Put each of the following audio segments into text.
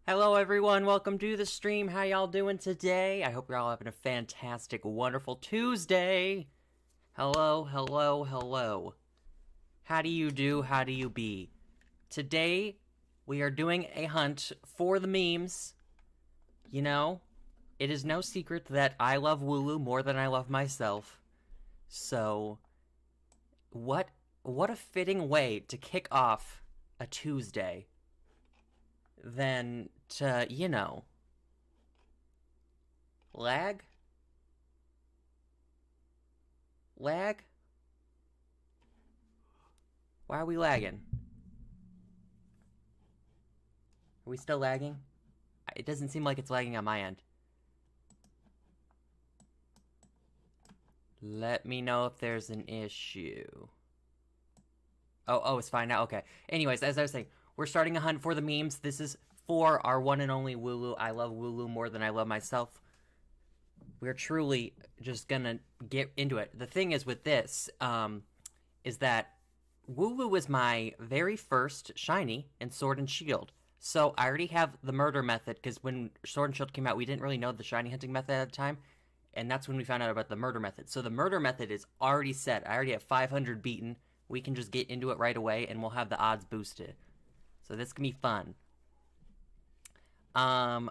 Hello everyone, welcome to the stream. How y'all doing today? I hope you're all having a fantastic, wonderful Tuesday. Hello, hello, hello. How do you do? How do you be? Today, we are doing a hunt for the memes. You know, it is no secret that I love Wooloo more than I love myself. So, what a fitting way to kick off a Tuesday than to, you know, lag? Why are we lagging? Are we still lagging? It doesn't seem like it's lagging on my end. Let me know if there's an issue. Oh, it's fine now. Okay. Anyways, as I was saying, we're starting a hunt for the memes. This is for our one and only Wooloo. I love Wooloo more than I love myself. We're truly just gonna get into it. The thing is with this, is that Wooloo was my very first shiny in Sword and Shield. So I already have the murder method, because when Sword and Shield came out, we didn't really know the shiny hunting method at the time. And that's when we found out about the murder method. So the murder method is already set. I already have 500 beaten. We can just get into it right away, and we'll have the odds boosted. So this can be fun.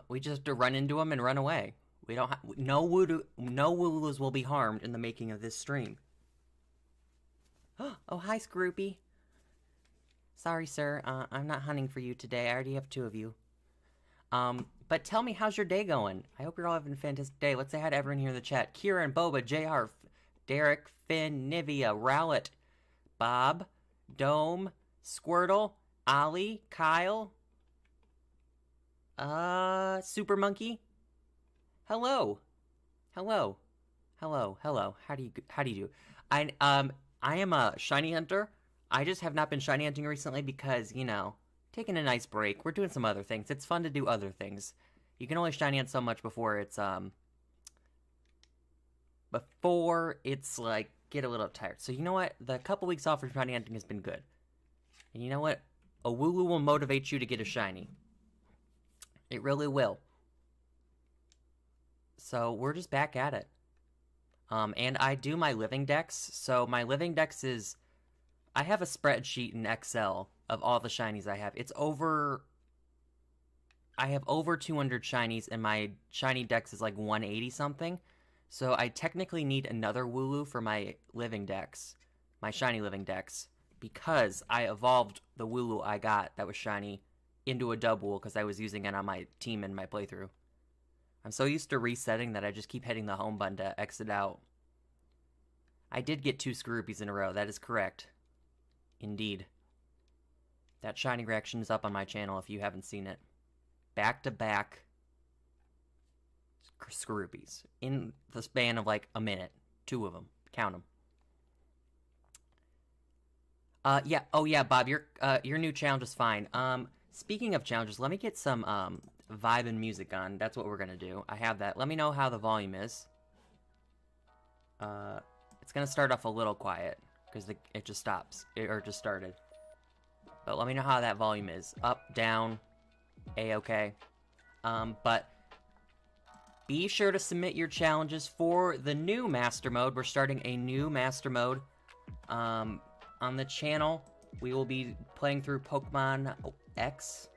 We just have to run into them and run away. We don't have no Wooloos will be harmed in the making of this stream. Oh, hi, Scroopy. Sorry, sir. I'm not hunting for you today. I already have 2 of you. But tell me, how's your day going? I hope you're all having a fantastic day. Let's say hi to everyone here in the chat. Kieran, Boba, JR, Derek, Finn, Nivea, Rowlet, Bob, Dome, Squirtle, Ollie, Kyle, Super Monkey. Hello. Hello. How do you do? I am a shiny hunter. I just have not been shiny hunting recently because, you know, taking a nice break. We're doing some other things. It's fun to do other things. You can only shiny hunt so much before it's like get a little tired. So you know what? The couple weeks off from shiny hunting has been good. And you know what? A Wooloo will motivate you to get a shiny. It really will. So we're just back at it. And I do my living decks. So my living decks is, I have a spreadsheet in Excel of all the shinies I have. I have over 200 shinies, and my shiny dex is like 180 something. So I technically need another Wooloo for my living decks, my shiny living decks, because I evolved the Wooloo I got that was shiny into a double because I was using it on my team in my playthrough. I'm so used to resetting that I just keep hitting the home button to exit out. I did get 2 Scroopies in a row, that is correct. Indeed. That shiny reaction is up on my channel if you haven't seen it. Back-to-back Scroopies in the span of like a minute. 2 of them. Count them. Yeah. Oh yeah, Bob, your new challenge is fine. Speaking of challenges, let me get some vibe and music on. That's what we're gonna do. I have that. Let me know how the volume is. It's gonna start off a little quiet because it just stops. Or just started. But let me know how that volume is. Up, down, A-okay. But be sure to submit your challenges for the new Master Mode. We're starting a new Master Mode on the channel. We will be playing through Pokemon X.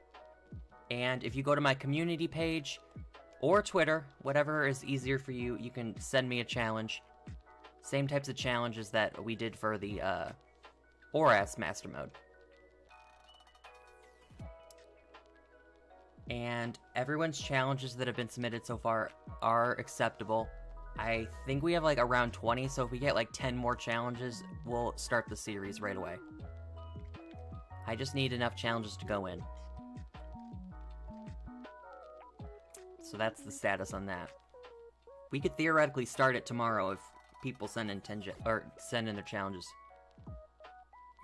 And if you go to my community page or Twitter, whatever is easier for you, you can send me a challenge. Same types of challenges that we did for the ORAS Master Mode. And everyone's challenges that have been submitted so far are acceptable. I think we have like around 20, so if we get like 10 more challenges, we'll start the series right away. I just need enough challenges to go in. So that's the status on that. We could theoretically start it tomorrow if people send in their challenges.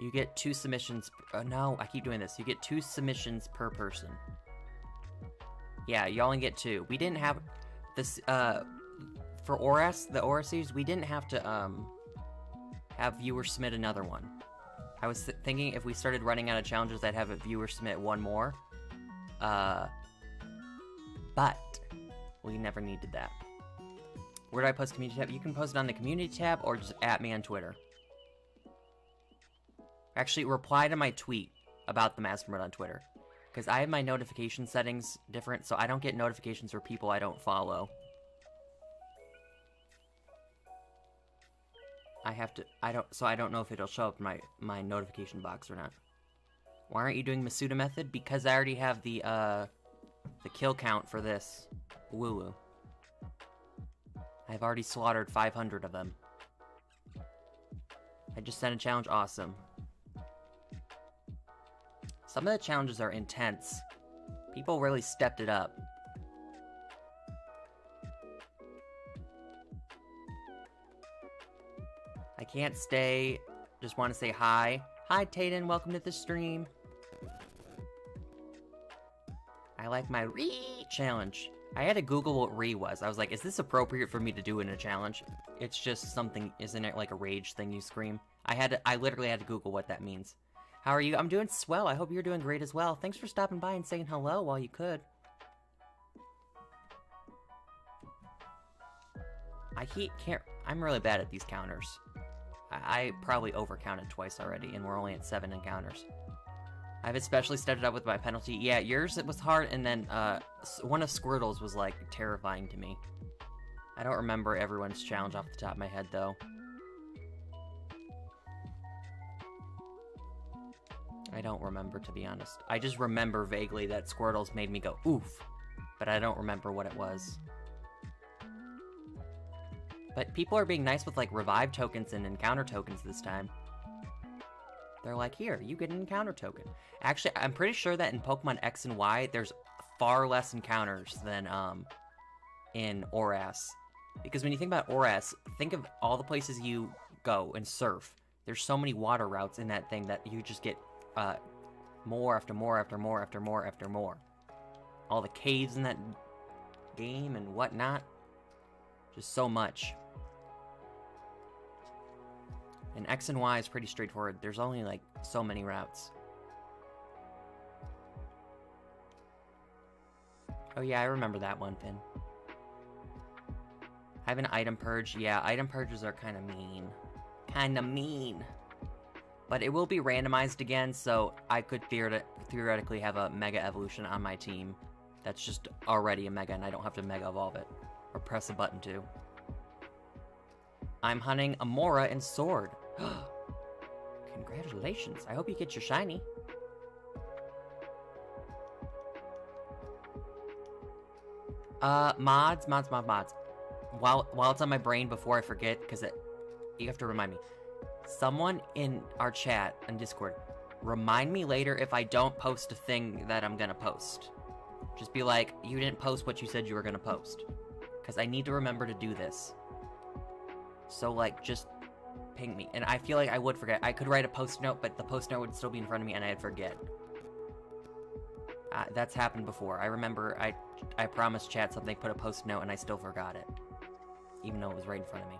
You get 2 submissions. No, I keep doing this. You get 2 submissions per person. Yeah, you only get 2. We didn't have this for ORAS, the ORAS series. We didn't have to have viewers submit another one. I was thinking if we started running out of challenges, I'd have a viewer submit one more. But we never needed that. Where do I post community tab? You can post it on the community tab or just at me on Twitter. Actually, reply to my tweet about the Master Mode on Twitter. Because I have my notification settings different, so I don't get notifications for people I don't follow. I don't know if it'll show up in my notification box or not. Why aren't you doing Masuda method? Because I already have the kill count for this Wooloo. I've already slaughtered 500 of them. I just sent a challenge, awesome. Some of the challenges are intense. People really stepped it up. I can't stay. Just want to say hi. Hi, Tayden. Welcome to the stream. I like my Re challenge. I had to Google what Re was. I was like, is this appropriate for me to do in a challenge? It's just something, isn't it like a rage thing you scream? I literally had to Google what that means. How are you? I'm doing swell. I hope you're doing great as well. Thanks for stopping by and saying hello while you could. I'm really bad at these counters. I probably overcounted twice already, and we're only at 7 encounters. I've especially stepped it up with my penalty. Yeah, yours, it was hard, and then one of Squirtle's was, like, terrifying to me. I don't remember everyone's challenge off the top of my head, though. I don't remember, to be honest. I just remember vaguely that Squirtle's made me go, oof. But I don't remember what it was. But people are being nice with, like, revive tokens and encounter tokens this time. They're like, here, you get an encounter token. Actually, I'm pretty sure that in Pokemon X and Y, there's far less encounters than in ORAS. Because when you think about ORAS, think of all the places you go and surf. There's so many water routes in that thing that you just get more after more after more after more after more. All the caves in that game and whatnot. Just so much. And X and Y is pretty straightforward. There's only, like, so many routes. Oh yeah, I remember that one, Finn. I have an item purge. Yeah, item purges are kind of mean. Kind of mean. But it will be randomized again, so I could theoretically have a Mega Evolution on my team. That's just already a Mega, and I don't have to Mega Evolve it. Or press a button to. I'm hunting a Mora and Sword. Congratulations. I hope you get your shiny. Mods. While it's on my brain before I forget, because you have to remind me. Someone in our chat on Discord, remind me later if I don't post a thing that I'm gonna post. Just be like, you didn't post what you said you were gonna post. Because I need to remember to do this. So, like, just ping me. And I feel like I would forget. I could write a post note, but the post note would still be in front of me and I'd forget. That's happened before. I remember I promised chat something, put a post note, and I still forgot it. Even though it was right in front of me.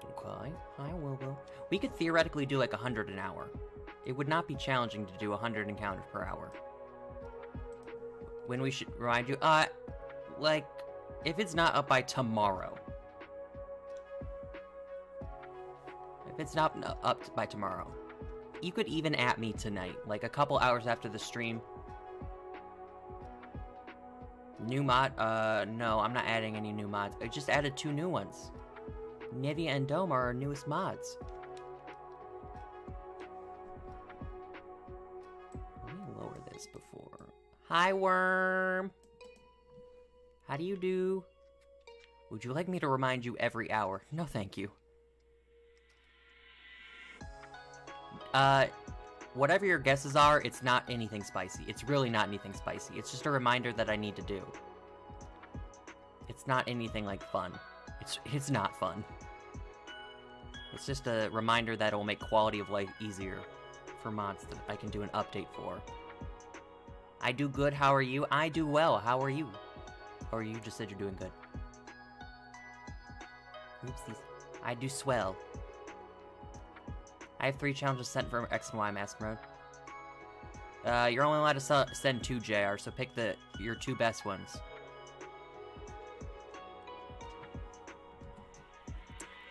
Okay, hi Wooloo. We could theoretically do like 100 an hour. It would not be challenging to do 100 encounters per hour. When we should remind you, like, if it's not up by tomorrow. If it's not up by tomorrow. You could even at me tonight, like a couple hours after the stream. New mod? No, I'm not adding any new mods. I just added 2 new ones. Nivea and Dome are our newest mods. Let me lower this before. Hi, Worm! How do you do? Would you like me to remind you every hour? No, thank you. Whatever your guesses are, it's not anything spicy. It's really not anything spicy. It's just a reminder that I need to do. It's not anything like fun. It's not fun. It's just a reminder that it will make quality of life easier for mods that I can do an update for. I do good, how are you? I do well, how are you? Or you just said you're doing good. Oopsies. I do swell. I have 3 challenges sent from X and Y Mask Mode. You're only allowed to send 2, JR, so pick your 2 best ones.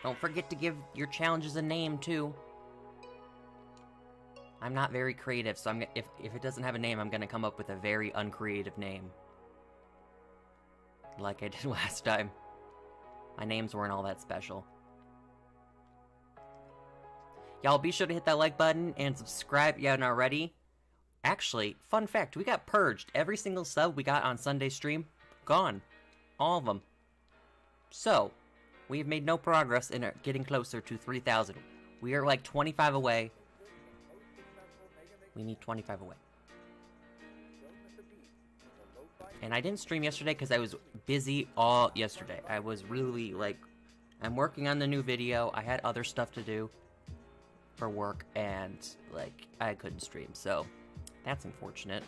Don't forget to give your challenges a name, too. I'm not very creative, so if it doesn't have a name, I'm gonna come up with a very uncreative name. Like I did last time. My names weren't all that special. Y'all be sure to hit that like button and subscribe if you haven't already. Actually, fun fact, we got purged. Every single sub we got on Sunday stream, gone. All of them. So, we have made no progress in getting closer to 3,000. We are like 25 away. We need 25 away. And I didn't stream yesterday because I was busy all yesterday. I was really, like, I'm working on the new video. I had other stuff to do for work, and, like, I couldn't stream, so that's unfortunate.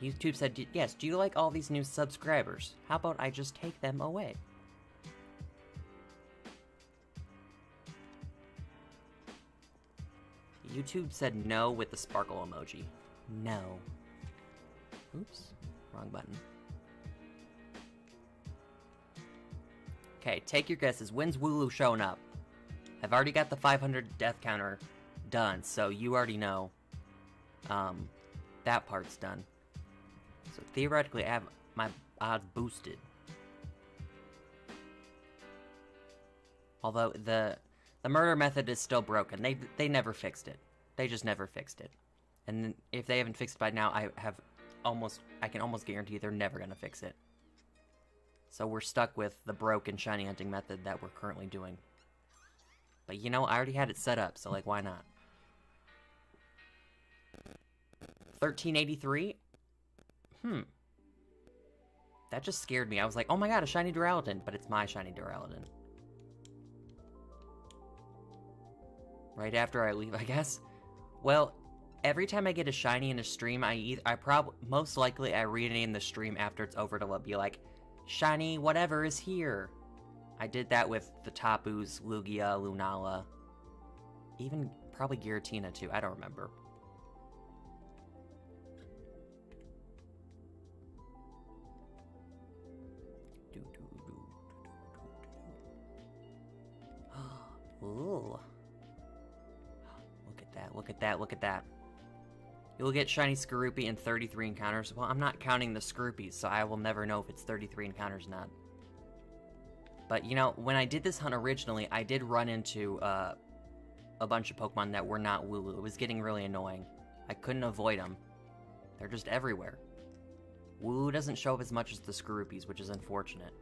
YouTube said, yes, do you like all these new subscribers? How about I just take them away? YouTube said no with the sparkle emoji. No. Oops, wrong button. Okay, take your guesses. When's Wooloo showing up? I've already got the 500 death counter done, so you already know that part's done. So theoretically, I have my odds boosted. Although the murder method is still broken. They never fixed it. They just never fixed it. And if they haven't fixed it by now, I can almost guarantee they're never gonna fix it. So we're stuck with the broken shiny hunting method that we're currently doing. But you know, I already had it set up, so like, why not? 1383? That just scared me. I was like, oh my god, a shiny Duraludon, but it's my shiny Duraludon. Right after I leave, I guess? Well, every time I get a shiny in a stream, most likely I rename the stream after it's over to be like, shiny whatever is here. I did that with the Tapus, Lugia, Lunala, even probably Giratina too. I don't remember. Ooh. Look at that, look at that, look at that. You'll get shiny Skorupi in 33 encounters. Well, I'm not counting the Skorupis, so I will never know if it's 33 encounters or not. But, you know, when I did this hunt originally, I did run into a bunch of Pokemon that were not Wooloo. It was getting really annoying. I couldn't avoid them. They're just everywhere. Wooloo doesn't show up as much as the Skorupis, which is unfortunate.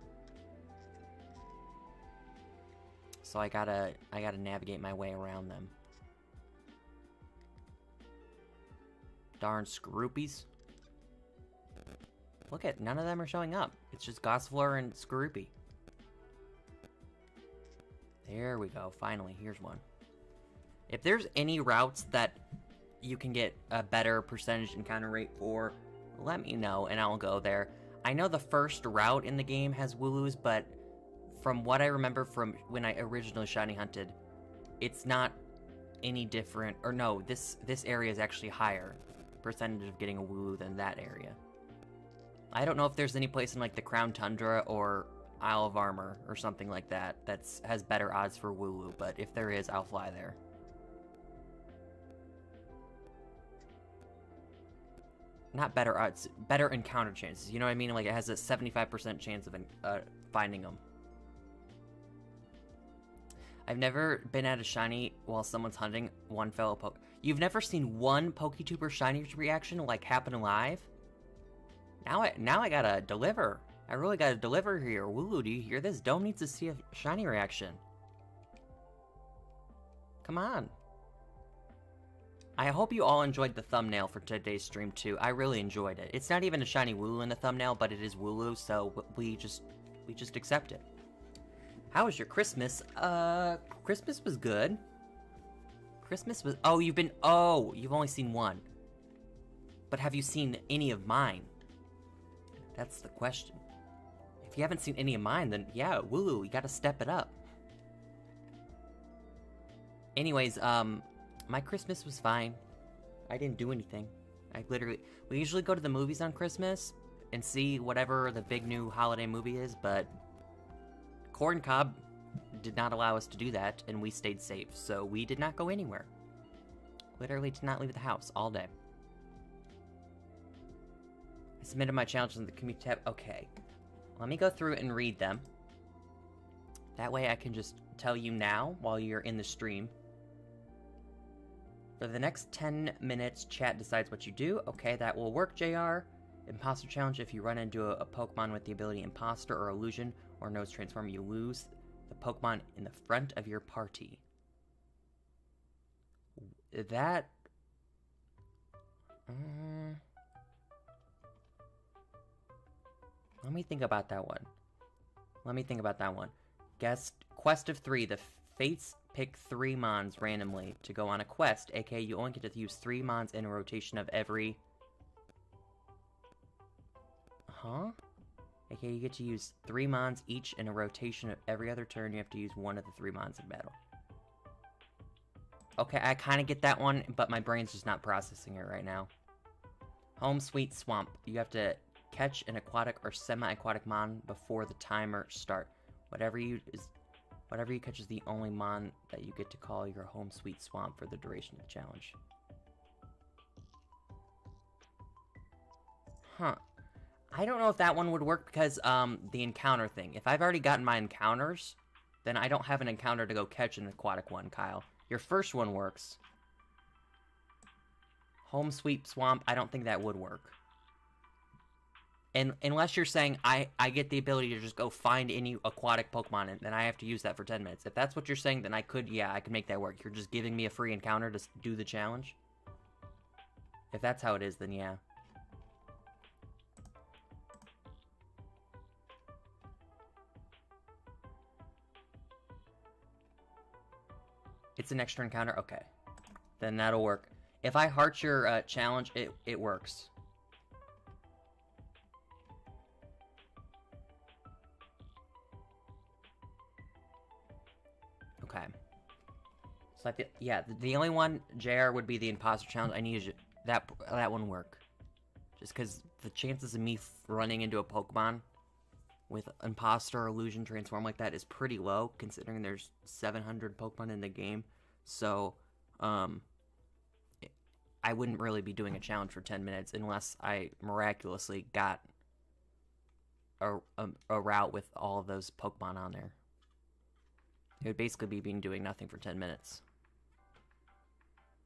So I gotta navigate my way around them. Darn Skorupis. Look at, none of them are showing up. It's just Gossifleur and Skorupi. There we go, finally, here's one. If there's any routes that you can get a better percentage encounter rate for, let me know and I'll go there. I know the first route in the game has Wooloos, but from what I remember from when I originally shiny hunted, it's not any different, or no, this area is actually higher percentage of getting a Wooloo than that area. I don't know if there's any place in like the Crown Tundra or Isle of Armor or something like that has better odds for Wooloo, but if there is, I'll fly there. Not better odds, better encounter chances, you know what I mean? Like it has a 75% chance of finding them. I've never been at a shiny while someone's hunting one fellow poke. You've never seen one PokeTuber shiny reaction like happen live? Now I gotta deliver. I really gotta deliver here. Wooloo, do you hear this? Dome needs to see a shiny reaction. Come on. I hope you all enjoyed the thumbnail for today's stream too. I really enjoyed it. It's not even a shiny Wooloo in the thumbnail, but it is Wooloo, so we just accept it. How was your Christmas? Christmas was good. Christmas was... Oh, you've only seen one. But have you seen any of mine? That's the question. If you haven't seen any of mine, then yeah, Wooloo, you gotta step it up. Anyways, my Christmas was fine. I didn't do anything. We usually go to the movies on Christmas and see whatever the big new holiday movie is, but Corn Cob did not allow us to do that, and we stayed safe, so we did not go anywhere. Literally did not leave the house all day. I submitted my challenges in the community tab. Okay. Let me go through and read them. That way I can just tell you now while you're in the stream. For the next 10 minutes, chat decides what you do. Okay, that will work, JR. Imposter challenge. If you run into a Pokemon with the ability Imposter or Illusion or Nose Transform, you lose the Pokemon in the front of your party. That... Let me think about that one. Quest of 3. The Fates pick 3 Mons randomly to go on a quest, aka you only get to use 3 Mons in a rotation of every... Huh? Okay, you get to use 3 Mons each in a rotation of every other turn. You have to use one of the 3 Mons in battle. Okay, I kind of get that one, but my brain's just not processing it right now. Home Sweet Swamp. You have to catch an aquatic or semi-aquatic Mon before the timer starts. Whatever you catch is the only Mon that you get to call your Home Sweet Swamp for the duration of the challenge. Huh. I don't know if that one would work because, the encounter thing. If I've already gotten my encounters, then I don't have an encounter to go catch an aquatic one, Kyle. Your first one works. Home Sweet Swamp, I don't think that would work. And unless you're saying I get the ability to just go find any aquatic Pokemon and then I have to use that for 10 minutes. If that's what you're saying, then I could make that work. You're just giving me a free encounter to do the challenge. If that's how it is, then yeah. It's an extra encounter? Okay. Then that'll work. If I heart your challenge, it works. Okay. So I feel, yeah, the only one, JR, would be the imposter challenge. I need that one work. Just because the chances of me running into a Pokemon with imposter or illusion transform like that is pretty low, considering there's 700 Pokemon in the game. So, I wouldn't really be doing a challenge for 10 minutes unless I miraculously got a route with all of those Pokemon on there. It would basically be doing nothing for 10 minutes.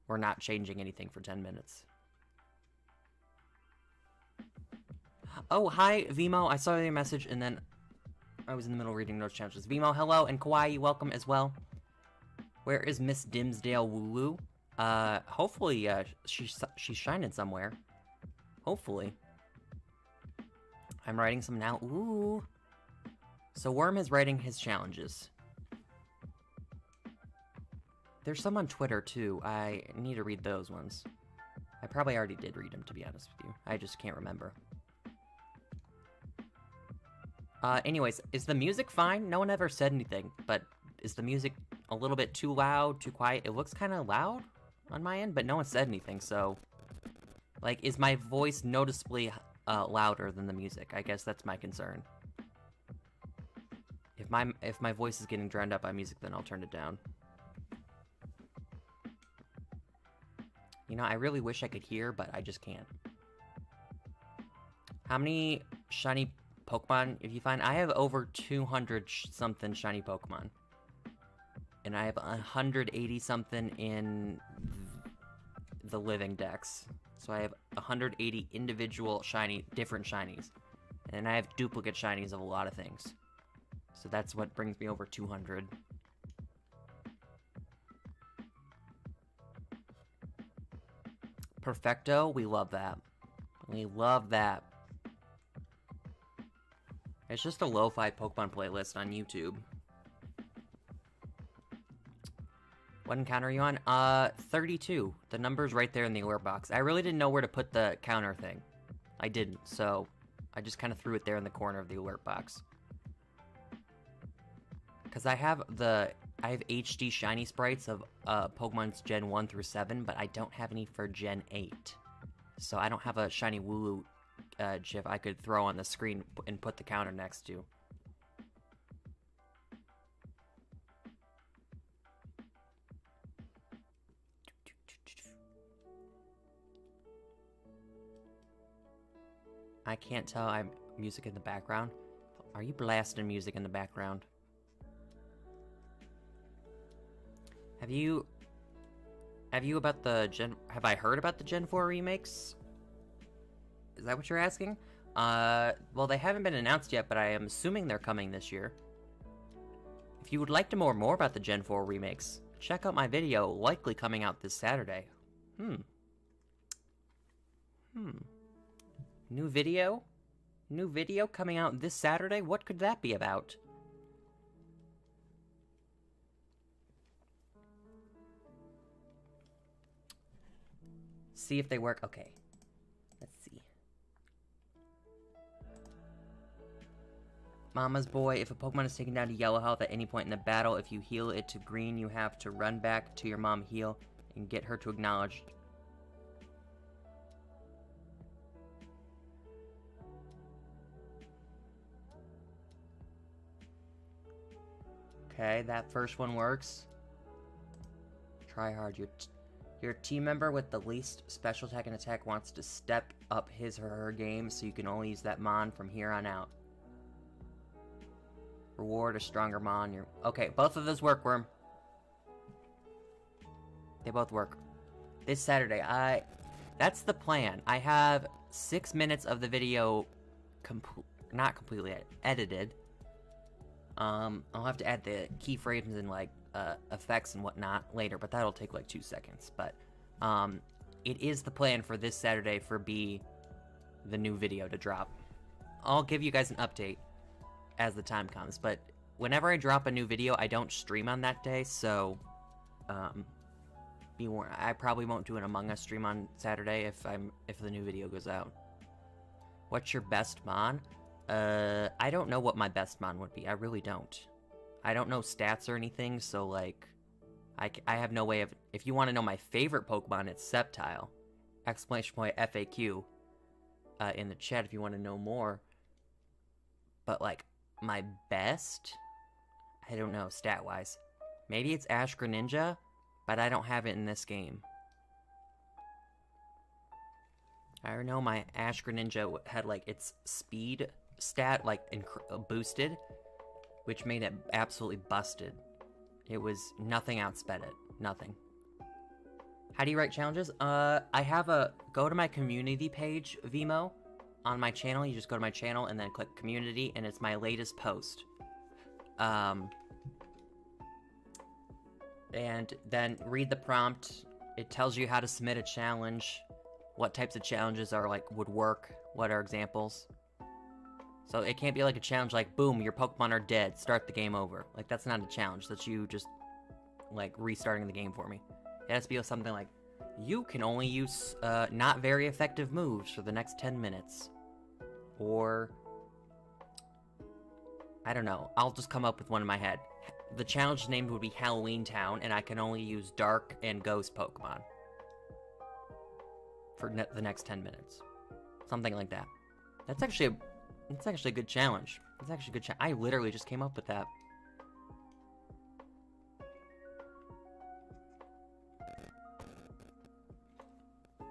Or not changing anything for 10 minutes. Oh, hi, Vimo. I saw your message, and then I was in the middle of reading those challenges. Vimo, hello, and Kawaii, welcome as well. Where is Miss Dimsdale Wooloo? Hopefully, she's shining somewhere. Hopefully. I'm writing some now. Ooh. So Worm is writing his challenges. There's some on Twitter, too. I need to read those ones. I probably already did read them, to be honest with you. I just can't remember. Anyways, is the music fine? No one ever said anything, but is the music a little bit too loud, too quiet? It looks kind of loud on my end, but no one said anything, so... Like, is my voice noticeably louder than the music? I guess that's my concern. If my voice is getting drowned out by music, then I'll turn it down. You know, I really wish I could hear, but I just can't. How many shiny Pokemon if you find? I have over 200 something shiny Pokemon. And I have 180 something in the living dex. So I have 180 individual different shinies. And I have duplicate shinies of a lot of things. So that's what brings me over 200. Perfecto, we love that. We love that. It's just a lo-fi Pokemon playlist on YouTube. What encounter are you on? 32. The number's right there in the alert box. I really didn't know where to put the counter thing. I didn't, so I just kind of threw it there in the corner of the alert box. Because I have HD shiny sprites of Pokemon's Gen 1 through 7, but I don't have any for Gen 8. So I don't have a shiny Wooloo GIF I could throw on the screen and put the counter next to. I can't tell. I'm music in the background. Are you blasting music in the background? Have I heard about the Gen 4 remakes? Is that what you're asking? Well, they haven't been announced yet, but I am assuming they're coming this year. If you would like to know more about the Gen 4 remakes, check out my video, likely coming out this Saturday. New video? New video coming out this Saturday? What could that be about? See if they work. Okay. Let's see. Mama's boy. If a Pokemon is taken down to yellow health at any point in the battle, if you heal it to green, you have to run back to your mom, heal, and get her to acknowledge. Okay, that first one works. Try hard. Your team member with the least special attack and attack wants to step up his or her game, so you can only use that Mon from here on out. Reward a stronger Mon. Okay, both of those work, Worm. They both work. This Saturday, that's the plan. I have 6 minutes of the video not completely edited. I'll have to add the keyframes and like effects and whatnot later, but that'll take like 2 seconds. But it is the plan for this Saturday for the new video to drop. I'll give you guys an update as the time comes, but whenever I drop a new video, I don't stream on that day, so be warned. I probably won't do an Among Us stream on Saturday if the new video goes out. What's your best Mon? I don't know what my best Mon would be. I really don't. I don't know stats or anything, so like, I have no way of... If you want to know my favorite Pokemon, it's Sceptile. Exclamation point FAQ in the chat if you want to know more. But, like, my best? I don't know, stat-wise. Maybe it's Ash Greninja, but I don't have it in this game. I know my Ash Greninja had, like, its speed stat, like, boosted, which made it absolutely busted. It was... Nothing outsped it. Nothing. How do you write challenges? I have a... Go to my community page, Vimo, on my channel. You just go to my channel and then click community, and it's my latest post. And then read the prompt. It tells you how to submit a challenge, what types of challenges are, like, would work, what are examples. So it can't be like a challenge like, boom, your Pokemon are dead, start the game over. Like, that's not a challenge. That's you just, like, restarting the game for me. It has to be something like, you can only use not very effective moves for the next 10 minutes. Or, I don't know, I'll just come up with one in my head. The challenge name would be Halloween Town, and I can only use Dark and Ghost Pokemon for the next 10 minutes. Something like that. That's actually a good challenge. It's actually a good challenge. I literally just came up with that.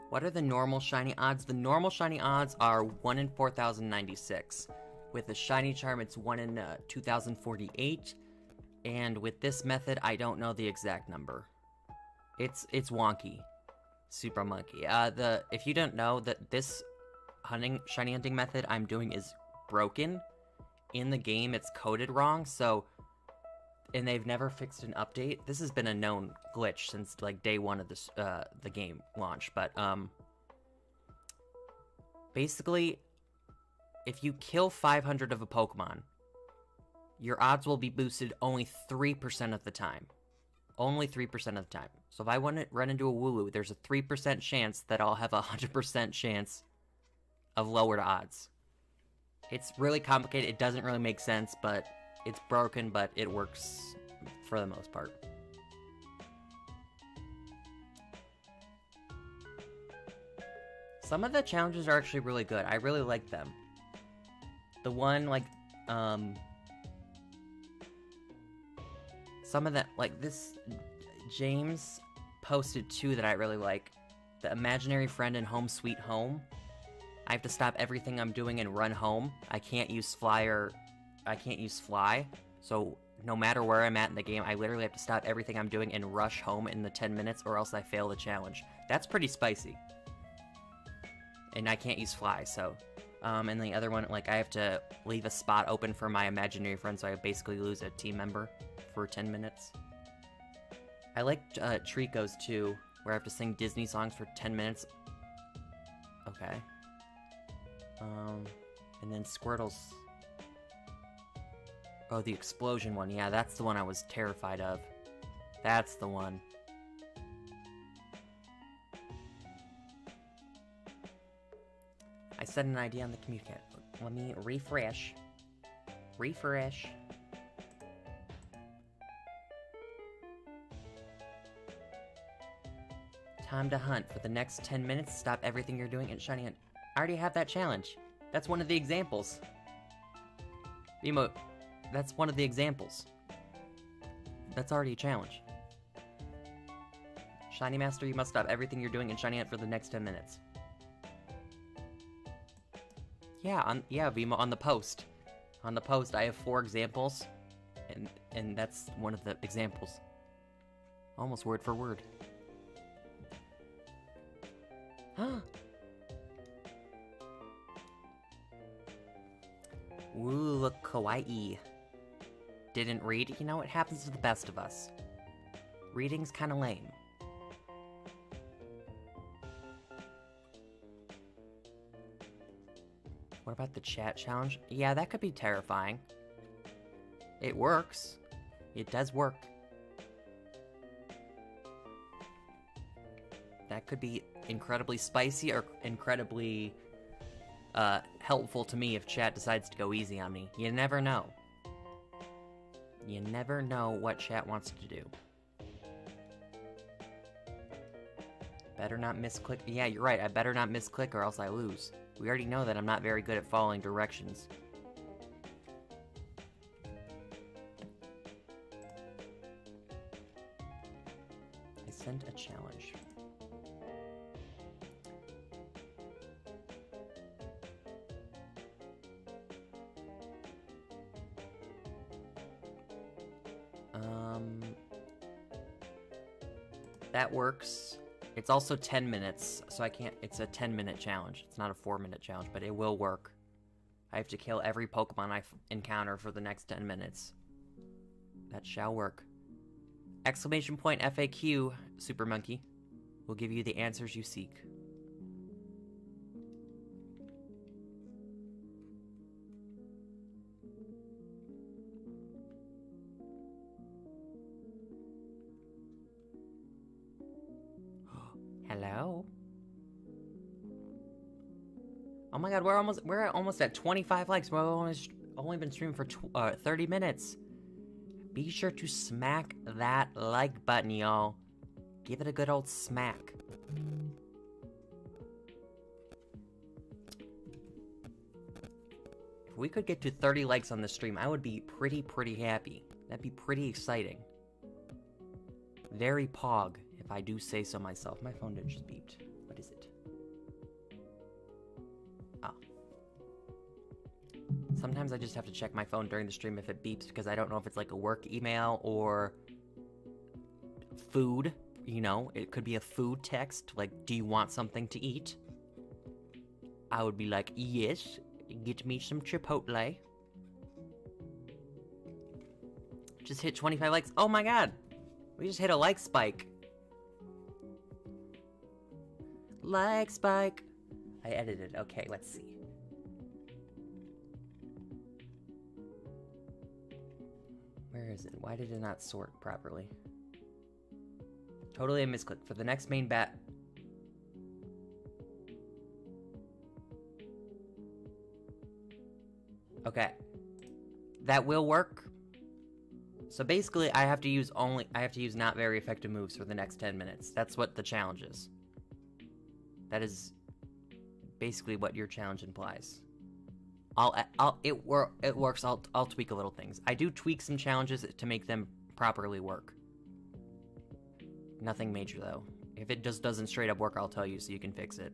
What are the normal shiny odds? The normal shiny odds are 1 in 4,096. With a shiny charm, it's 1 in 2,048. And with this method, I don't know the exact number. It's wonky. Super monkey. If you don't know that this shiny hunting method I'm doing is broken, in the game it's coded wrong, so... And they've never fixed an update. This has been a known glitch since, like, day one of this, the game launch, but, basically, if you kill 500 of a Pokemon, your odds will be boosted only 3% of the time. Only 3% of the time. So if I want to run into a Wooloo, there's a 3% chance that I'll have a 100% chance of lowered odds. It's really complicated, it doesn't really make sense, but it's broken, but it works for the most part. Some of the challenges are actually really good. I really like them. The one, like, some of that, like, this, James posted two that I really like. The Imaginary Friend and Home Sweet Home. I have to stop everything I'm doing and run home. I can't use fly, so no matter where I'm at in the game, I literally have to stop everything I'm doing and rush home in the 10 minutes, or else I fail the challenge. That's pretty spicy. And I can't use fly, so... and the other one, like, I have to leave a spot open for my imaginary friend, so I basically lose a team member for 10 minutes. I like Trico's, too, where I have to sing Disney songs for 10 minutes. Okay. And then Squirtle's... Oh, the explosion one. Yeah, that's the one I was terrified of. That's the one. I set an idea on the communicator. Let me refresh. Refresh. Time to hunt. For the next 10 minutes, stop everything you're doing and shiny hunt. I already have that challenge. That's one of the examples. Emote. That's one of the examples. That's already a challenge. Shiny Master, you must stop everything you're doing and shiny hunt for the next 10 minutes. Yeah, Vimo, on the post. On the post, I have 4 examples, and that's one of the examples. Almost word for word. Ooh, look kawaii. Didn't read? You know, it happens to the best of us. Reading's kinda lame. What about the chat challenge? Yeah, that could be terrifying. It works. It does work. That could be incredibly spicy or incredibly helpful to me if chat decides to go easy on me. You never know. You never know what chat wants to do. Better not misclick. Yeah, you're right. I better not misclick or else I lose. We already know that I'm not very good at following directions. I sent a challenge. That works. It's also 10 minutes, so I can't. It's a 10-minute challenge. It's not a 4-minute challenge, but it will work. I have to kill every Pokemon I encounter for the next 10 minutes. That shall work. Exclamation point FAQ, Super Monkey, will give you the answers you seek. Hello? Oh my god, we're almost at 25 likes. We've only been streaming for 30 minutes. Be sure to smack that like button, y'all. Give it a good old smack. If we could get to 30 likes on the stream, I would be pretty happy. That'd be pretty exciting. Very pog, if I do say so myself. My phone just beeped. What is it? Oh. Sometimes I just have to check my phone during the stream if it beeps, because I don't know if it's like a work email or food. You know, it could be a food text, like, do you want something to eat? I would be like, yes, get me some Chipotle. Just hit 25 likes. Oh my god! We just hit a like spike. Like spike. I edited. Okay, let's see. Where is it? Why did it not sort properly? Totally a misclick. For the next main bat. Okay. That will work. So basically, I have to use not very effective moves for the next 10 minutes. That's what the challenge is. That is basically what your challenge implies. It works. I'll tweak a little things. I do tweak some challenges to make them properly work. Nothing major though. If it just doesn't straight up work, I'll tell you so you can fix it.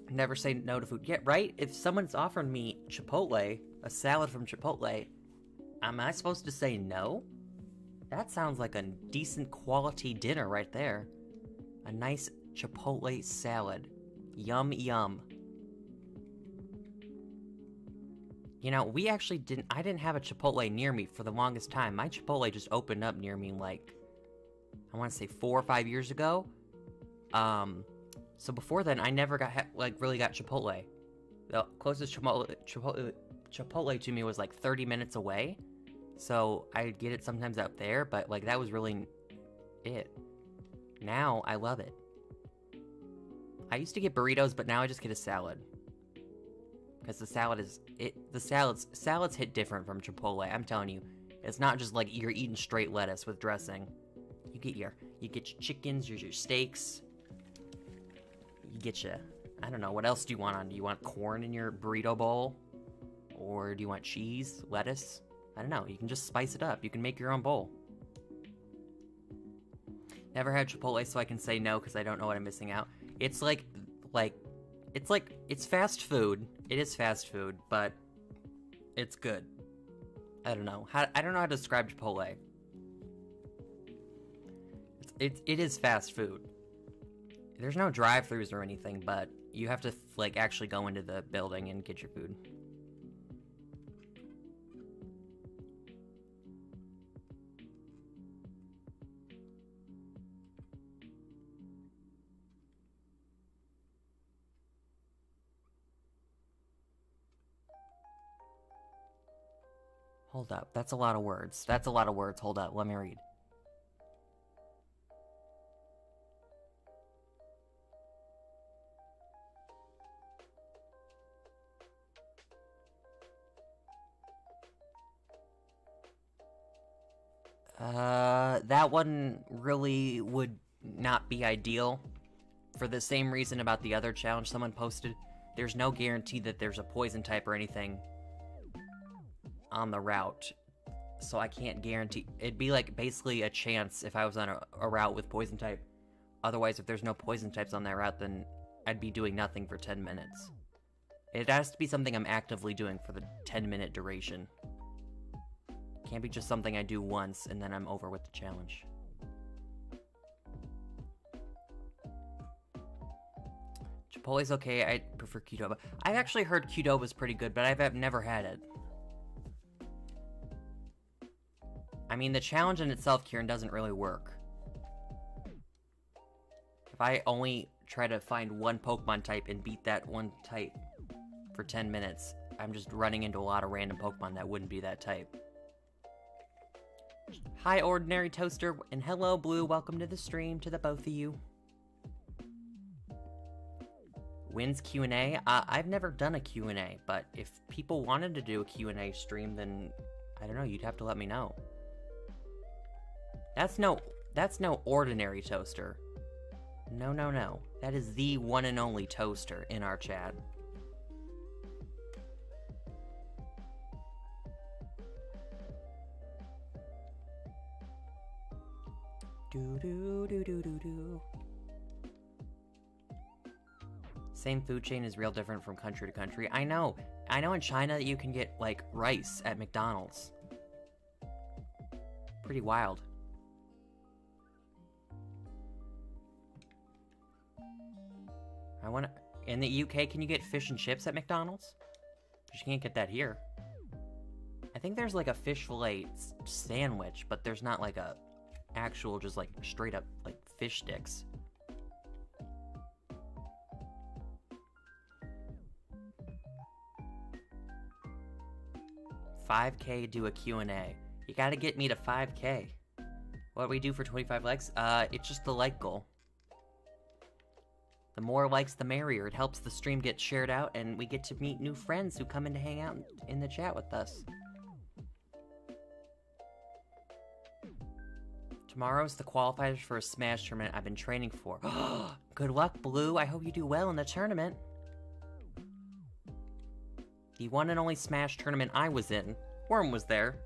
Never say no to food. Yeah, right? If someone's offering me Chipotle, a salad from Chipotle, am I supposed to say no? That sounds like a decent quality dinner right there. A nice Chipotle salad. Yum, yum. You know, I didn't have a Chipotle near me for the longest time. My Chipotle just opened up near me like, I want to say 4 or 5 years ago. So before then, I never really got Chipotle. The closest Chipotle to me was like 30 minutes away. So I'd get it sometimes out there, but like that was really it. Now I love it. I used to get burritos, but now I just get a salad. Because salads hit different from Chipotle. I'm telling you, it's not just like you're eating straight lettuce with dressing. You get your chickens, your steaks. You get your, I don't know, what else do you want on? Do you want corn in your burrito bowl? Or do you want cheese, lettuce? I don't know. You can just spice it up. You can make your own bowl. Never had Chipotle, so I can say no because I don't know what I'm missing out. It's it's fast food. It is fast food, but it's good. I don't know. I don't know how to describe Chipotle. It is fast food. There's no drive-thrus or anything, but you have to like actually go into the building and get your food. Hold up. That's a lot of words. That's a lot of words. Hold up. Let me read. That one really would not be ideal. For the same reason about the other challenge someone posted, there's no guarantee that there's a poison type or anything on the route. So I can't guarantee. It'd be like basically a chance if I was on a route with poison type. Otherwise, if there's no poison types on that route, then I'd be doing nothing for 10 minutes. It has to be something I'm actively doing for the 10-minute duration. Can't be just something I do once and then I'm over with the challenge. Chipotle's okay, I prefer Qdoba. I've actually heard Qdoba's pretty good, but I've never had it. I mean, the challenge in itself, Kieran, doesn't really work. If I only try to find one Pokemon type and beat that one type for 10 minutes, I'm just running into a lot of random Pokemon that wouldn't be that type. Hi, Ordinary Toaster, and hello, Blue. Welcome to the stream, to the both of you. Wins Q&A? I've never done a Q&A, but if people wanted to do a Q&A stream, then, I don't know, you'd have to let me know. That's no Ordinary Toaster. No, no, no. That is the one and only Toaster in our chat. Do. Same food chain is real different from country to country. I know in China you can get, like, rice at McDonald's. Pretty wild. In the UK, can you get fish and chips at McDonald's? But you can't get that here. I think there's, like, a fish fillet sandwich, but there's not, like, a actual, just, like, straight up, like, fish sticks. $5K, do a Q&A. You gotta get me to 5K. What do we do for 25 likes? It's just the like goal. The more likes, the merrier. It helps the stream get shared out, and we get to meet new friends who come in to hang out in the chat with us. Tomorrow's the qualifiers for a Smash tournament I've been training for. Good luck, Blue. I hope you do well in the tournament. The one and only Smash tournament I was in. Worm was there.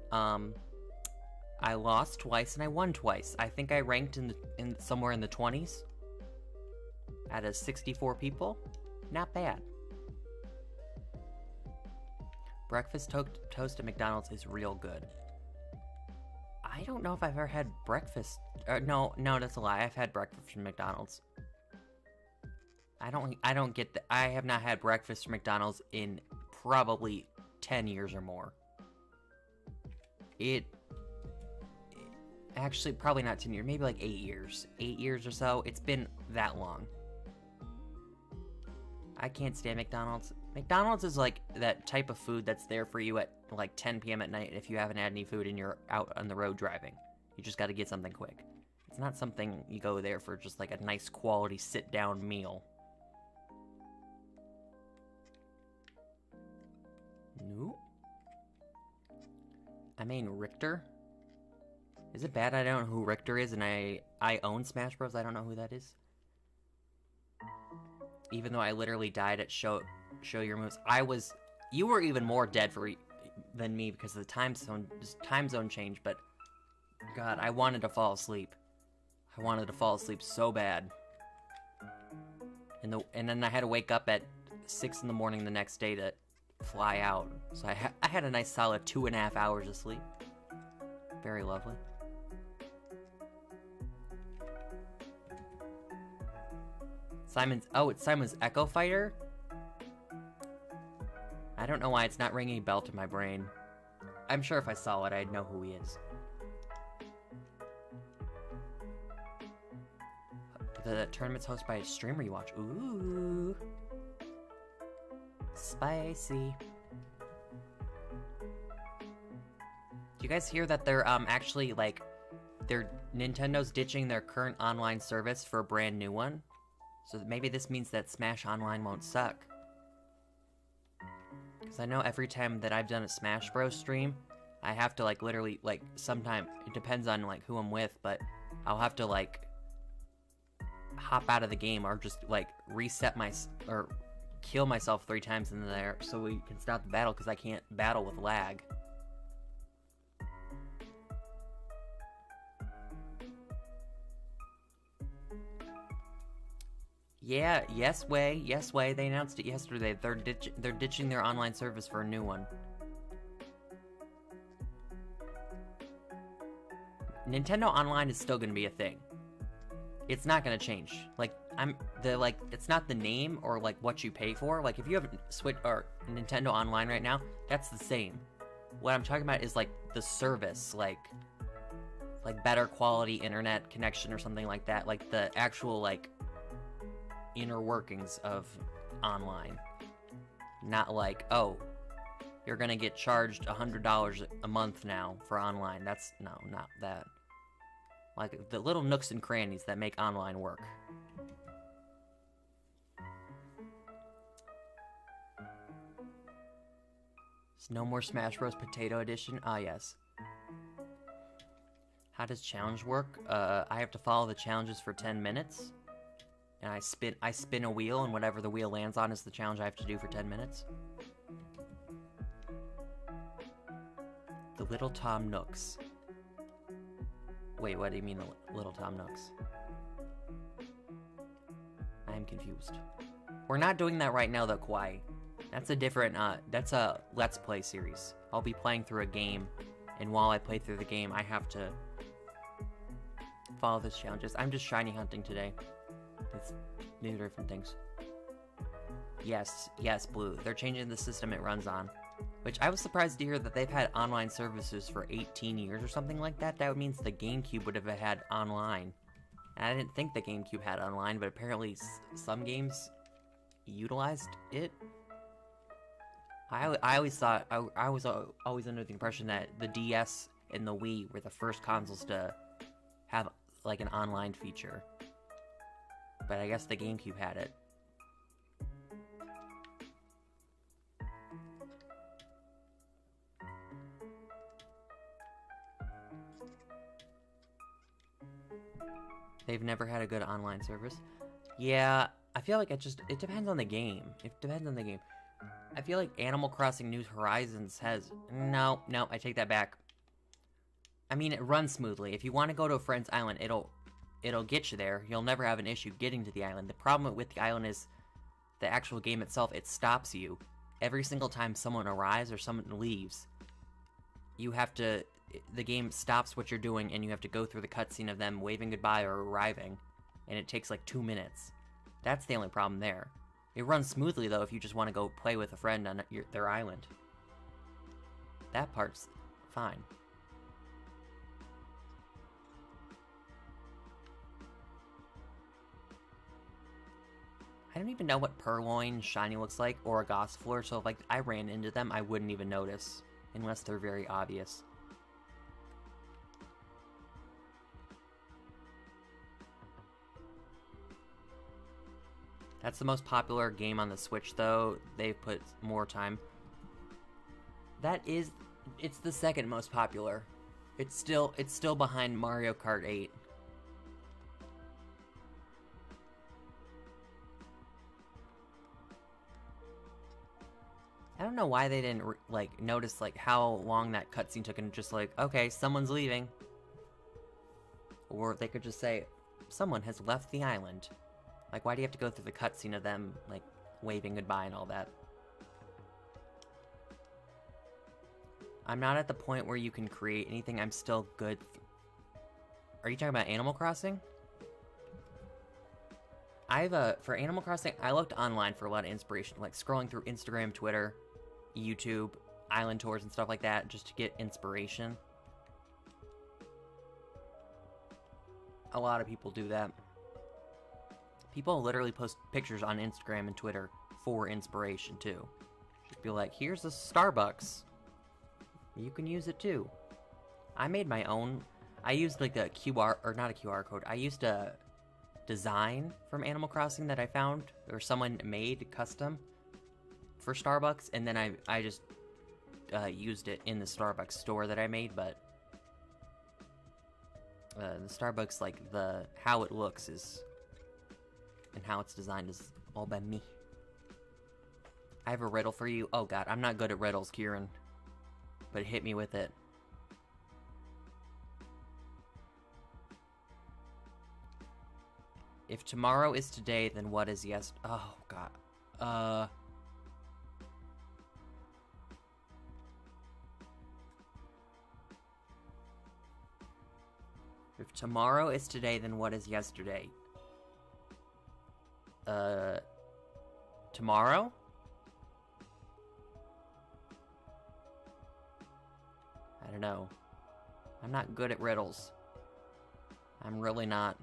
I lost twice and I won twice. I think I ranked in somewhere in the 20s. Out of 64 people. Not bad. Breakfast toast at McDonald's is real good. I don't know if I've ever had breakfast. No, that's a lie. I've had breakfast from McDonald's. I don't get that. I have not had breakfast from McDonald's in probably 10 years or more. Actually, probably not 10 years. Maybe like 8 years. 8 years or so. It's been that long. I can't stand McDonald's. McDonald's is like that type of food that's there for you at like 10 p.m. at night if you haven't had any food and you're out on the road driving. You just gotta get something quick. It's not something you go there for just like a nice quality sit-down meal. Nope. I mean, Richter? Is it bad I don't know who Richter is and I own Smash Bros? I don't know who that is. Even though I literally died at show your moves. You were even more dead than me because of the time zone change, but God, I wanted to fall asleep. I wanted to fall asleep so bad. And then I had to wake up at 6 in the morning the next day to fly out. So I had a nice solid 2.5 hours of sleep. Very lovely. It's Simon's Echo Fighter? I don't know why it's not ringing a bell to my brain. I'm sure if I saw it, I'd know who he is. The tournament's hosted by a streamer you watch. Ooh. Spicy. Do you guys hear that they're actually like Nintendo's ditching their current online service for a brand new one? So maybe this means that Smash Online won't suck. Because I know every time that I've done a Smash Bros stream, I have to, like, literally, like, sometime, it depends on, like, who I'm with, but I'll have to, like, hop out of the game or just, like, reset or kill myself 3 times in there so we can stop the battle, because I can't battle with lag. Yeah, yes way, they announced it yesterday. They're ditching their online service for a new one. Nintendo Online is still gonna be a thing. It's not gonna change. Like, it's not the name or, like, what you pay for. Like, if you have Switch or Nintendo Online right now, that's the same. What I'm talking about is, like, the service, like better quality internet connection or something like that. Like, the actual, like, inner workings of online. Not like, oh, you're gonna get charged $100 a month now for online. That's, no, not that. Like, the little nooks and crannies that make online work. There's no more Smash Bros. Potato Edition? Ah, yes. How does challenge work? I have to follow the challenges for 10 minutes. And I spin a wheel, and whatever the wheel lands on is the challenge I have to do for 10 minutes. The Little Tom Nooks. Wait, what do you mean the Little Tom Nooks? I am confused. We're not doing that right now, though, Kawaii. That's a different, that's a Let's Play series. I'll be playing through a game, and while I play through the game, I have to follow those challenges. I'm just shiny hunting today. It's new different things. Yes, Blue. They're changing the system it runs on. Which I was surprised to hear that they've had online services for 18 years or something like that. That means the GameCube would have had online. And I didn't think the GameCube had online, but apparently some games utilized it. I always thought, I was always under the impression that the DS and the Wii were the first consoles to have, like, an online feature. But I guess the GameCube had it. They've never had a good online service. Yeah, I feel like it depends on the game. It depends on the game. I feel like Animal Crossing New Horizons has... No, I take that back. I mean, it runs smoothly. If you want to go to a friend's island, it'll get you there. You'll never have an issue getting to the island. The problem with the island is the actual game itself. It stops you. Every single time someone arrives or someone leaves, you have to... The game stops what you're doing, and you have to go through the cutscene of them waving goodbye or arriving, and it takes like 2 minutes. That's the only problem there. It runs smoothly, though, if you just want to go play with a friend on their island. That part's fine. I don't even know what Purloin Shiny looks like, or a Gossifleur, so if, like, I ran into them, I wouldn't even notice, unless they're very obvious. That's the most popular game on the Switch, though. They've put more time. It's the second most popular. It's still behind Mario Kart 8. I don't know why they didn't, like, notice, like, how long that cutscene took and just, like, okay, someone's leaving. Or they could just say, someone has left the island. Like, why do you have to go through the cutscene of them, like, waving goodbye and all that? I'm not at the point where you can create anything. I'm still good. Are you talking about Animal Crossing? For Animal Crossing, I looked online for a lot of inspiration, like scrolling through Instagram, Twitter, YouTube, island tours and stuff like that, just to get inspiration. A lot of people do that. People literally post pictures on Instagram and Twitter for inspiration, too. Just be like, here's a Starbucks. You can use it, too. I made my own. I used, like, a QR, or not a QR code. I used a design from Animal Crossing that I found, or someone made custom for Starbucks, and then I just used it in the Starbucks store that I made, but the Starbucks, like, how it looks is, and how it's designed is all by me. I have a riddle for you. Oh god, I'm not good at riddles, Kieran. But hit me with it. If tomorrow is today, then what is oh god. If tomorrow is today, then what is yesterday? Tomorrow? I don't know. I'm not good at riddles. I'm really not.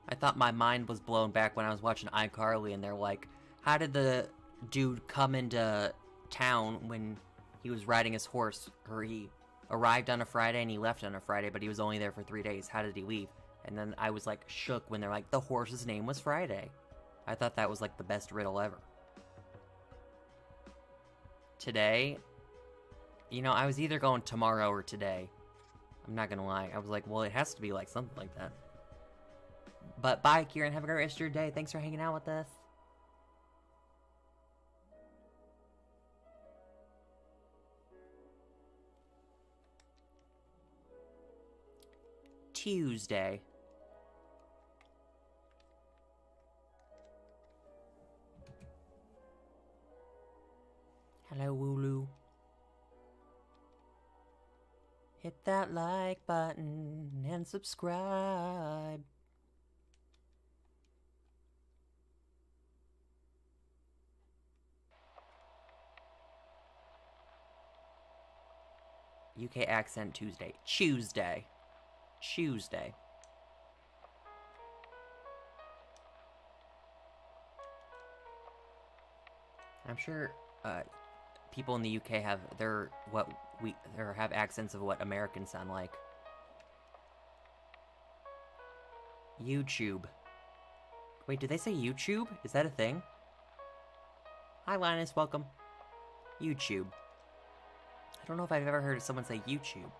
I thought my mind was blown back when I was watching iCarly, and they're like, how did the dude come into town when he was riding his horse? Or he arrived on a Friday and he left on a Friday, but he was only there for 3 days. How did he leave? And then I was like shook when they're like, the horse's name was Friday. I thought that was like the best riddle ever. Today, you know, I was either going tomorrow or today. I'm not gonna lie. I was like, well, it has to be like something like that. But bye, Kieran. Have a great rest of your day. Thanks for hanging out with us. Tuesday. Hello, Wooloo. Hit that like button and subscribe. UK accent Tuesday. Tuesday. Tuesday. I'm sure people in the UK have have accents of what Americans sound like. YouTube. Wait, did they say YouTube? Is that a thing? Hi, Linus. Welcome. YouTube. I don't know if I've ever heard someone say YouTube.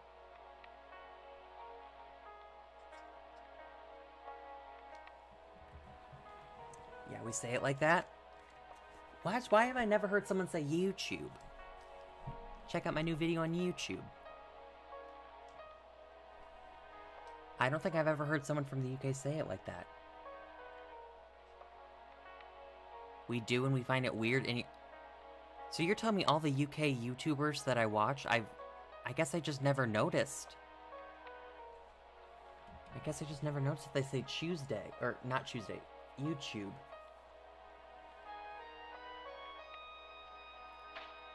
Yeah, we say it like that. Why have I never heard someone say YouTube? Check out my new video on YouTube. I don't think I've ever heard someone from the UK say it like that. We do, and we find it weird. So you're telling me all the UK YouTubers that I watch, I guess I just never noticed. I guess I just never noticed if they say Tuesday, or not Tuesday, YouTube.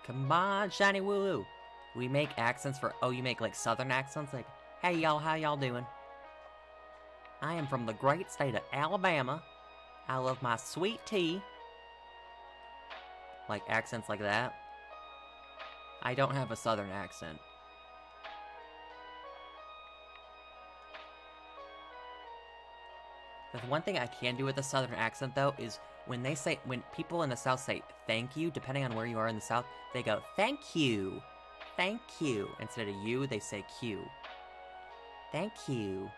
Come on, Shiny Wooloo. We make accents for, oh, you make like southern accents? Like, hey y'all, how y'all doing? I am from the great state of Alabama. I love my sweet tea. Like accents like that. I don't have a southern accent. The one thing I can do with a southern accent though is when people in the South say thank you, depending on where you are in the South, they go thank you. Thank you. Instead of you, they say Q. Thank you.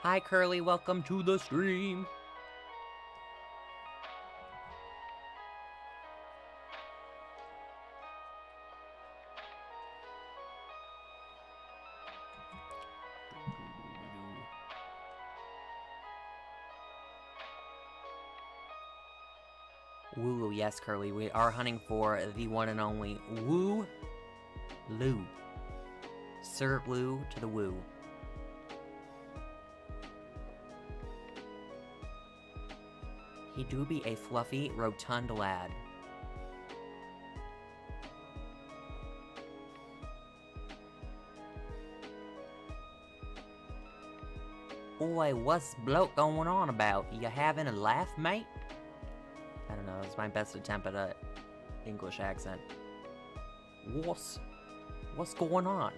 Hi Curly, welcome to the stream. Wooloo, yes, Curly. We are hunting for the one and only Wooloo. Sir Blue to the woo. He do be a fluffy, rotund lad. Boy, what's bloke going on about? You having a laugh, mate? I don't know, it's my best attempt at a English accent. What's going on?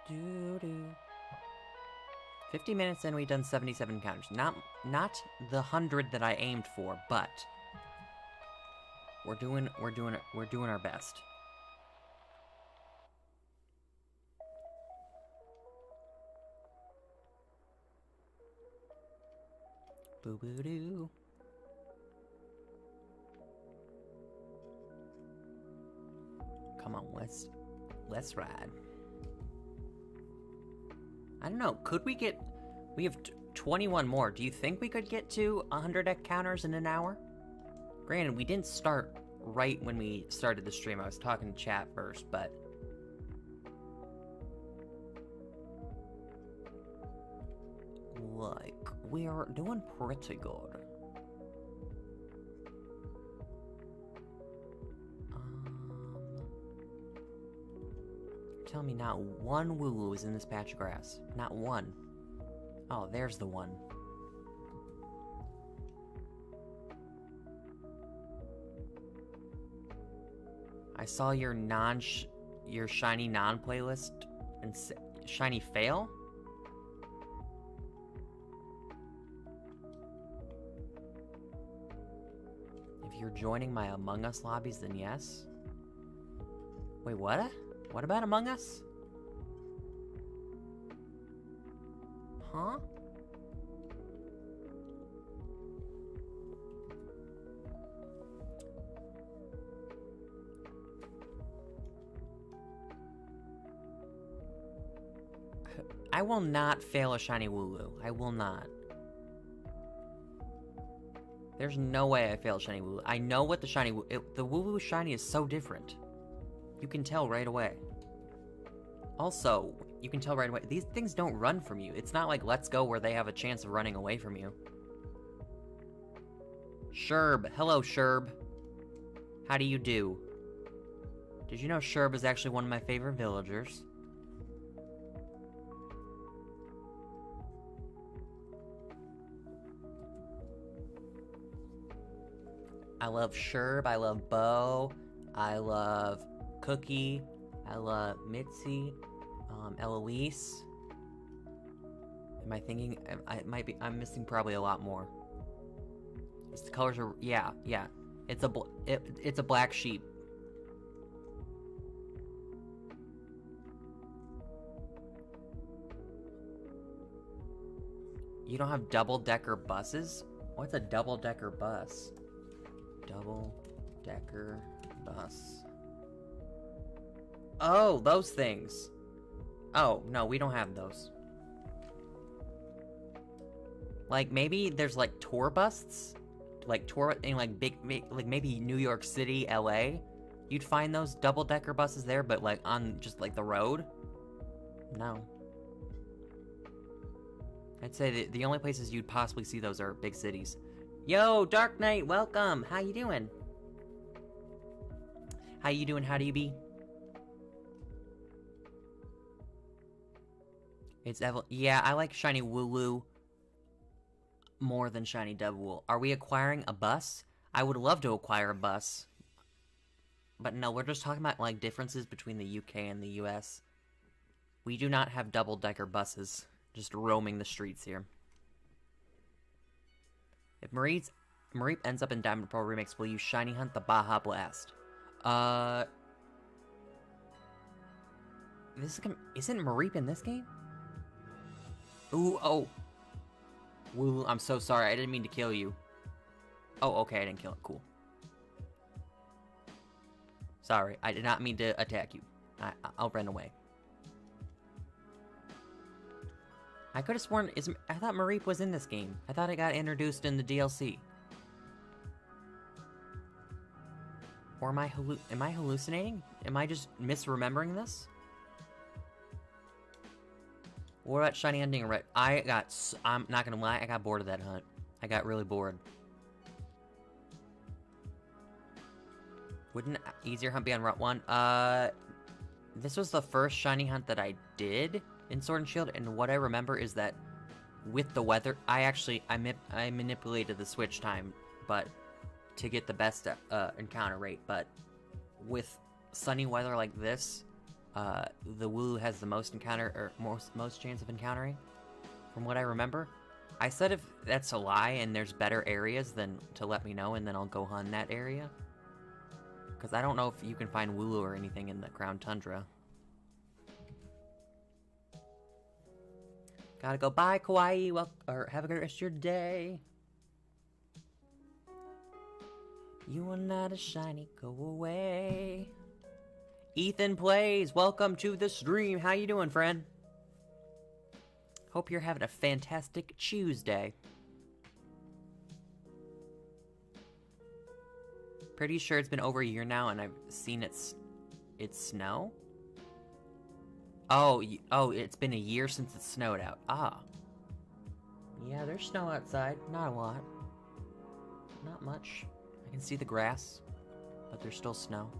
Doo-doo. 50 minutes and we've done 77 encounters. Not the 100 that I aimed for, but we're doing our best. Boo boo doo. Come on, let's ride. I don't know, could we get... We have 21 more. Do you think we could get to 100 encounters in an hour? Granted, we didn't start right when we started the stream. I was talking to chat first, but... Like, we are doing pretty good. Tell me not one Wooloo is in this patch of grass. Not one. Oh, there's the one. I saw your your shiny non-playlist and shiny fail? If you're joining my Among Us lobbies, then yes. Wait, what? What about Among Us? Huh? I will not fail a shiny Wooloo. I will not. There's no way I fail a shiny Wooloo. I know what the shiny the Wooloo shiny is so different. You can tell right away. Also, you can tell right away, these things don't run from you. It's not like Let's Go where they have a chance of running away from you. Sherb. Hello, Sherb. How do you do? Did you know Sherb is actually one of my favorite villagers? I love Sherb, I love Bo, I love Cookie, I love Mitzi, Eloise. Am I thinking? I'm missing probably a lot more. The colors are, yeah. It's a black sheep. You don't have double-decker buses? What's a double-decker bus? Double-decker bus. Oh, those things. Oh, no, we don't have those. Like, maybe there's, like, tour buses? Like, tour in, like, big, like, maybe New York City, LA? You'd find those double-decker buses there, but, like, on just, like, the road? No. I'd say the only places you'd possibly see those are big cities. Yo, Dark Knight, welcome! How you doing? How you doing? How do you be? Yeah, I like shiny Wooloo more than shiny Dovwool. Are we acquiring a bus? I would love to acquire a bus. But no, we're just talking about, like, differences between the UK and the US. We do not have double-decker buses just roaming the streets here. If Mareep ends up in Diamond Pearl Remix, will you shiny hunt the Baja Blast? Isn't Mareep in this game? Ooh, oh. Woo, I'm so sorry. I didn't mean to kill you. Oh, okay, I didn't kill it. Cool. Sorry, I did not mean to attack you. I'll run away. I could have sworn... I thought Mareep was in this game. I thought it got introduced in the DLC. Or am I hallucinating? Am I just misremembering this? What about shiny hunting red? I'm not gonna lie, I got bored of that hunt. I got really bored. Wouldn't easier hunt be on Route 1? This was the first shiny hunt that I did in Sword and Shield, and what I remember is that with the weather, I manipulated the switch time, but to get the best encounter rate, but with sunny weather like this, the Wooloo has the most most chance of encountering, from what I remember. I said if that's a lie and there's better areas, then to let me know, and then I'll go hunt that area. Because I don't know if you can find Wooloo or anything in the Crown Tundra. Gotta go. Bye, Kawaii. Well, or have a good rest of your day. You are not a shiny, go away. Ethan Plays, welcome to the stream. How you doing, friend? Hope you're having a fantastic Tuesday. Pretty sure it's been over a year now, and I've seen it's snow. Oh, it's been a year since it snowed out. Ah. Yeah, there's snow outside. Not a lot. Not much. I can see the grass, but there's still snow.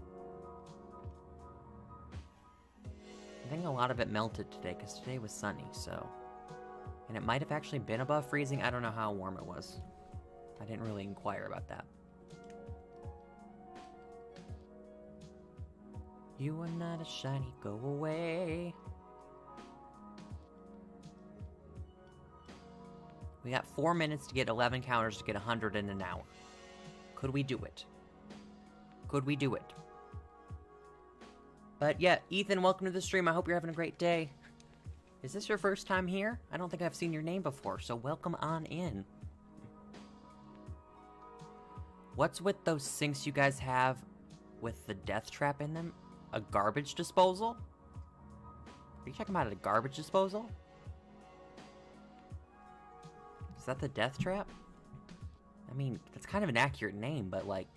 I think a lot of it melted today, because today was sunny, so... And it might have actually been above freezing. I don't know how warm it was. I didn't really inquire about that. You are not a shiny, go away. We got 4 minutes to get 11 counters to get 100 in an hour. Could we do it? Could we do it? But yeah, Ethan, welcome to the stream. I hope you're having a great day. Is this your first time here? I don't think I've seen your name before, so welcome on in. What's with those sinks you guys have with the death trap in them? A garbage disposal? Are you talking about a garbage disposal? Is that the death trap? I mean, that's kind of an accurate name, but like,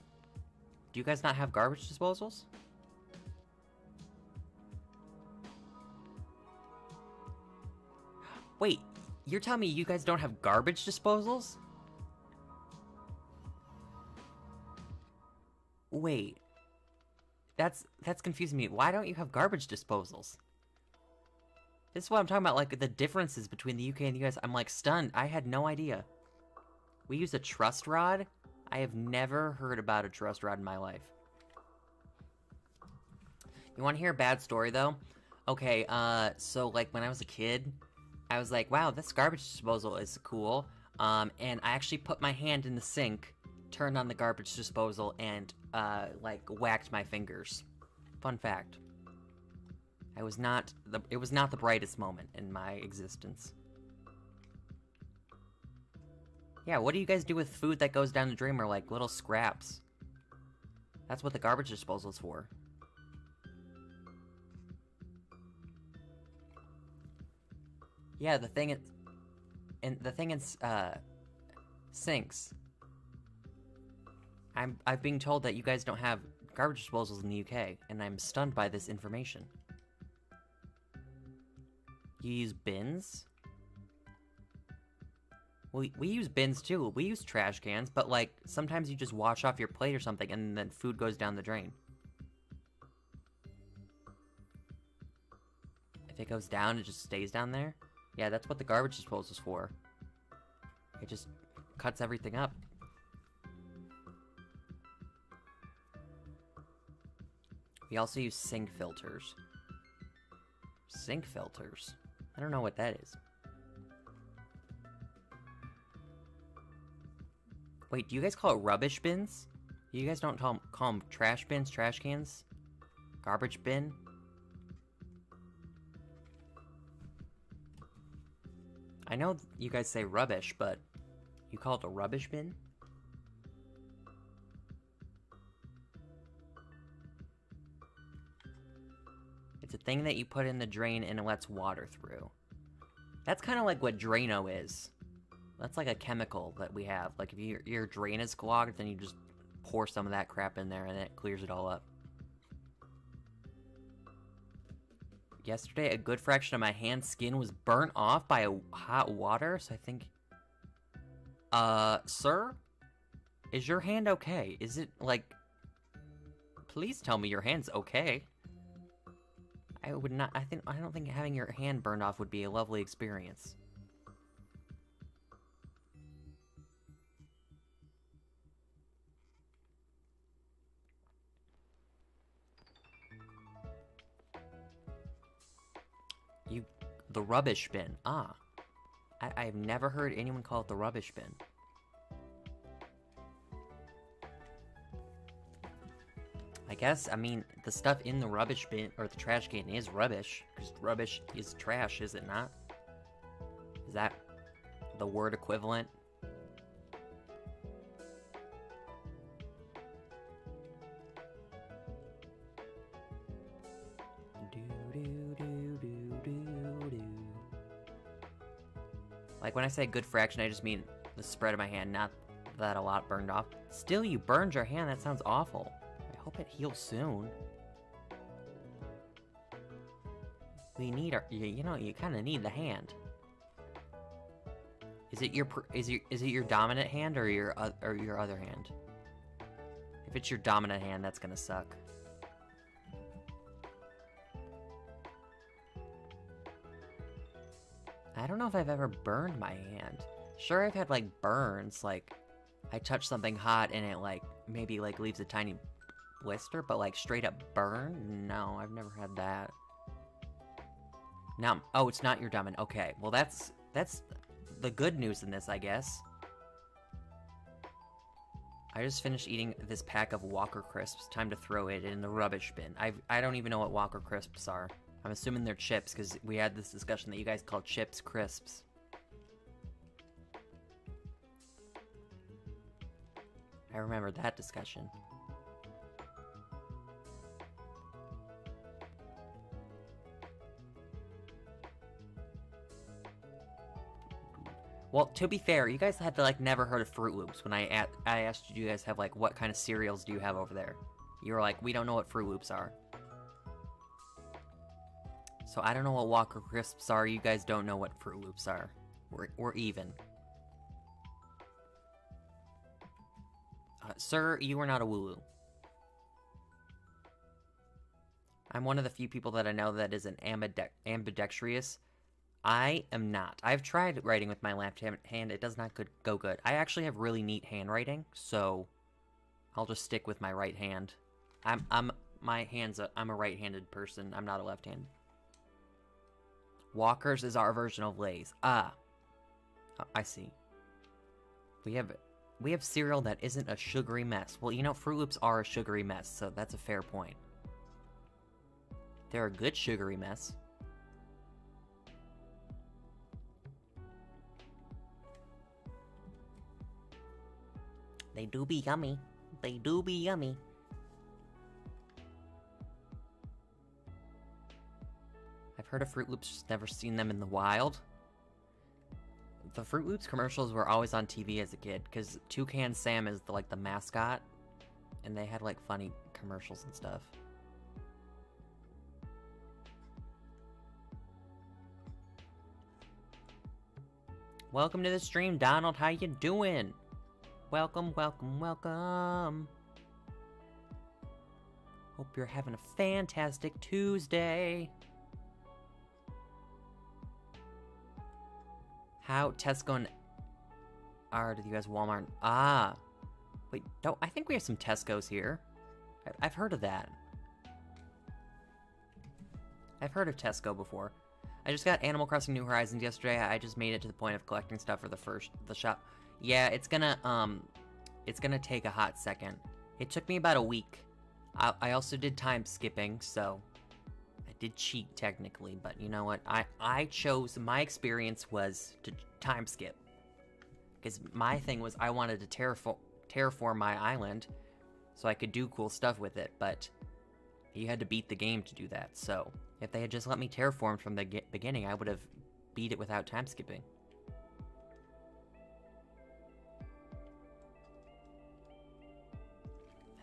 do you guys not have garbage disposals? Wait, you're telling me you guys don't have garbage disposals? Wait. That's confusing me. Why don't you have garbage disposals? This is what I'm talking about, like, the differences between the UK and the US. I'm, like, stunned. I had no idea. We use a trust rod? I have never heard about a trust rod in my life. You want to hear a bad story, though? Okay, so, like, when I was a kid, I was like, wow, this garbage disposal is cool. And I actually put my hand in the sink, turned on the garbage disposal, and, like, whacked my fingers. Fun fact. It was not the brightest moment in my existence. Yeah, what do you guys do with food that goes down the drain, or like little scraps? That's what the garbage disposal is for. Yeah, the thing is, sinks. I've been told that you guys don't have garbage disposals in the UK, and I'm stunned by this information. You use bins? We use bins too. We use trash cans, but like, sometimes you just wash off your plate or something, and then food goes down the drain. If it goes down, it just stays down there? Yeah, that's what the garbage disposal is for. It just cuts everything up. We also use sink filters. Sink filters? I don't know what that is. Wait, do you guys call it rubbish bins? You guys don't call them trash bins, trash cans? Garbage bin? I know you guys say rubbish, but you call it a rubbish bin? It's a thing that you put in the drain and it lets water through. That's kind of like what Drano is. That's like a chemical that we have. Like if your drain is clogged, then you just pour some of that crap in there and it clears it all up. Yesterday, a good fraction of my hand skin was burnt off by hot water, so I think... sir? Is your hand okay? Is it, like... Please tell me your hand's okay. I don't think having your hand burned off would be a lovely experience. the rubbish bin. Ah. I've never heard anyone call it the rubbish bin. I guess, I mean, the stuff in the rubbish bin, or the trash can, is rubbish. Because rubbish is trash, is it not? Is that the word equivalent? Like, when I say good fraction, I just mean the spread of my hand, not that a lot burned off. Still, you burned your hand? That sounds awful. I hope it heals soon. We need our, you know, you kind of need the hand. Is it your dominant hand or your other hand? If it's your dominant hand, that's gonna suck. I don't know if I've ever burned my hand. Sure, I've had, like, burns, like, I touch something hot and it, like, maybe, like, leaves a tiny blister, but, like, straight up burn? No, I've never had that. Now, oh, it's not your dominant. Okay, well, that's the good news in this, I guess. I just finished eating this pack of Walker Crisps. Time to throw it in the rubbish bin. I don't even know what Walker Crisps are. I'm assuming they're chips, because we had this discussion that you guys call chips crisps. I remember that discussion. Well, to be fair, you guys had to, like, never heard of Fruit Loops when I asked you guys have, like, what kind of cereals do you have over there? You were like, we don't know what Fruit Loops are. So I don't know what Walker Crisps are, you guys don't know what Fruit Loops are. We're even. Sir, you are not a Wooloo. I'm one of the few people that I know that is an ambidextrous. I am not. I've tried writing with my left hand, it does not go good. I actually have really neat handwriting, so I'll just stick with my right hand. I'm a right-handed person, I'm not a left-handed. Walker's is our version of Lay's. Ah. I see. We have cereal that isn't a sugary mess. Well, you know, Fruit Loops are a sugary mess, so that's a fair point. They're a good sugary mess. They do be yummy. They do be yummy. I've heard of Fruit Loops, just never seen them in the wild. The Fruit Loops commercials were always on TV as a kid, because Toucan Sam is like the mascot, and they had like funny commercials and stuff. Welcome to the stream, Donald. How you doing? Welcome, welcome, welcome. Hope you're having a fantastic Tuesday. How Tesco and are to the US Walmart? Ah, wait, don't I think we have some Tesco's here? I've heard of that. I've heard of Tesco before. I just got Animal Crossing New Horizons yesterday. I just made it to the point of collecting stuff for the shop. Yeah, it's gonna take a hot second. It took me about a week. I also did time skipping, so I did cheat technically, but you know what? I chose, my experience was to time skip. Because my thing was I wanted to terraform my island so I could do cool stuff with it, but you had to beat the game to do that, so if they had just let me terraform from the beginning, I would have beat it without time skipping.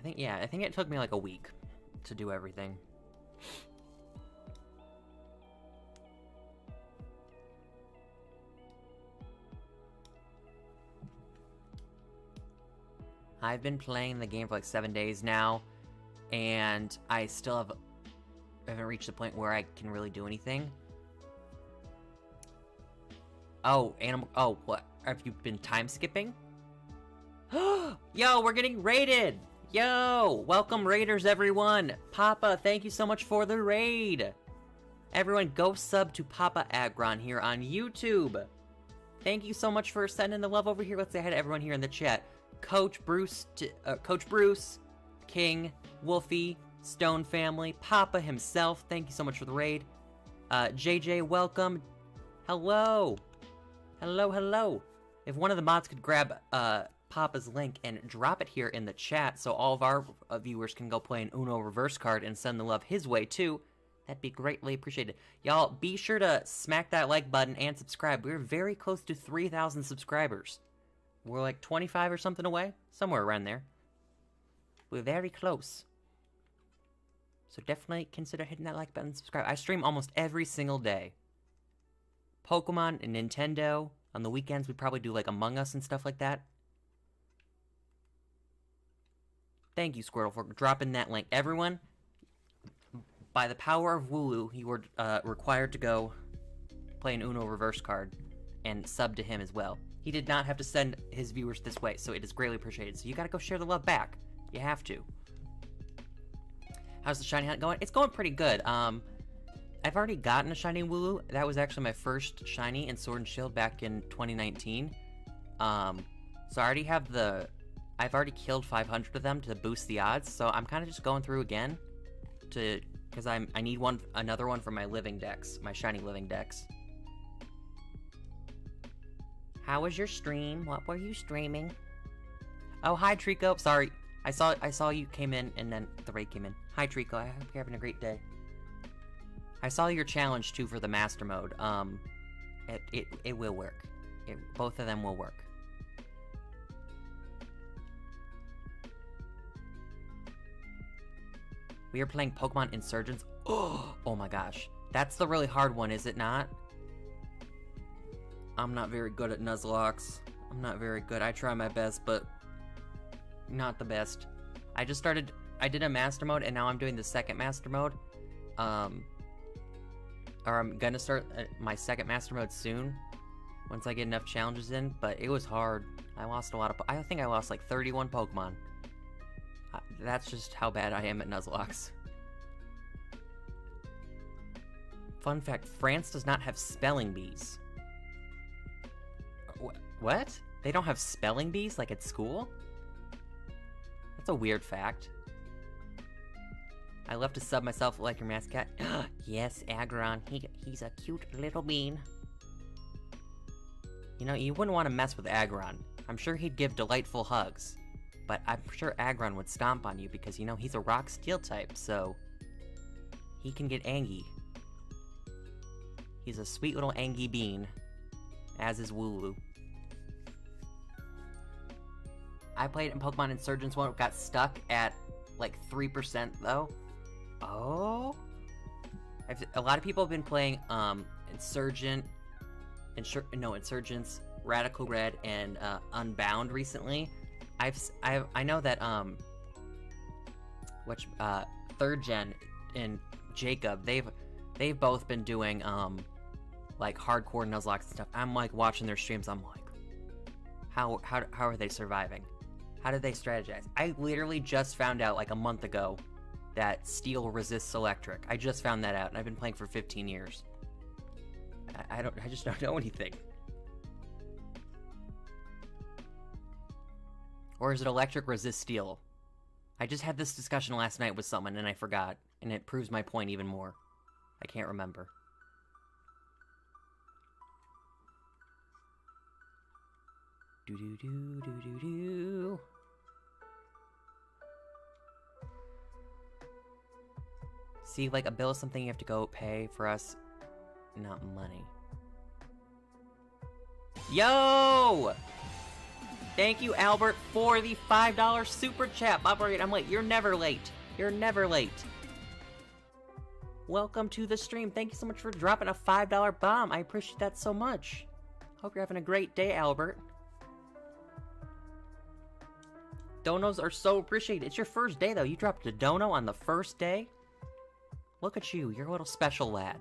I think it took me like a week to do everything. I've been playing the game for like 7 days now, and I still haven't reached the point where I can really do anything. Oh, what? Have you been time skipping? Yo, we're getting raided! Yo! Welcome raiders, everyone! Papa, thank you so much for the raid! Everyone, go sub to Papa Agron here on YouTube. Thank you so much for sending the love over here. Let's say hi to everyone here in the chat. Coach Bruce, King, Wolfie, Stone Family, Papa himself. Thank you so much for the raid. JJ, welcome. Hello. Hello. If one of the mods could grab Papa's link and drop it here in the chat so all of our viewers can go play an Uno reverse card and send the love his way too, that'd be greatly appreciated. Y'all, be sure to smack that like button and subscribe. We're very close to 3,000 subscribers. We're like 25 or something away. Somewhere around there. We're very close. So definitely consider hitting that like button and subscribe. I stream almost every single day. Pokemon and Nintendo. On the weekends, we probably do like Among Us and stuff like that. Thank you, Squirtle, for dropping that link. Everyone, by the power of Wooloo, you were required to go play an Uno reverse card and sub to him as well. He did not have to send his viewers this way, so it is greatly appreciated. So you gotta go share the love back. You have to. How's the shiny hunt going? It's going pretty good. I've already gotten a shiny Wooloo. That was actually my first shiny in Sword and Shield back in 2019. So I already have I've already killed 500 of them to boost the odds, so I'm kind of just going through again because I need another one for my living decks, my shiny living decks. How was your stream? What were you streaming? Oh, hi Trico. Sorry, I saw you came in and then the raid came in. Hi Trico. I hope you're having a great day. I saw your challenge too for the master mode. It will work. Both of them will work. We are playing Pokemon Insurgents. Oh my gosh. That's the really hard one, is it not? I'm not very good at Nuzlocke. I'm not very good. I try my best, but not the best. I did a master mode, and now I'm doing the second master mode. Or I'm gonna start my second master mode soon, once I get enough challenges in, but it was hard. I lost a lot of, I think I lost like 31 Pokemon. That's just how bad I am at Nuzlocke. Fun fact, France does not have spelling bees. What? They don't have spelling bees like at school? That's a weird fact. I love to sub myself like your mascot. Yes, Aggron. He's a cute little bean. You know, you wouldn't want to mess with Aggron. I'm sure he'd give delightful hugs. But I'm sure Aggron would stomp on you because, you know, he's a rock steel type, so he can get angry. He's a sweet little angry bean, as is Wooloo. I played in Pokemon Insurgents one, got stuck at like 3% though. Oh? A lot of people have been playing Insurgents, Radical Red, and Unbound recently. I know that Third Gen and Jacob, they've both been doing like hardcore Nuzlocke and stuff. I'm like watching their streams. I'm like, how are they surviving? How did they strategize? I literally just found out like a month ago that steel resists electric. I just found that out, and I've been playing for 15 years. I just don't know anything. Or is it electric resist steel? I just had this discussion last night with someone and I forgot, and it proves my point even more. I can't remember. Do. See, like a bill is something you have to go pay for us, not money. Yo! Thank you, Albert, for the $5 super chat. I'm late. You're never late. You're never late. Welcome to the stream. Thank you so much for dropping a $5 bomb. I appreciate that so much. Hope you're having a great day, Albert. Donos are so appreciated. It's your first day, though. You dropped a dono on the first day? Look at you. You're a little special lad.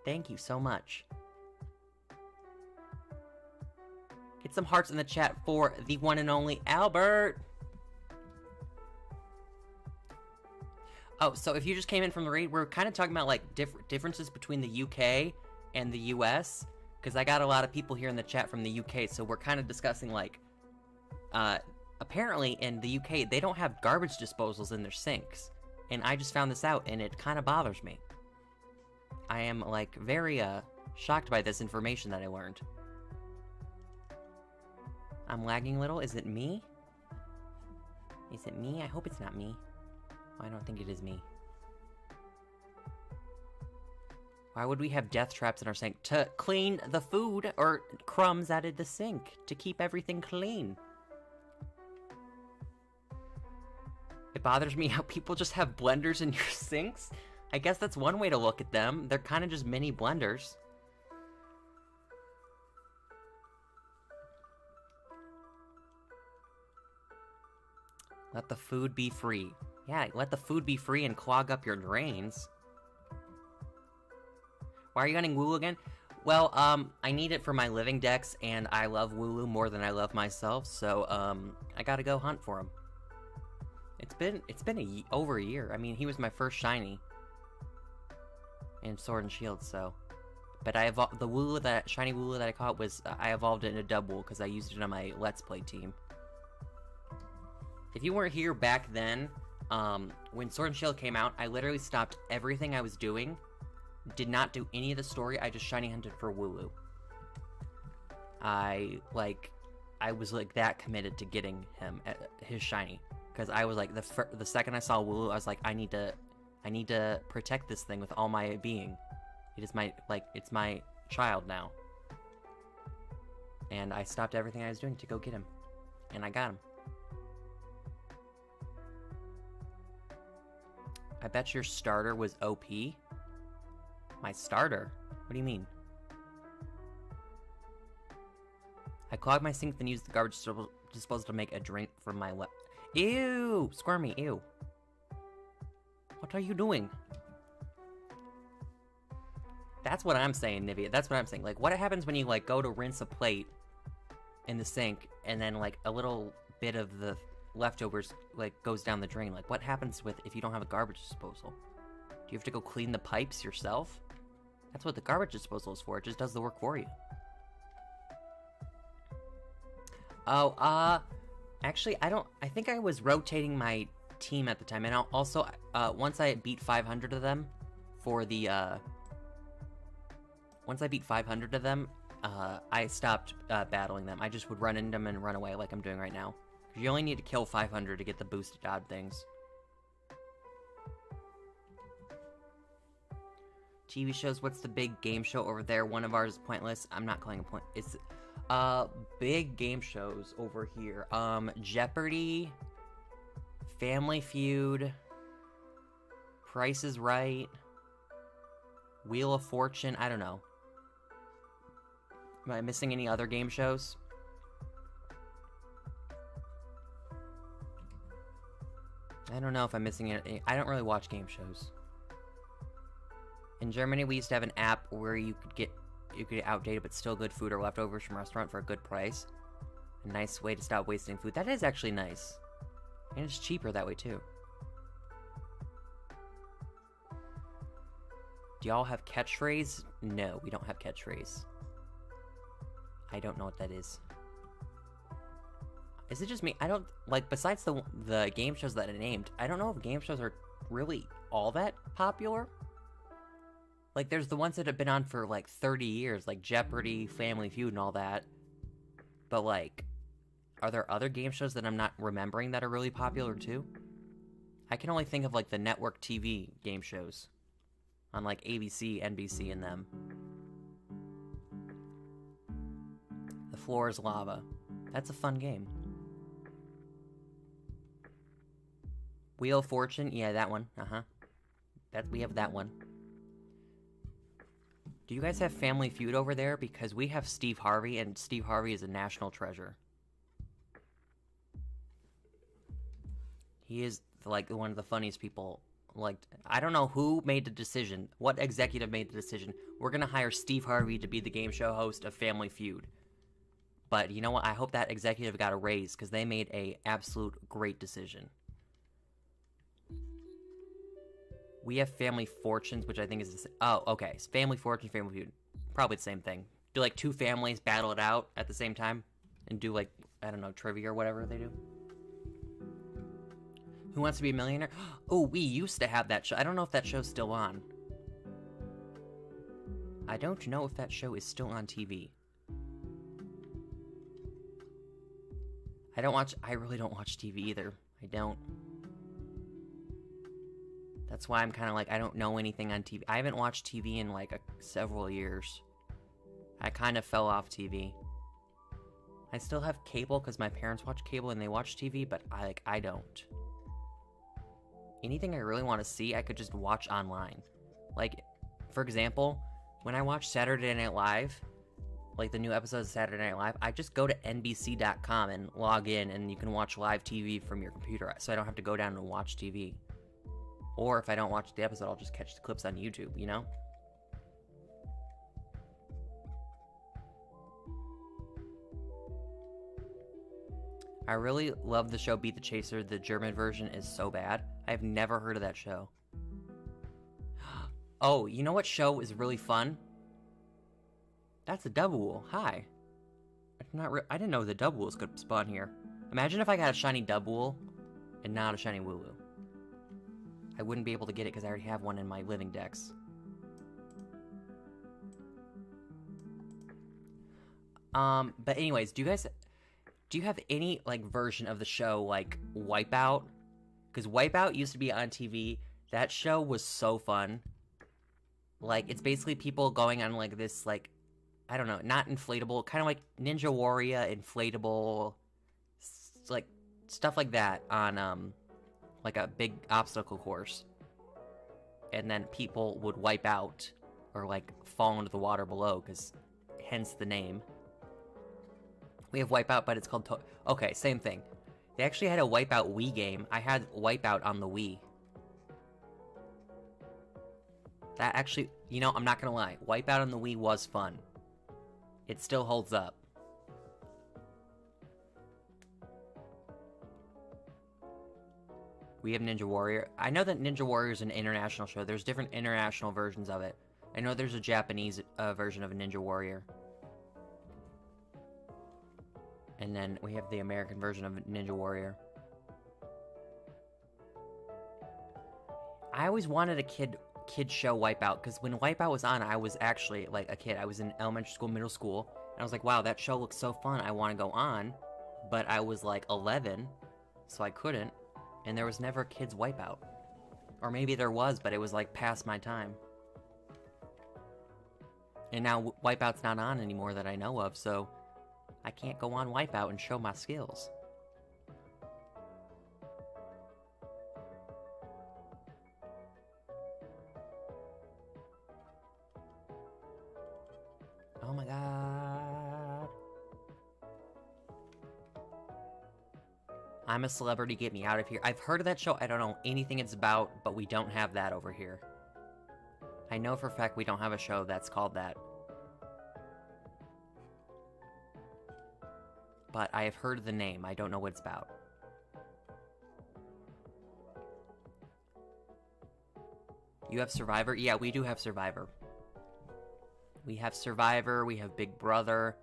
Thank you so much. Get some hearts in the chat for the one and only Albert. Oh, so if you just came in from the raid, we're kind of talking about, like, differences between the UK and the US, because I got a lot of people here in the chat from the UK, so we're kind of discussing, like, apparently in the UK, they don't have garbage disposals in their sinks, and I just found this out, and it kind of bothers me. I am, like, very, shocked by this information that I learned. I'm lagging a little. Is it me? Is it me? I hope it's not me. I don't think it is me. Why would we have death traps in our sink? To clean the food or crumbs out of the sink. To keep everything clean. It bothers me how people just have blenders in your sinks. I guess that's one way to look at them. They're kind of just mini blenders. Let the food be free. Yeah, let the food be free and clog up your drains. Why are you hunting Wooloo again? Well, I need it for my living decks, and I love Wooloo more than I love myself, so, I gotta go hunt for him. It's been over a year. I mean, he was my first shiny. In Sword and Shield, so. But I evolved, the Wooloo shiny Wooloo that I caught was, I evolved it in a double, because I used it on my Let's Play team. If you weren't here back then, when Sword and Shield came out, I literally stopped everything I was doing, did not do any of the story, I just shiny hunted for Wooloo. I was, like, that committed to getting him, his shiny. Because I was, like, the second I saw Wooloo, I was like, I need to protect this thing with all my being. It is my, like, it's my child now. And I stopped everything I was doing to go get him. And I got him. I bet your starter was OP. My starter? What do you mean? I clogged my sink, then used the garbage disposal to make a drink from my Ew! Squirmy, ew. What are you doing? That's what I'm saying, Nivea. That's what I'm saying. Like, what happens when you, like, go to rinse a plate in the sink, and then, like, a little bit of the leftovers, like, goes down the drain? Like, what happens if you don't have a garbage disposal? Do you have to go clean the pipes yourself? That's what the garbage disposal is for. It just does the work for you. Oh, actually, I think I was rotating my team at the time, and also, once I beat 500 of them, once I beat 500 of them, I stopped, battling them. I just would run into them and run away like I'm doing right now. You only need to kill 500 to get the boosted odd things. TV shows, what's the big game show over there? One of ours is pointless. I'm not calling it point. It's, big game shows over here. Jeopardy, Family Feud, Price is Right, Wheel of Fortune, I don't know. Am I missing any other game shows? I don't know if I'm missing it. I don't really watch game shows. In Germany, we used to have an app where you could get outdated but still good food or leftovers from a restaurant for a good price. A nice way to stop wasting food. That is actually nice. And it's cheaper that way too. Do y'all have catchphrase? No, we don't have catchphrase. I don't know what that is. Is it just me? I don't, like, besides the game shows that I named, I don't know if game shows are really all that popular. Like, there's the ones that have been on for, like, 30 years, like Jeopardy, Family Feud, and all that. But, like, are there other game shows that I'm not remembering that are really popular, too? I can only think of, like, the network TV game shows. On, like, ABC, NBC, and them. The Floor is Lava. That's a fun game. Wheel of Fortune? Yeah, that one. Uh-huh. We have that one. Do you guys have Family Feud over there? Because we have Steve Harvey, and Steve Harvey is a national treasure. He is, like, one of the funniest people. Like, I don't know who made the decision. What executive made the decision? We're gonna hire Steve Harvey to be the game show host of Family Feud. But you know what? I hope that executive got a raise, because they made a absolute great decision. We have Family Fortunes, which I think is oh, okay. It's Family Fortune, Family Feud, probably the same thing. Do like two families battle it out at the same time, and do like, I don't know, trivia or whatever they do. Who Wants to Be a Millionaire? Oh, we used to have that show. I don't know if that show's still on. I don't know if that show is still on TV. I really don't watch TV either. I don't. That's why I'm kind of like, I don't know anything on TV. I haven't watched TV in like several years. I kind of fell off TV. I still have cable because my parents watch cable and they watch TV, but I don't. Anything I really want to see, I could just watch online. Like, for example, when I watch Saturday Night Live, like the new episodes of Saturday Night Live, I just go to NBC.com and log in, and you can watch live TV from your computer, so I don't have to go down and watch TV. Or if I don't watch the episode, I'll just catch the clips on YouTube, you know? I really love the show Beat the Chaser. The German version is so bad. I've never heard of that show. Oh, you know what show is really fun? That's a Dubwool. Hi. I didn't know the Dubwools could spawn here. Imagine if I got a shiny Dubwool and not a shiny Wooloo. I wouldn't be able to get it because I already have one in my living decks. But anyways, do you have any, like, version of the show, like, Wipeout? Because Wipeout used to be on TV. That show was so fun. Like, it's basically people going on, like, this, like, I don't know, not inflatable, kind of like Ninja Warrior inflatable, like, stuff like that on, like a big obstacle course. And then people would wipe out, or, like, fall into the water below, because, hence the name. We have Wipeout, but it's called okay, same thing. They actually had a Wipeout Wii game. I had Wipeout on the Wii. That actually, you know, I'm not gonna lie. Wipeout on the Wii was fun. It still holds up. We have Ninja Warrior. I know that Ninja Warrior is an international show. There's different international versions of it. I know there's a Japanese version of a Ninja Warrior. And then we have the American version of Ninja Warrior. I always wanted a kid show Wipeout, because when Wipeout was on, I was actually, like, a kid. I was in elementary school, middle school, and I was like, wow, that show looks so fun. I want to go on. But I was, like, 11, so I couldn't. And there was never kids Wipeout. Or maybe there was, but it was, like, past my time. And now Wipeout's not on anymore that I know of, so I can't go on Wipeout and show my skills. Oh my god. I'm a Celebrity, Get Me Out of Here. I've heard of that show. I don't know anything it's about, but we don't have that over here. I know for a fact we don't have a show that's called that. But I have heard the name. I don't know what it's about. You have Survivor? Yeah, we do have Survivor. We have Survivor, we have Big Brother,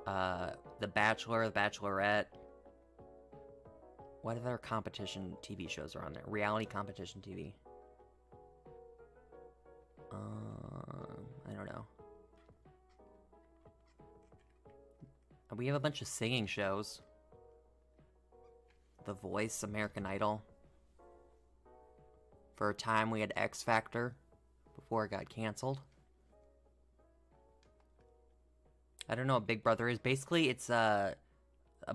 The Bachelor, The Bachelorette. What other competition TV shows are on there? Reality competition TV. I don't know. We have a bunch of singing shows. The Voice, American Idol. For a time we had X Factor before it got canceled. I don't know what Big Brother is. Basically, it's a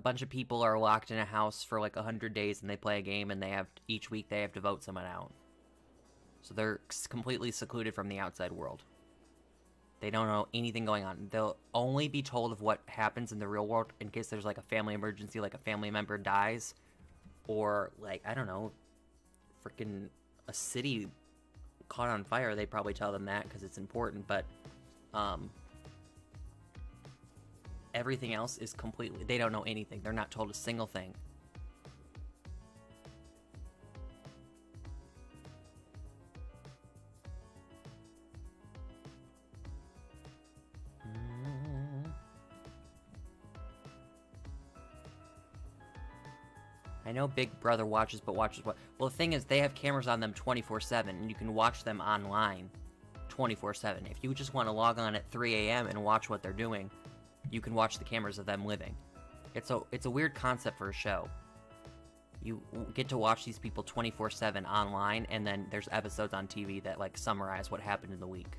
bunch of people are locked in a house for like 100 days and they play a game, and each week they have to vote someone out. So they're completely secluded from the outside world. They don't know anything going on. They'll only be told of what happens in the real world in case there's like a family emergency, like a family member dies, or like, I don't know, freaking a city caught on fire. They probably tell them that because it's important, but everything else is completely, they don't know anything. They're not told a single thing. I know Big Brother watches, but watches what? Well, the thing is, they have cameras on them 24/7, and you can watch them online 24/7. If you just want to log on at 3 a.m. and watch what they're doing, you can watch the cameras of them living. It's a weird concept for a show. You get to watch these people 24/7 online, and then there's episodes on TV that, like, summarize what happened in the week.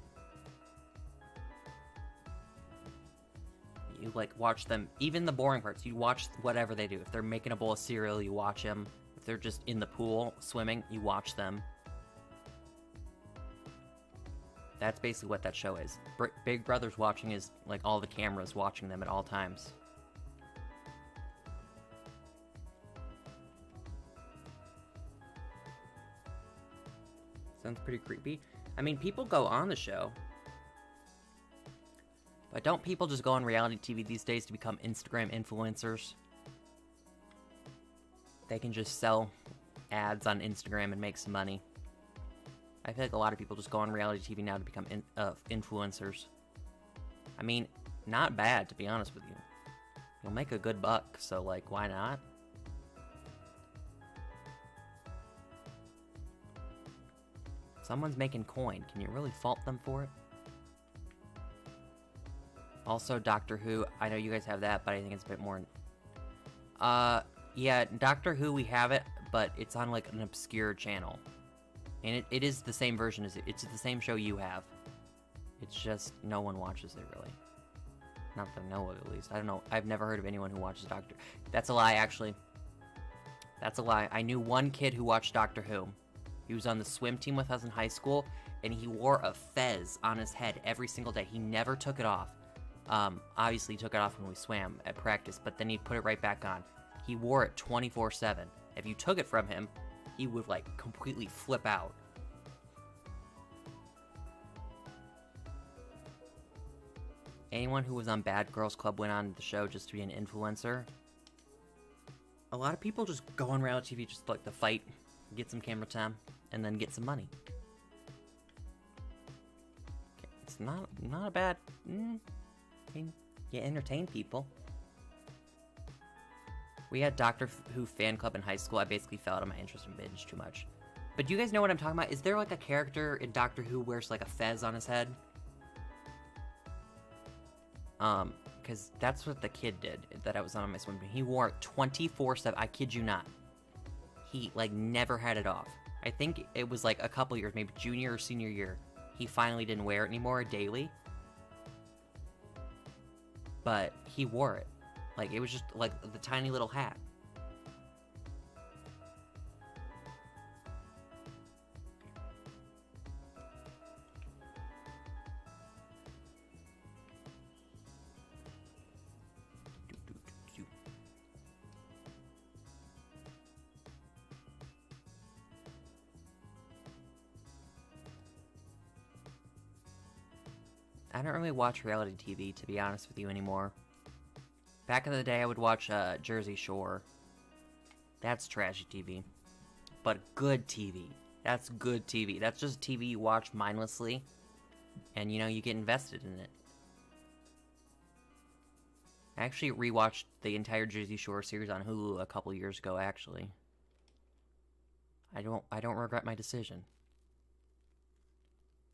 You, like, watch them, even the boring parts, you watch whatever they do. If they're making a bowl of cereal, you watch them. If they're just in the pool swimming, you watch them. That's basically what that show is. Big Brother's watching is, like, all the cameras watching them at all times. Sounds pretty creepy. I mean, people go on the show. But don't people just go on reality TV these days to become Instagram influencers? They can just sell ads on Instagram and make some money. I feel like a lot of people just go on reality TV now to become influencers. I mean, not bad, to be honest with you. You'll make a good buck, so, like, why not? Someone's making coin. Can you really fault them for it? Also, Doctor Who. I know you guys have that, but I think it's a bit more... yeah, Doctor Who, we have it, but it's on, like, an obscure channel. And it is the same version as... It's the same show you have. It's just no one watches it, really. Not that I know of, at least. I don't know. I've never heard of anyone who watches Doctor... That's a lie, actually. That's a lie. I knew one kid who watched Doctor Who. He was on the swim team with us in high school, and he wore a fez on his head every single day. He never took it off. Obviously he took it off when we swam at practice, but then he'd put it right back on. He wore it 24/7. If you took it from him, he would, like, completely flip out. Anyone who was on Bad Girls Club went on the show just to be an influencer. A lot of people just go on reality TV just, like, to fight, get some camera time, and then get some money. It's not a bad... I mean, you entertain people. We had Doctor Who fan club in high school. I basically fell out of my interest in binge too much. But do you guys know what I'm talking about? Is there, like, a character in Doctor Who who wears, like, a fez on his head? Because that's what the kid did that I was on my swim team. He wore it 24/7. I kid you not. He, like, never had it off. I think it was, like, a couple years, maybe junior or senior year. He finally didn't wear it anymore daily. But he wore it. Like, it was just, like, the tiny little hat. I don't really watch reality TV, to be honest with you, anymore. Back in the day, I would watch Jersey Shore. That's trashy TV. But good TV. That's good TV. That's just TV you watch mindlessly. And, you know, you get invested in it. I actually rewatched the entire Jersey Shore series on Hulu a couple years ago, actually. I don't regret my decision.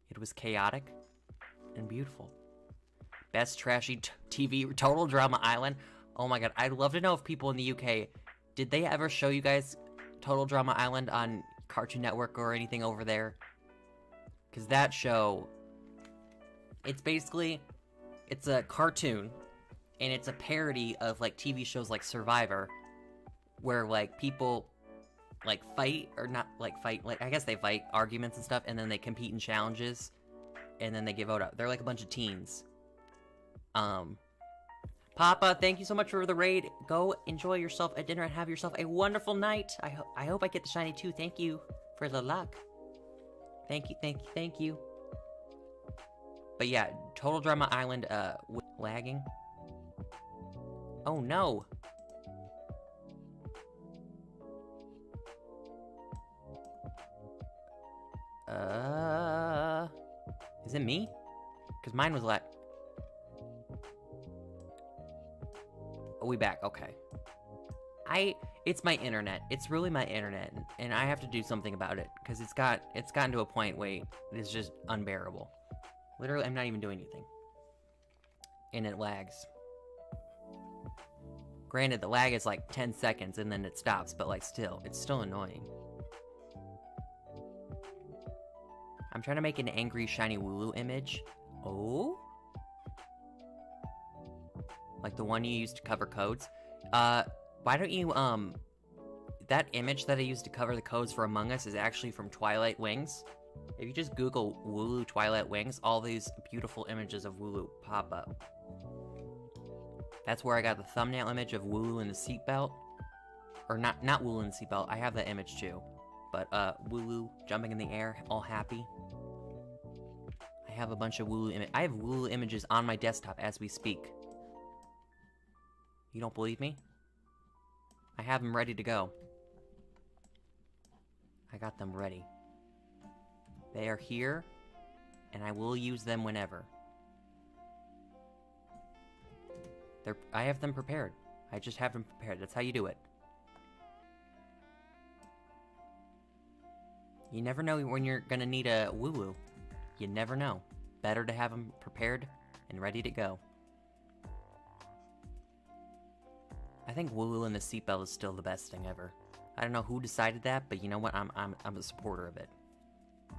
It was chaotic and beautiful. Best trashy TV, Total Drama Island. Oh my god, I'd love to know if people in the UK, did they ever show you guys Total Drama Island on Cartoon Network or anything over there? Because that show, it's basically, it's a cartoon, and it's a parody of, like, TV shows like Survivor, where, like, people, like, fight, or not, like, fight, like, I guess they fight arguments and stuff, and then they compete in challenges, and then they give out. They're like a bunch of teens. Papa, thank you so much for the raid. Go enjoy yourself at dinner and have yourself a wonderful night. I hope I get the shiny too. Thank you for the luck. Thank you. But yeah, Total Drama Island, lagging. Oh no. Is it me? Because mine was Are we back? Okay. It's my internet. It's really my internet, and I have to do something about it because it's gotten to a point where it's just unbearable. Literally, I'm not even doing anything, and it lags. Granted, the lag is like 10 seconds and then it stops, but like still, it's still annoying. I'm trying to make an angry shiny Wooloo image. Oh? Like the one you used to cover codes. Why don't you, that image that I used to cover the codes for Among Us is actually from Twilight Wings. If you just Google Wooloo Twilight Wings, all these beautiful images of Wooloo pop up. That's where I got the thumbnail image of Wooloo in the seatbelt. Or not Wooloo in the seatbelt, I have that image too. But, Wooloo jumping in the air, all happy. I have a bunch of Wooloo I have Wooloo images on my desktop as we speak. You don't believe me? I have them ready to go. I got them ready. They are here, and I will use them whenever. I have them prepared. I just have them prepared. That's how you do it. You never know when you're gonna need a Wooloo. You never know. Better to have them prepared and ready to go. I think Wooloo in the seatbelt is still the best thing ever. I don't know who decided that, but you know what? I'm a supporter of it.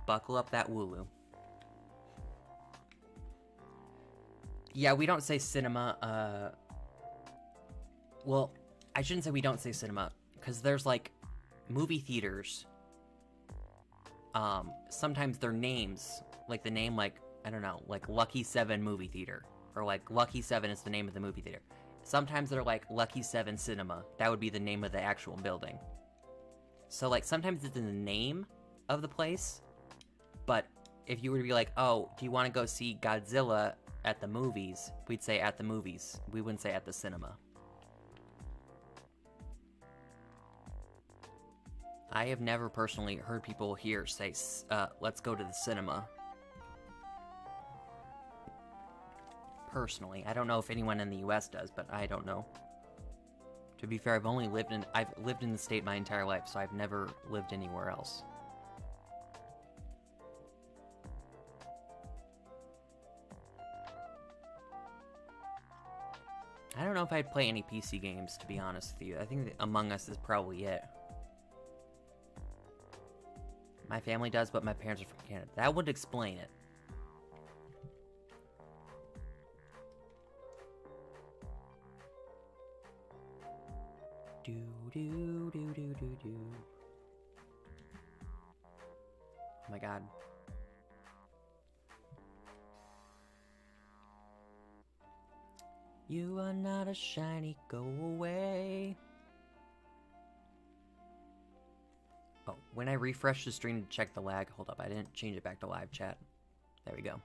Buckle up that Wooloo. Yeah, we don't say cinema, well, I shouldn't say we don't say cinema, because there's, like, movie theaters. Sometimes their names, like the name, like, I don't know, like Lucky 7 Movie Theater, or like Lucky 7 is the name of the movie theater. Sometimes they're like Lucky 7 Cinema. That would be the name of the actual building. So, like, sometimes it's in the name of the place, but if you were to be like, oh, do you want to go see Godzilla at the movies? We'd say at the movies. We wouldn't say at the cinema. I have never personally heard people here say, let's go to the cinema. Personally. I don't know if anyone in the US does, but I don't know. To be fair, I've lived in the state my entire life, so I've never lived anywhere else. I don't know if I'd play any PC games, to be honest with you. I think Among Us is probably it. My family does, but my parents are from Canada. That would explain it. Do do do do do do. Oh my god. You are not a shiny, go away. Oh, when I refresh the stream to check the lag, hold up, I didn't change it back to live chat. There we go.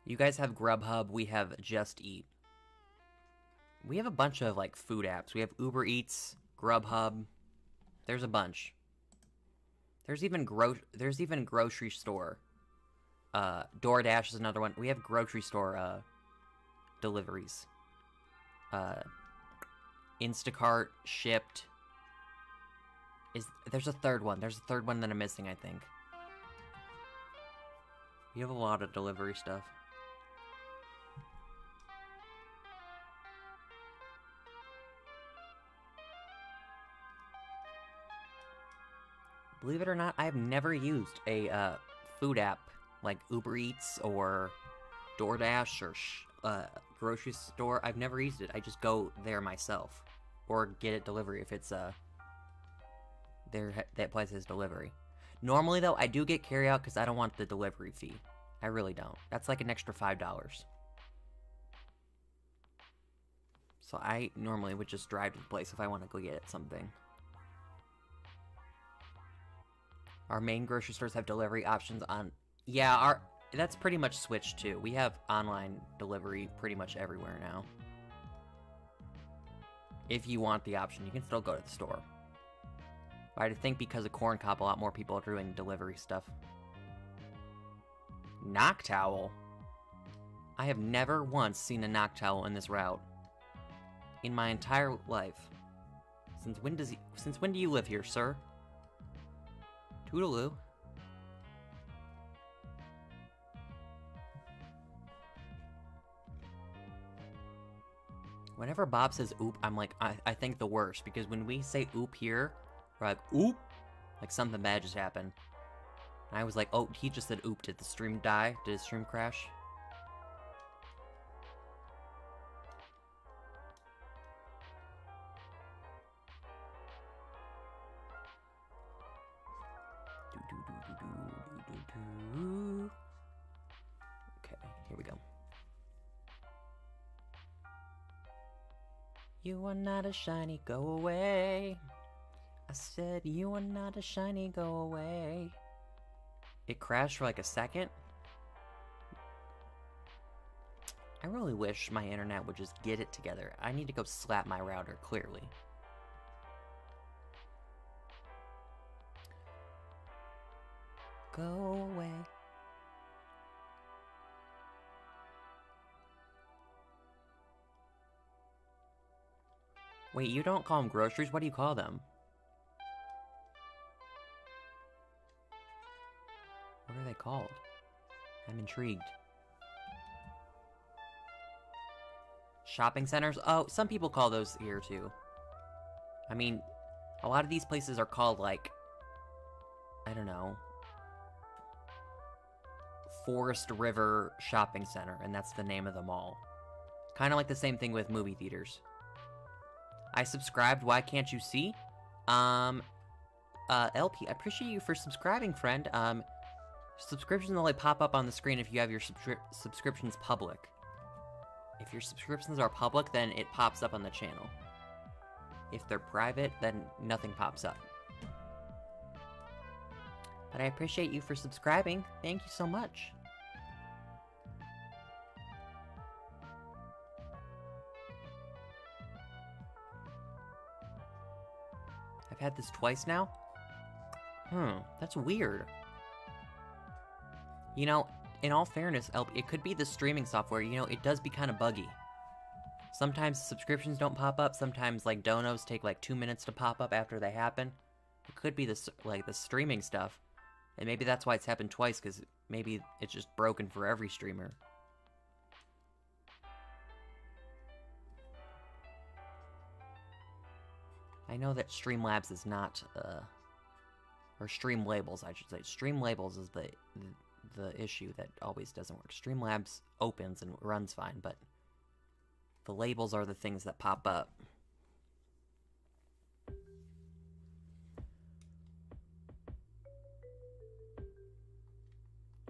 You guys have Grubhub, we have Just Eat. We have a bunch of, like, food apps. We have Uber Eats, Grubhub. There's a bunch. There's even grocery store. DoorDash is another one. We have grocery store, deliveries. Instacart, Shipped. There's a third one. There's a third one that I'm missing, I think. We have a lot of delivery stuff. Believe it or not, I've never used a food app like Uber Eats or DoorDash or grocery store. I've never used it. I just go there myself or get it delivery if it's that place has delivery. Normally though, I do get carryout because I don't want the delivery fee. I really don't. That's like an extra $5. So I normally would just drive to the place if I want to go get something. Our main grocery stores have delivery options on... Yeah, that's pretty much switched too. We have online delivery pretty much everywhere now. If you want the option, you can still go to the store. But I think because of Corn Cop, a lot more people are doing delivery stuff. Noctowl? I have never once seen a Noctowl in this route. In my entire life. Since when do you live here, sir? Toodaloo. Whenever Bob says oop, I'm like, I think the worst, because when we say oop here, we're like, oop, like something bad just happened. And I was like, oh, he just said oop, did the stream die? Did his stream crash? Okay, here we go. You are not a shiny, go away. I said you are not a shiny, go away. It crashed for like a second. I really wish my internet would just get it together. I need to go slap my router, clearly. Go away. Wait, you don't call them groceries? What do you call them? What are they called? I'm intrigued. Shopping centers? Oh, some people call those here too. I mean, a lot of these places are called like, I don't know, Forest River Shopping Center, and that's the name of the mall. Kind of like the same thing with movie theaters. I subscribed, why can't you see? LP, I appreciate you for subscribing, friend. Subscriptions only pop up on the screen if you have your subscriptions public. If your subscriptions are public, then it pops up on the channel. If they're private, then nothing pops up. But I appreciate you for subscribing. Thank you so much. I've had this twice now? That's weird. You know, in all fairness, it could be the streaming software. You know, it does be kind of buggy. Sometimes subscriptions don't pop up. Sometimes, like, donos take, like, 2 minutes to pop up after they happen. It could be the streaming stuff. And maybe that's why it's happened twice, because maybe it's just broken for every streamer. I know that STREAMLABS is not, or STREAMLABS, I should say. STREAMLABS is the issue that always doesn't work. STREAMLABS opens and runs fine, but the labels are the things that pop up.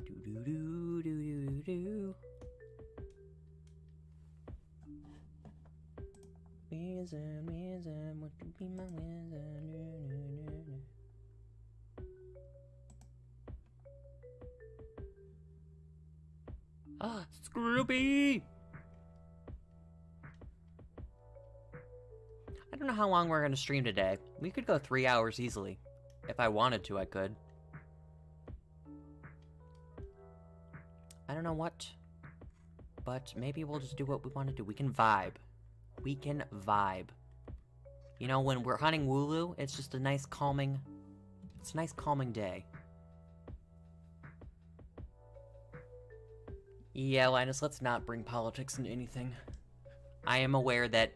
Do-do-do-do-do-do. Wizard, would you be my wizard? Ah, Scrooby! I don't know how long we're gonna stream today. We could go 3 hours easily. If I wanted to, I could. I don't know what, but maybe we'll just do what we want to do. We can vibe. We can vibe. You know, when we're hunting Wooloo, it's just a nice calming, it's a nice calming day. Yeah, Linus, let's not bring politics into anything. I am aware that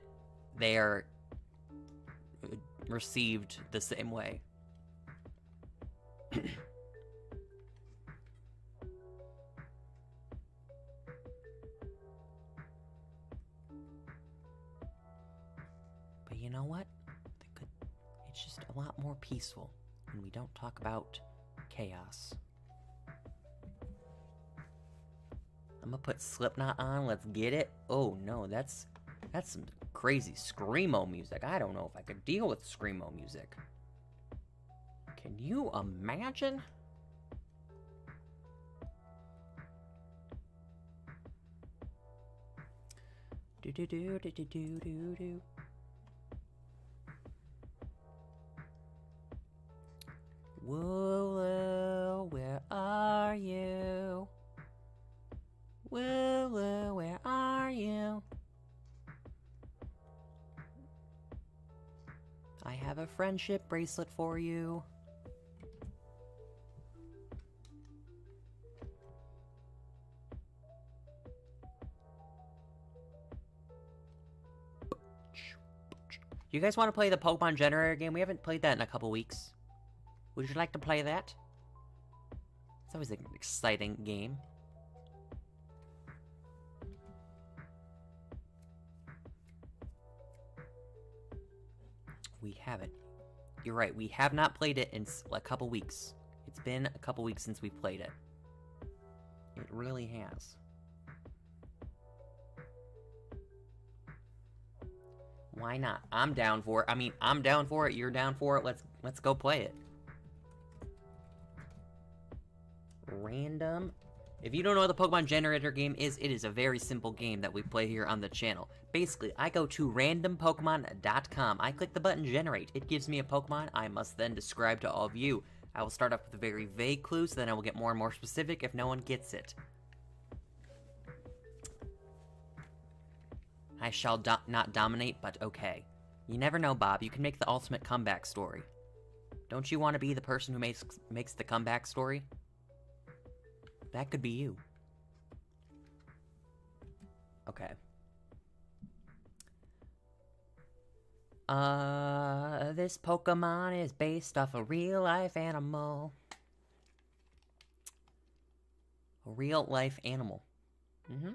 they are received the same way. But you know what? It's just a lot more peaceful when we don't talk about chaos. I'm gonna put Slipknot on, let's get it. Oh no, that's some crazy screamo music. I don't know if I could deal with screamo music. Can you imagine? Do do do do do do do do. Wooloo, where are you? Wooloo, where are you? I have a friendship bracelet for you. You guys want to play the Pokemon Generator game? We haven't played that in a couple weeks. Would you like to play that? It's always an exciting game. We haven't. You're right, we have not played it in a couple weeks. It's been a couple weeks since we played it. It really has. Why not? I'm down for it. I mean, I'm down for it. You're down for it. Let's go play it. Random. If you don't know what the Pokemon Generator game is, it is a very simple game that we play here on the channel. Basically, I go to randompokemon.com. I click the button Generate. It gives me a Pokemon I must then describe to all of you. I will start off with very vague clues, then I will get more and more specific if no one gets it. I shall not dominate, but okay. You never know, Bob. You can make the ultimate comeback story. Don't you want to be the person who makes the comeback story? That could be you. Okay. This Pokemon is based off a real-life animal. A real-life animal. Mm-hmm.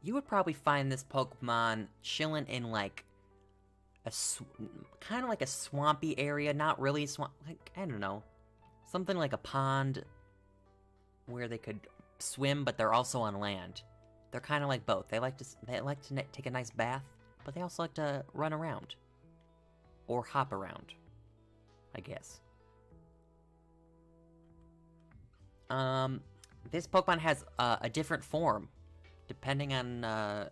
You would probably find this Pokemon chilling in, like, kind of like a swampy area, not really swamp, like, I don't know. Something like a pond where they could swim, but they're also on land. They're kind of like both. They like to take a nice bath, but they also like to run around. Or hop around, I guess. This Pokemon has a different form, depending on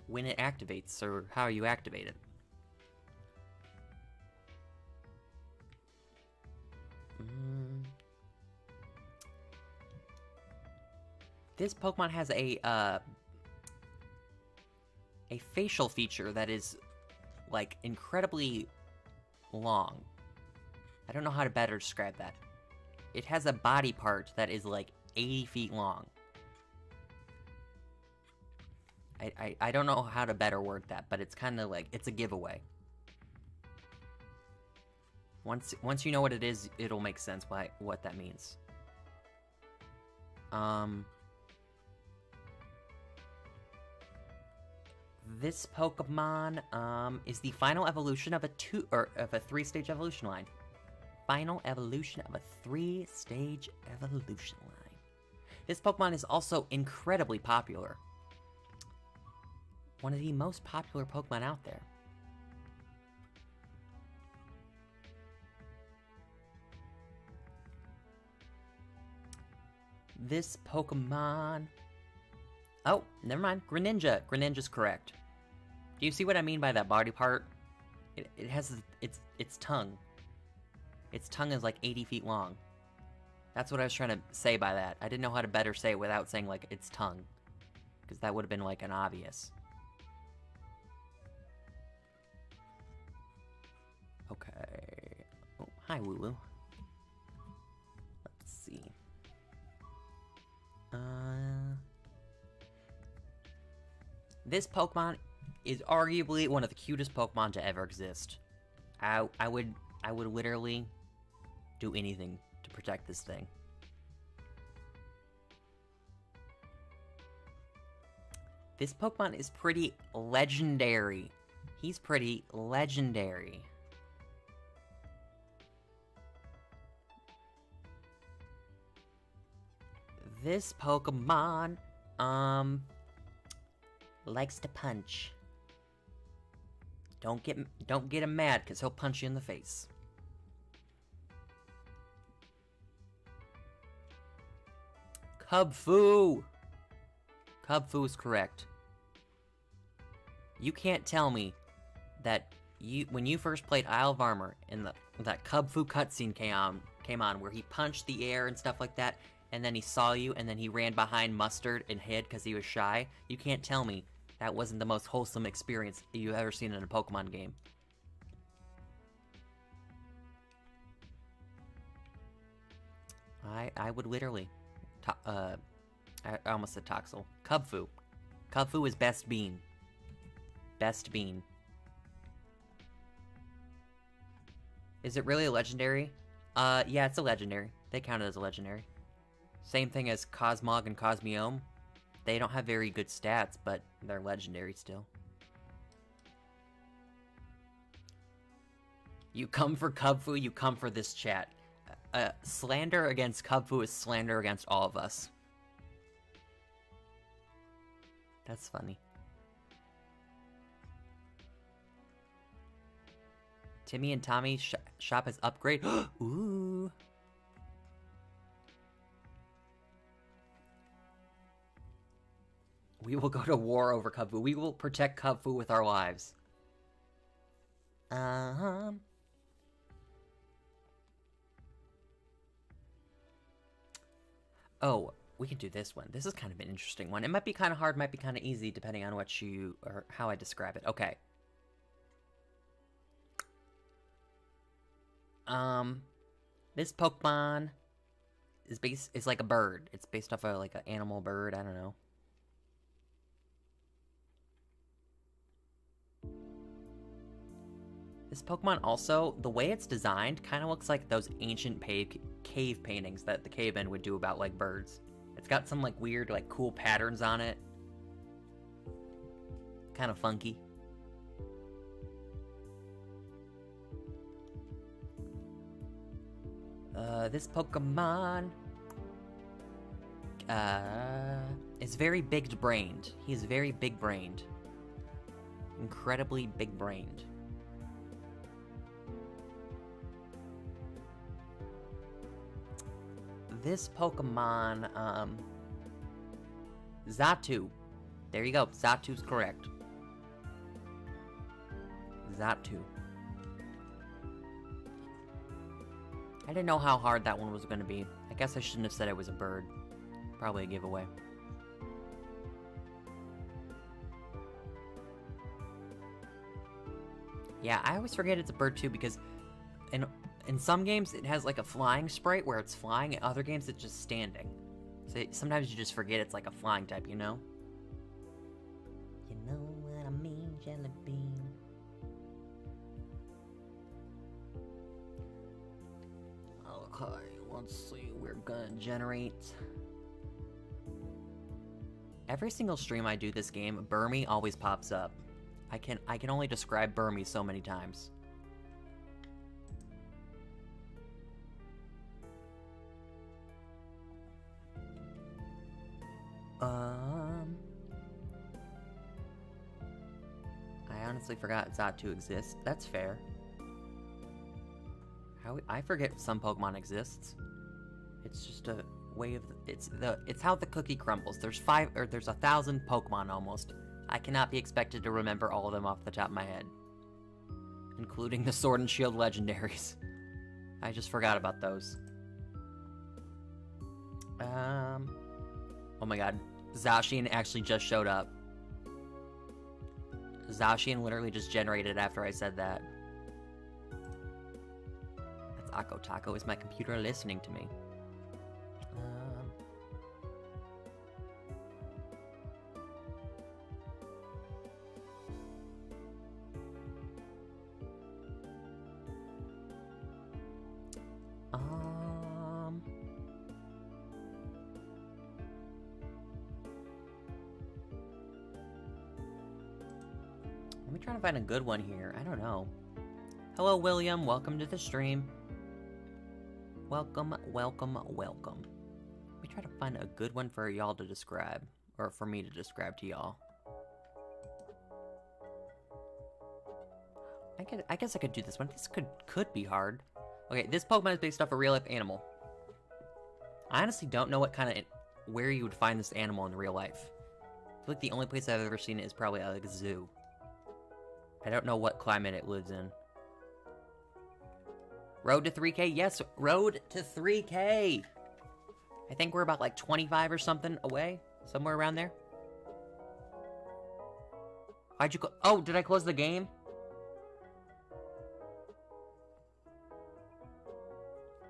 when it activates, or how you activate it. This Pokemon has a facial feature that is, like, incredibly long. I don't know how to better describe that. It has a body part that is, like, 80 feet long. I don't know how to better word that, but it's kind of like, it's a giveaway. Once you know what it is, it'll make sense what that means. This Pokemon is the final evolution of a three-stage evolution line. Final evolution of a three-stage evolution line. This Pokemon is also incredibly popular. One of the most popular Pokemon out there. This Pokemon... Oh, never mind. Greninja. Greninja's correct. Do you see what I mean by that body part? It has its tongue. Its tongue is like 80 feet long. That's what I was trying to say by that. I didn't know how to better say it without saying, like, its tongue. Because that would have been, like, an obvious. Okay. Oh, hi, Wooloo. Let's see. This Pokemon is arguably one of the cutest Pokemon to ever exist. I would literally do anything to protect this thing. This Pokemon is pretty legendary. He's pretty legendary. This Pokemon, likes to punch. Don't get him mad, because he'll punch you in the face. Cubfu! Cubfu is correct. You can't tell me that when you first played Isle of Armor and that Cubfu cutscene came on where he punched the air and stuff like that, and then he saw you and then he ran behind Mustard and hid because he was shy. You can't tell me That wasn't the most wholesome experience you've ever seen in a Pokemon game. I would literally... I almost said Toxel. Cubfu. Cubfu is best bean. Best bean. Is it really a legendary? Yeah, it's a legendary. They count it as a legendary. Same thing as Cosmog and Cosmiome. They don't have very good stats, but they're legendary still. You come for Cubfu, you come for this chat. Slander against Cubfu is slander against all of us. That's funny. Timmy and Tommy shop has upgrade. Ooh. We will go to war over Cubfu. We will protect Cubfu with our lives. Oh, we can do this one. This is kind of an interesting one. It might be kind of hard, might be kind of easy, depending on what you, or how I describe it. Okay. This Pokemon is like a bird. It's based off of like an animal bird, I don't know. This Pokemon also, the way it's designed, kind of looks like those ancient cave paintings that the cavemen would do about, like, birds. It's got some, like, weird, like, cool patterns on it. Kind of funky. This Pokemon... is very big-brained. He is very big-brained. Incredibly big-brained. This Pokemon, Xatu. There you go. Xatu's correct. Xatu. I didn't know how hard that one was going to be. I guess I shouldn't have said it was a bird. Probably a giveaway. Yeah, I always forget it's a bird too because in some games, it has like a flying sprite where it's flying. In other games, it's just standing. So sometimes you just forget it's like a flying type, you know? You know what I mean, Jelly Bean? Okay, let's see. We're gonna generate... Every single stream I do this game, Burmy always pops up. I can only describe Burmy so many times. I honestly forgot Xatu exists. That's fair. I forget some Pokemon exists. It's just a way of it's how the cookie crumbles. There's 1,000 Pokemon almost. I cannot be expected to remember all of them off the top of my head, including the Sword and Shield legendaries. I just forgot about those. Oh my god. Zacian actually just showed up. Zacian literally just generated after I said that. That's Akko Taco. Is my computer listening to me? Let me try to find a good one here. I don't know. Hello, William. Welcome to the stream. Welcome, welcome, welcome. Let me try to find a good one for y'all to describe. Or for me to describe to y'all. I guess I could do this one. This could be hard. Okay, this Pokemon is based off a real-life animal. I honestly don't know where you would find this animal in real life. I feel like the only place I've ever seen it is probably like a zoo. I don't know what climate it lives in. Road to 3K? Yes, road to 3K! I think we're about like 25 or something away. Somewhere around there. Why'd you go? Oh, did I close the game?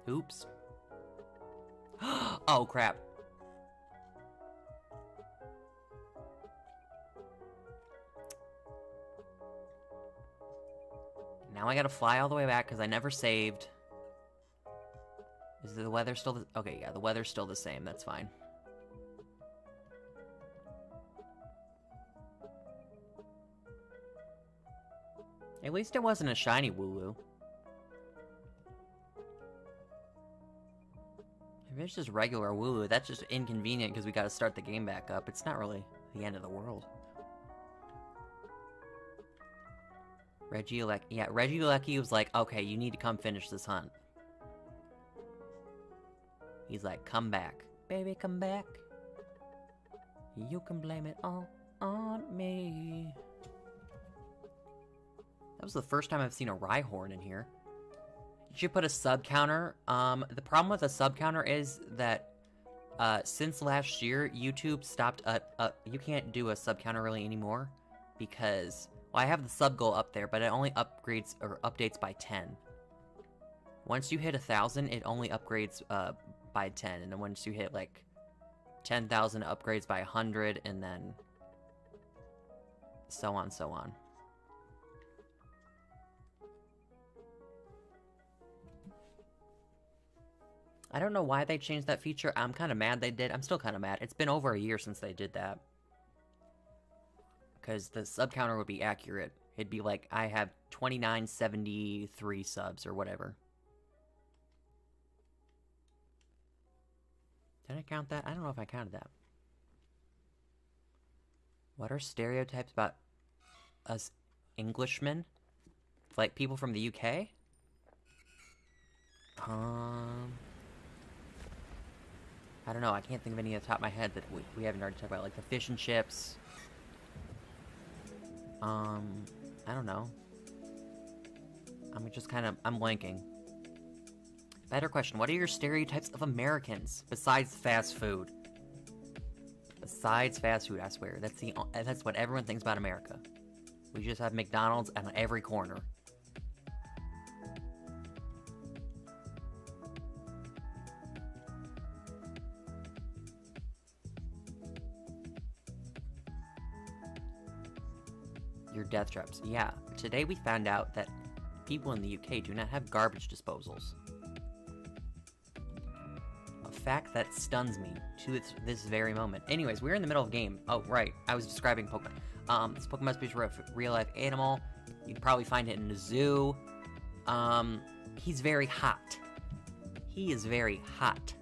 Oops. Oh, crap. Now I gotta fly all the way back because I never saved. Is the weather still the... Okay, yeah, the weather's still the same. That's fine. At least it wasn't a shiny Wooloo. If it's just regular Wooloo, that's just inconvenient because we gotta start the game back up. It's not really the end of the world. Regieleki, yeah, Regieleki was like, okay, you need to come finish this hunt. He's like, come back. Baby, come back. You can blame it all on me. That was the first time I've seen a Rhyhorn in here. You should put a sub counter. The problem with a sub counter is that since last year, YouTube stopped you can't do a sub counter really anymore because, well, I have the sub goal up there, but it only upgrades or updates by 10. Once you hit 1,000, it only upgrades by 10, and then once you hit like 10,000, it upgrades by 100, and then so on, so on. I don't know why they changed that feature. I'm kind of mad they did. I'm still kind of mad. It's been over a year since they did that. Because the sub counter would be accurate. It'd be like, I have 2973 subs or whatever. Did I count that? I don't know if I counted that. What are stereotypes about us Englishmen? Like people from the UK? I don't know, I can't think of any off the top of my head that we haven't already talked about, like the fish and chips. I don't know. I'm just kind of, I'm blanking. Better question, what are your stereotypes of Americans besides fast food? Besides fast food, I swear. That's what everyone thinks about America. We just have McDonald's on every corner. Your death traps. Yeah, today we found out that people in the UK do not have garbage disposals. A fact that stuns me to this very moment. Anyways, we're in the middle of a game. Oh, right. I was describing Pokemon. This Pokemon is a real-life animal. You'd probably find it in a zoo. He's very hot. He is very hot.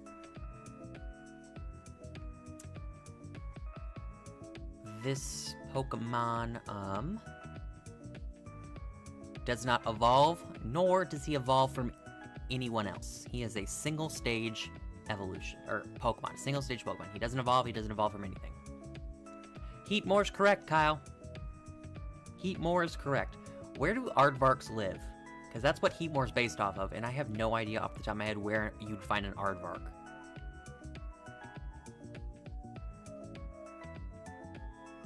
This Pokemon, does not evolve, nor does he evolve from anyone else. He is a single-stage evolution, or Pokemon, single-stage Pokemon. He doesn't evolve from anything. Heatmore's correct, Kyle. Heatmore is correct. Where do aardvarks live? Because that's what Heatmore's based off of, and I have no idea off the top of my head where you'd find an aardvark.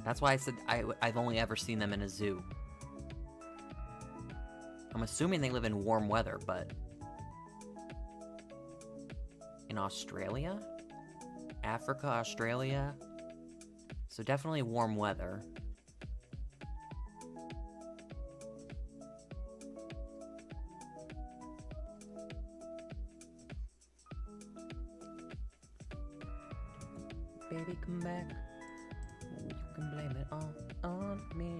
That's why I said I've only ever seen them in a zoo. I'm assuming they live in warm weather, but... in Australia? Africa, Australia? So definitely warm weather. Baby, come back. You can blame it all on me.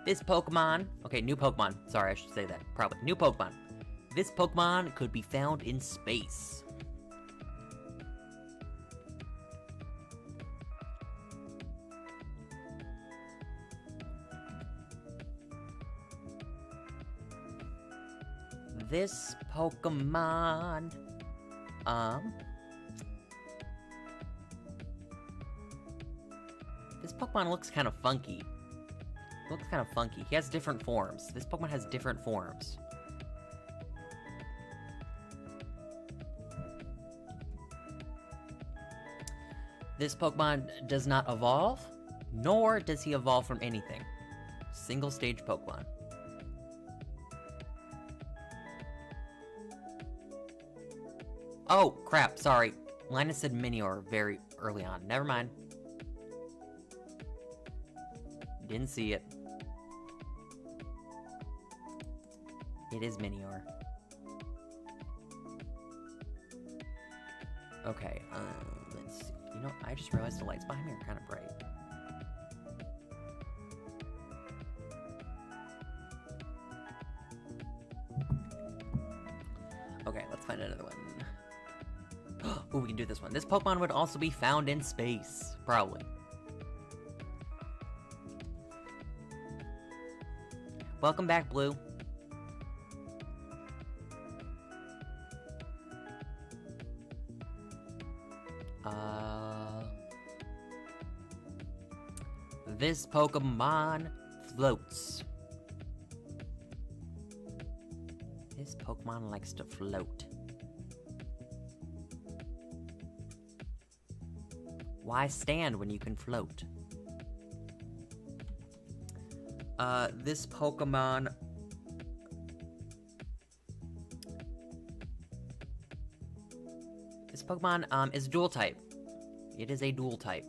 This Pokemon... Okay, new Pokemon. Sorry, I should say that. Probably. New Pokemon. This Pokemon could be found in space. This Pokemon... This Pokemon looks kind of funky. He has different forms. This Pokemon has different forms. This Pokemon does not evolve, Nor does he evolve from anything. Single stage Pokemon. Oh, crap, sorry. Linus said Minior very early on. Never mind. Didn't see it. It is Minior. Okay, let's see. You know, I just realized the lights behind me are kind of bright. Okay, let's find another one. Oh, we can do this one. This Pokemon would also be found in space. Probably. Welcome back, Blue. This Pokemon floats. This Pokemon likes to float. Why stand when you can float? This Pokemon... This Pokemon, is dual type. It is a dual type.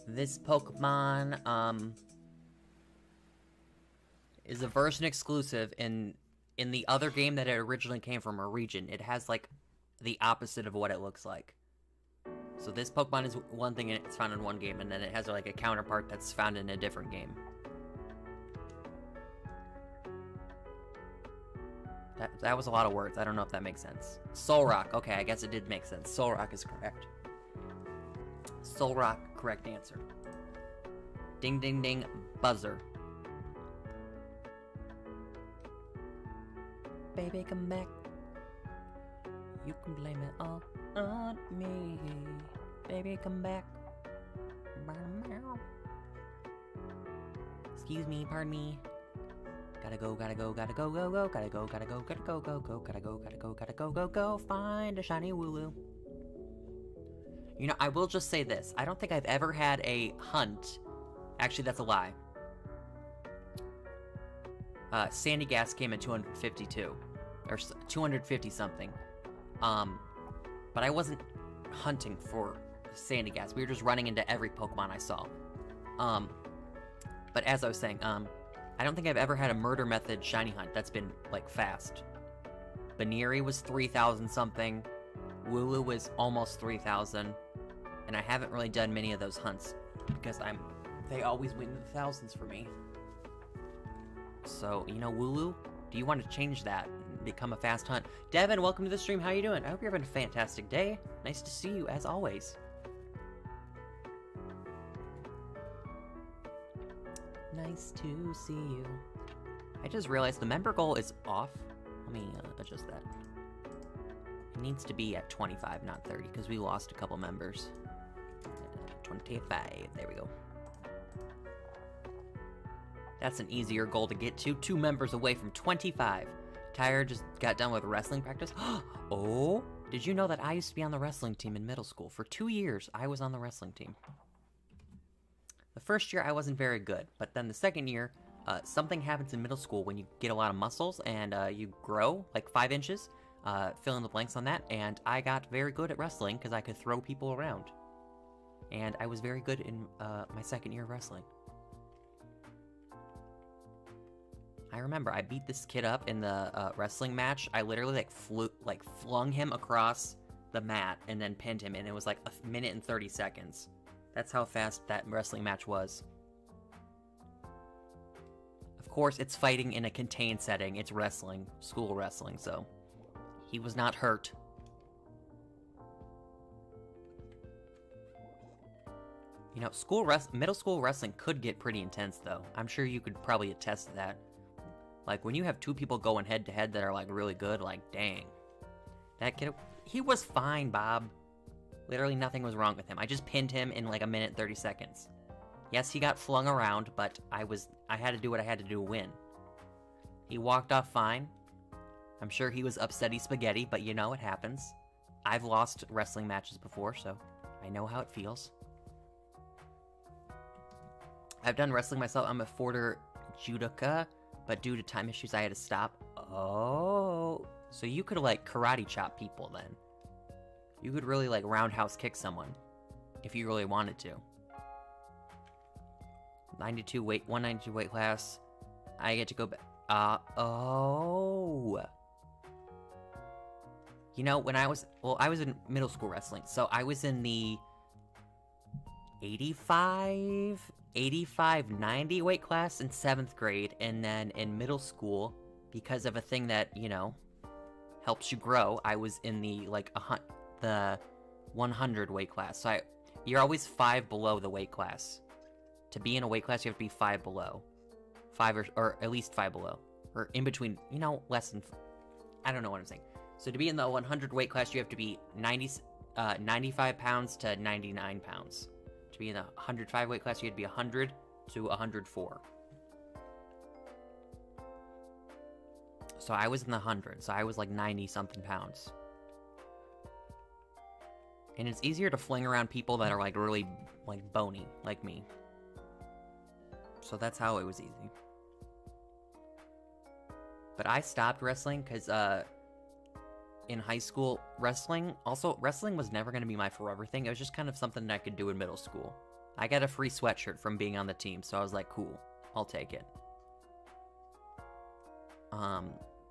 This Pokemon, is a version exclusive in the other game that it originally came from, a region. It has, like, the opposite of what it looks like. So this Pokemon is one thing and it's found in one game, and then it has, like, a counterpart that's found in a different game. That was a lot of words. I don't know if that makes sense. Solrock. Okay, I guess it did make sense. Solrock is correct. Solrock, correct answer. Ding, ding, ding, buzzer. Baby, come back. You can blame it all on me. Baby, come back. Excuse me, pardon me. Gotta go, gotta go, gotta go, go, go. Gotta go, gotta go, gotta go, go, go. Gotta go, gotta go, gotta go, go, go. Find a shiny Wooloo. You know, I will just say this. I don't think I've ever had a hunt. Actually, that's a lie. Sandy Gas came in 252. Or 250 something. But I wasn't hunting for Sandy Gas. We were just running into every Pokemon I saw. But as I was saying, I don't think I've ever had a murder method shiny hunt that's been, like, fast. Baneri was 3,000 something. Wooloo was almost 3,000. And I haven't really done many of those hunts because they always win in the thousands for me. So, you know, Wooloo, do you want to change that and become a fast hunt? Devin, welcome to the stream. How you doing? I hope you're having a fantastic day. Nice to see you, as always. Nice to see you. I just realized the member goal is off. Let me adjust that. It needs to be at 25, not 30, because we lost a couple members. 25, there we go. That's an easier goal to get to. 2 members away from 25. Tyre just got done with wrestling practice. Oh, did you know that I used to be on the wrestling team in middle school? For 2 years, I was on the wrestling team. The first year, I wasn't very good. But then the second year, something happens in middle school when you get a lot of muscles and you grow, like 5 inches. Fill in the blanks on that. And I got very good at wrestling because I could throw people around. And I was very good in my second year of wrestling. I remember I beat this kid up in the wrestling match. I literally flung him across the mat and then pinned him, and it was like 1 minute and 30 seconds. That's how fast that wrestling match was. Of course, it's fighting in a contained setting. It's wrestling, school wrestling, so he was not hurt. You know, middle school wrestling could get pretty intense, though. I'm sure you could probably attest to that. Like, when you have 2 people going head-to-head that are, like, really good, like, dang. That kid, he was fine, Bob. Literally nothing was wrong with him. I just pinned him in, like, 1 minute and 30 seconds. Yes, he got flung around, but I had to do what I had to do to win. He walked off fine. I'm sure he was upsetty spaghetti, but you know, it happens. I've lost wrestling matches before, so I know how it feels. I've done wrestling myself. I'm a Forder judoka, but due to time issues, I had to stop. Oh, so you could like karate chop people then. You could really like roundhouse kick someone if you really wanted to. 192 weight class. I get to go back. Oh. You know, when I was in middle school wrestling, so I was in the 85, 90 weight class in 7th grade, and then in middle school, because of a thing that, you know, helps you grow, I was in the, like, the 100 weight class. So you're always 5 below the weight class. To be in a weight class, you have to be 5 below. 5 or at least 5 below. Or in between, you know, less than, I don't know what I'm saying. So to be in the 100 weight class, you have to be 95 pounds to 99 pounds. To be in the 105 weight class, you have to be 100 to 104. So I was in the 100, so I was like 90-something pounds. And it's easier to fling around people that are like really like bony, like me. So that's how it was easy. But I stopped wrestling because in high school, wrestling was never going to be my forever thing. It was just kind of something that I could do in middle school. I got a free sweatshirt from being on the team, so I was like, cool, I'll take it.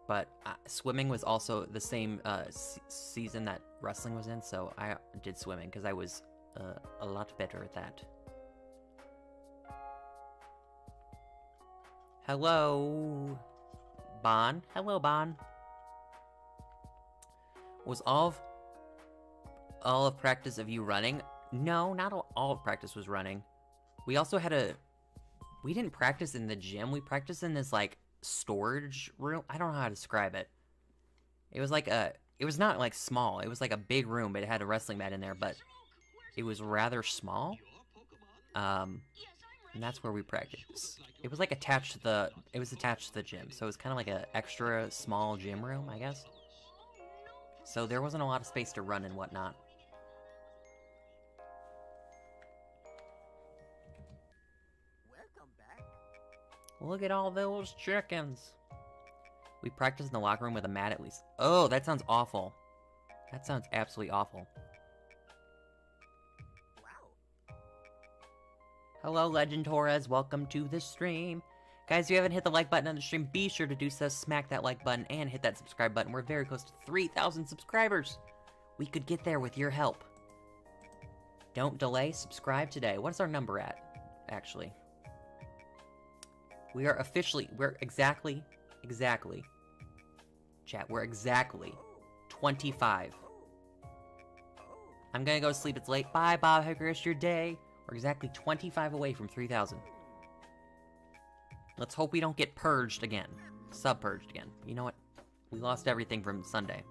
But swimming was also the same season that wrestling was in, so I did swimming because I was a lot better at that. Hello, Bon. Hello, Bon. Was all of practice of you running? No, not all of practice was running. We also had we didn't practice in the gym. We practiced in this, like, storage room. I don't know how to describe it. It was like it was not, like, small. It was like a big room, but it had a wrestling mat in there, but it was rather small. And that's where we practiced. It was, like, attached to the gym, so it was kind of like an extra small gym room, I guess. So there wasn't a lot of space to run and whatnot. Welcome back. Look at all those chickens. We practiced in the locker room with a mat at least. Oh, that sounds awful. That sounds absolutely awful. Wow. Hello, Legend Torres. Welcome to the stream. Guys, if you haven't hit the like button on the stream, be sure to do so. Smack that like button and hit that subscribe button. We're very close to 3,000 subscribers. We could get there with your help. Don't delay. Subscribe today. What is our number at, actually? We're exactly, chat, we're exactly 25. I'm gonna go to sleep. It's late. Bye, Bob. Have a great rest of your day. We're exactly 25 away from 3,000. Let's hope we don't get purged again. Sub-purged again. You know what? We lost everything from Sunday.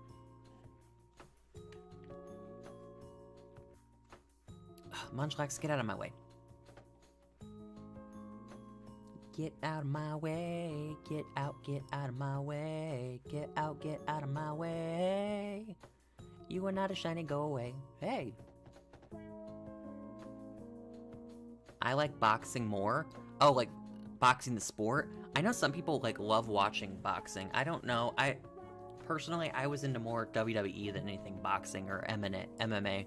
Munchlax, get out of my way. Get out of my way. Get out of my way. Get out of my way. You are not a shiny, go away. Hey. I like boxing more. Oh, like boxing the sport. I know some people like love watching boxing. I don't know. Personally, I was into more WWE than anything boxing or MMA.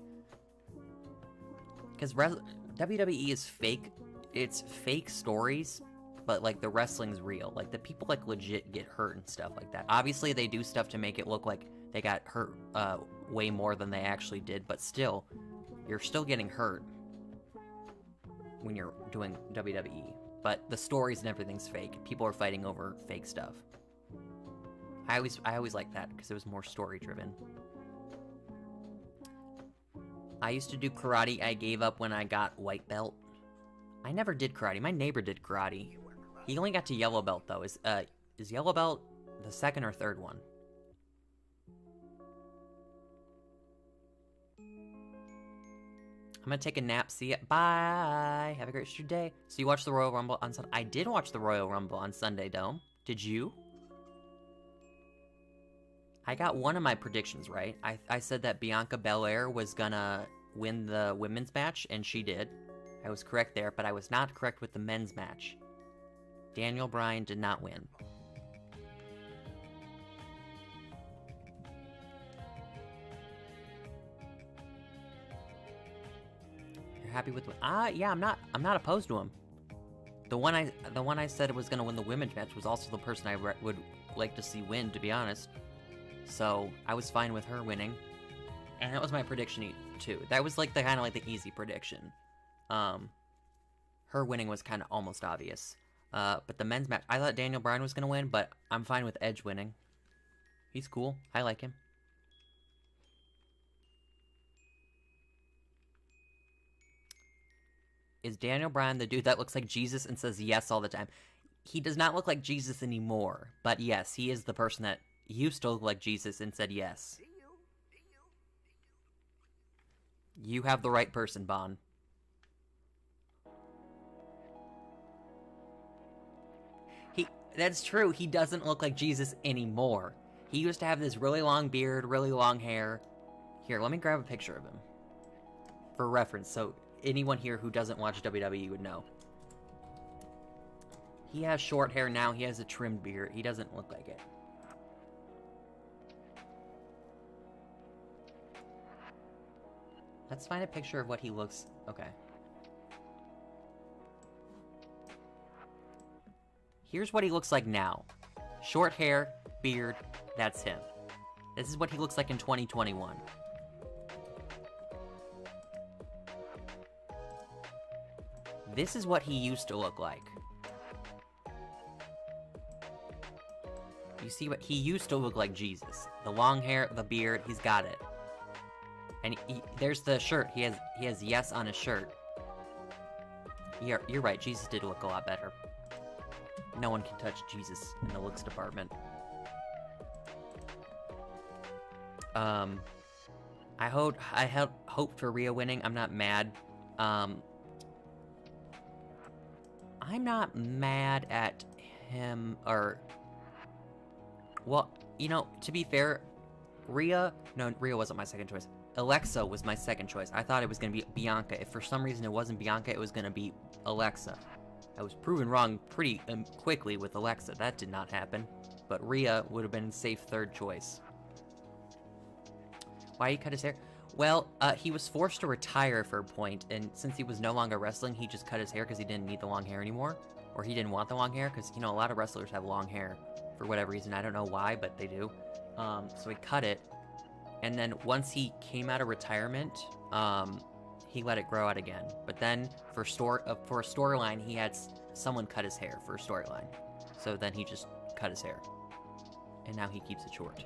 Because WWE is fake. It's fake stories, but like the wrestling's real. Like the people like legit get hurt and stuff like that. Obviously, they do stuff to make it look like they got hurt way more than they actually did, but still, you're still getting hurt when you're doing WWE. But the stories and everything's fake. People are fighting over fake stuff. I always liked that because it was more story driven. I used to do karate. I gave up when I got white belt. I never did karate. My neighbor did karate. He only got to yellow belt though. Is yellow belt the second or third one? I'm gonna take a nap. See ya. Bye. Have a great rest of your day. So you watched the Royal Rumble on Sunday? I did watch the Royal Rumble on Sunday, Dome. Did you? I got one of my predictions right. I said that Bianca Belair was gonna win the women's match, and she did. I was correct there, but I was not correct with the men's match. Daniel Bryan did not win. You're happy with yeah, I'm not opposed to him. The one I said was gonna win the women's match was also the person I would like to see win, to be honest. So I was fine with her winning, and that was my prediction too. That was like the kind of like the easy prediction. Her winning was kind of almost obvious. But the men's match, I thought Daniel Bryan was gonna win, but I'm fine with Edge winning. He's cool. I like him. Is Daniel Bryan the dude that looks like Jesus and says yes all the time? He does not look like Jesus anymore, but yes, he is the person that used to look like Jesus and said yes. You have the right person, Bon. That's true, he doesn't look like Jesus anymore. He used to have this really long beard, really long hair. Here, let me grab a picture of him. For reference, so anyone here who doesn't watch WWE would know. He has short hair now, he has a trimmed beard. He doesn't look like it. Let's find a picture of what he looks... Okay. Here's what he looks like now. Short hair, beard, that's him. This is what he looks like in 2021. This is what he used to look like. You see what he used to look like? Jesus. The long hair, the beard, he's got it. And there's the shirt. He has yes on his shirt. You're right. Jesus did look a lot better. No one can touch Jesus in the looks department. I had hope for Rhea winning. I'm not mad. I'm not mad at him, or... Well, you know, to be fair, Rhea wasn't my second choice. Alexa was my second choice. I thought it was going to be Bianca. If for some reason it wasn't Bianca, it was going to be Alexa. I was proven wrong pretty quickly with Alexa. That did not happen. But Rhea would have been a safe third choice. Why he cut his hair? Well, he was forced to retire for a point, and since he was no longer wrestling, he just cut his hair because he didn't need the long hair anymore. Or he didn't want the long hair, because, you know, a lot of wrestlers have long hair for whatever reason. I don't know why, but they do. So he cut it, and then once he came out of retirement, he let it grow out again. But then, for a storyline, he had someone cut his hair for a storyline. So then he just cut his hair. And now he keeps it short.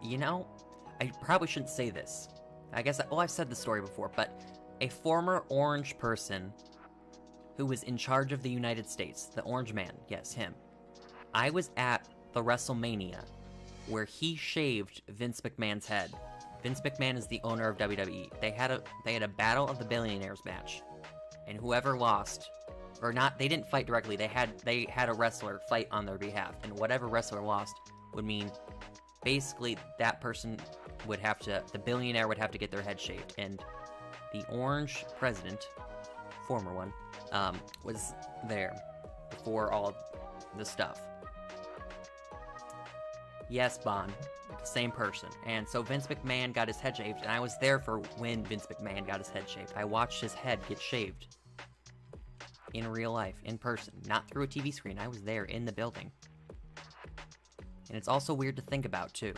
You know, I probably shouldn't say this. I guess, well, I've said the story before, but a former orange person who was in charge of the United States, the orange man, yes, him. I was at the WrestleMania where he shaved Vince McMahon's head. Vince McMahon is the owner of WWE. They had a Battle of the Billionaires match, and whoever lost, or not, they didn't fight directly. They had a wrestler fight on their behalf, and whatever wrestler lost would mean basically that person would have to, the billionaire would have to get their head shaved, and the orange president, former one, was there for all the stuff. Yes, Bond, same person. And so Vince McMahon got his head shaved, and I was there for when Vince McMahon got his head shaved. I watched his head get shaved in real life, in person, not through a TV screen. I was there in the building. And it's also weird to think about, too.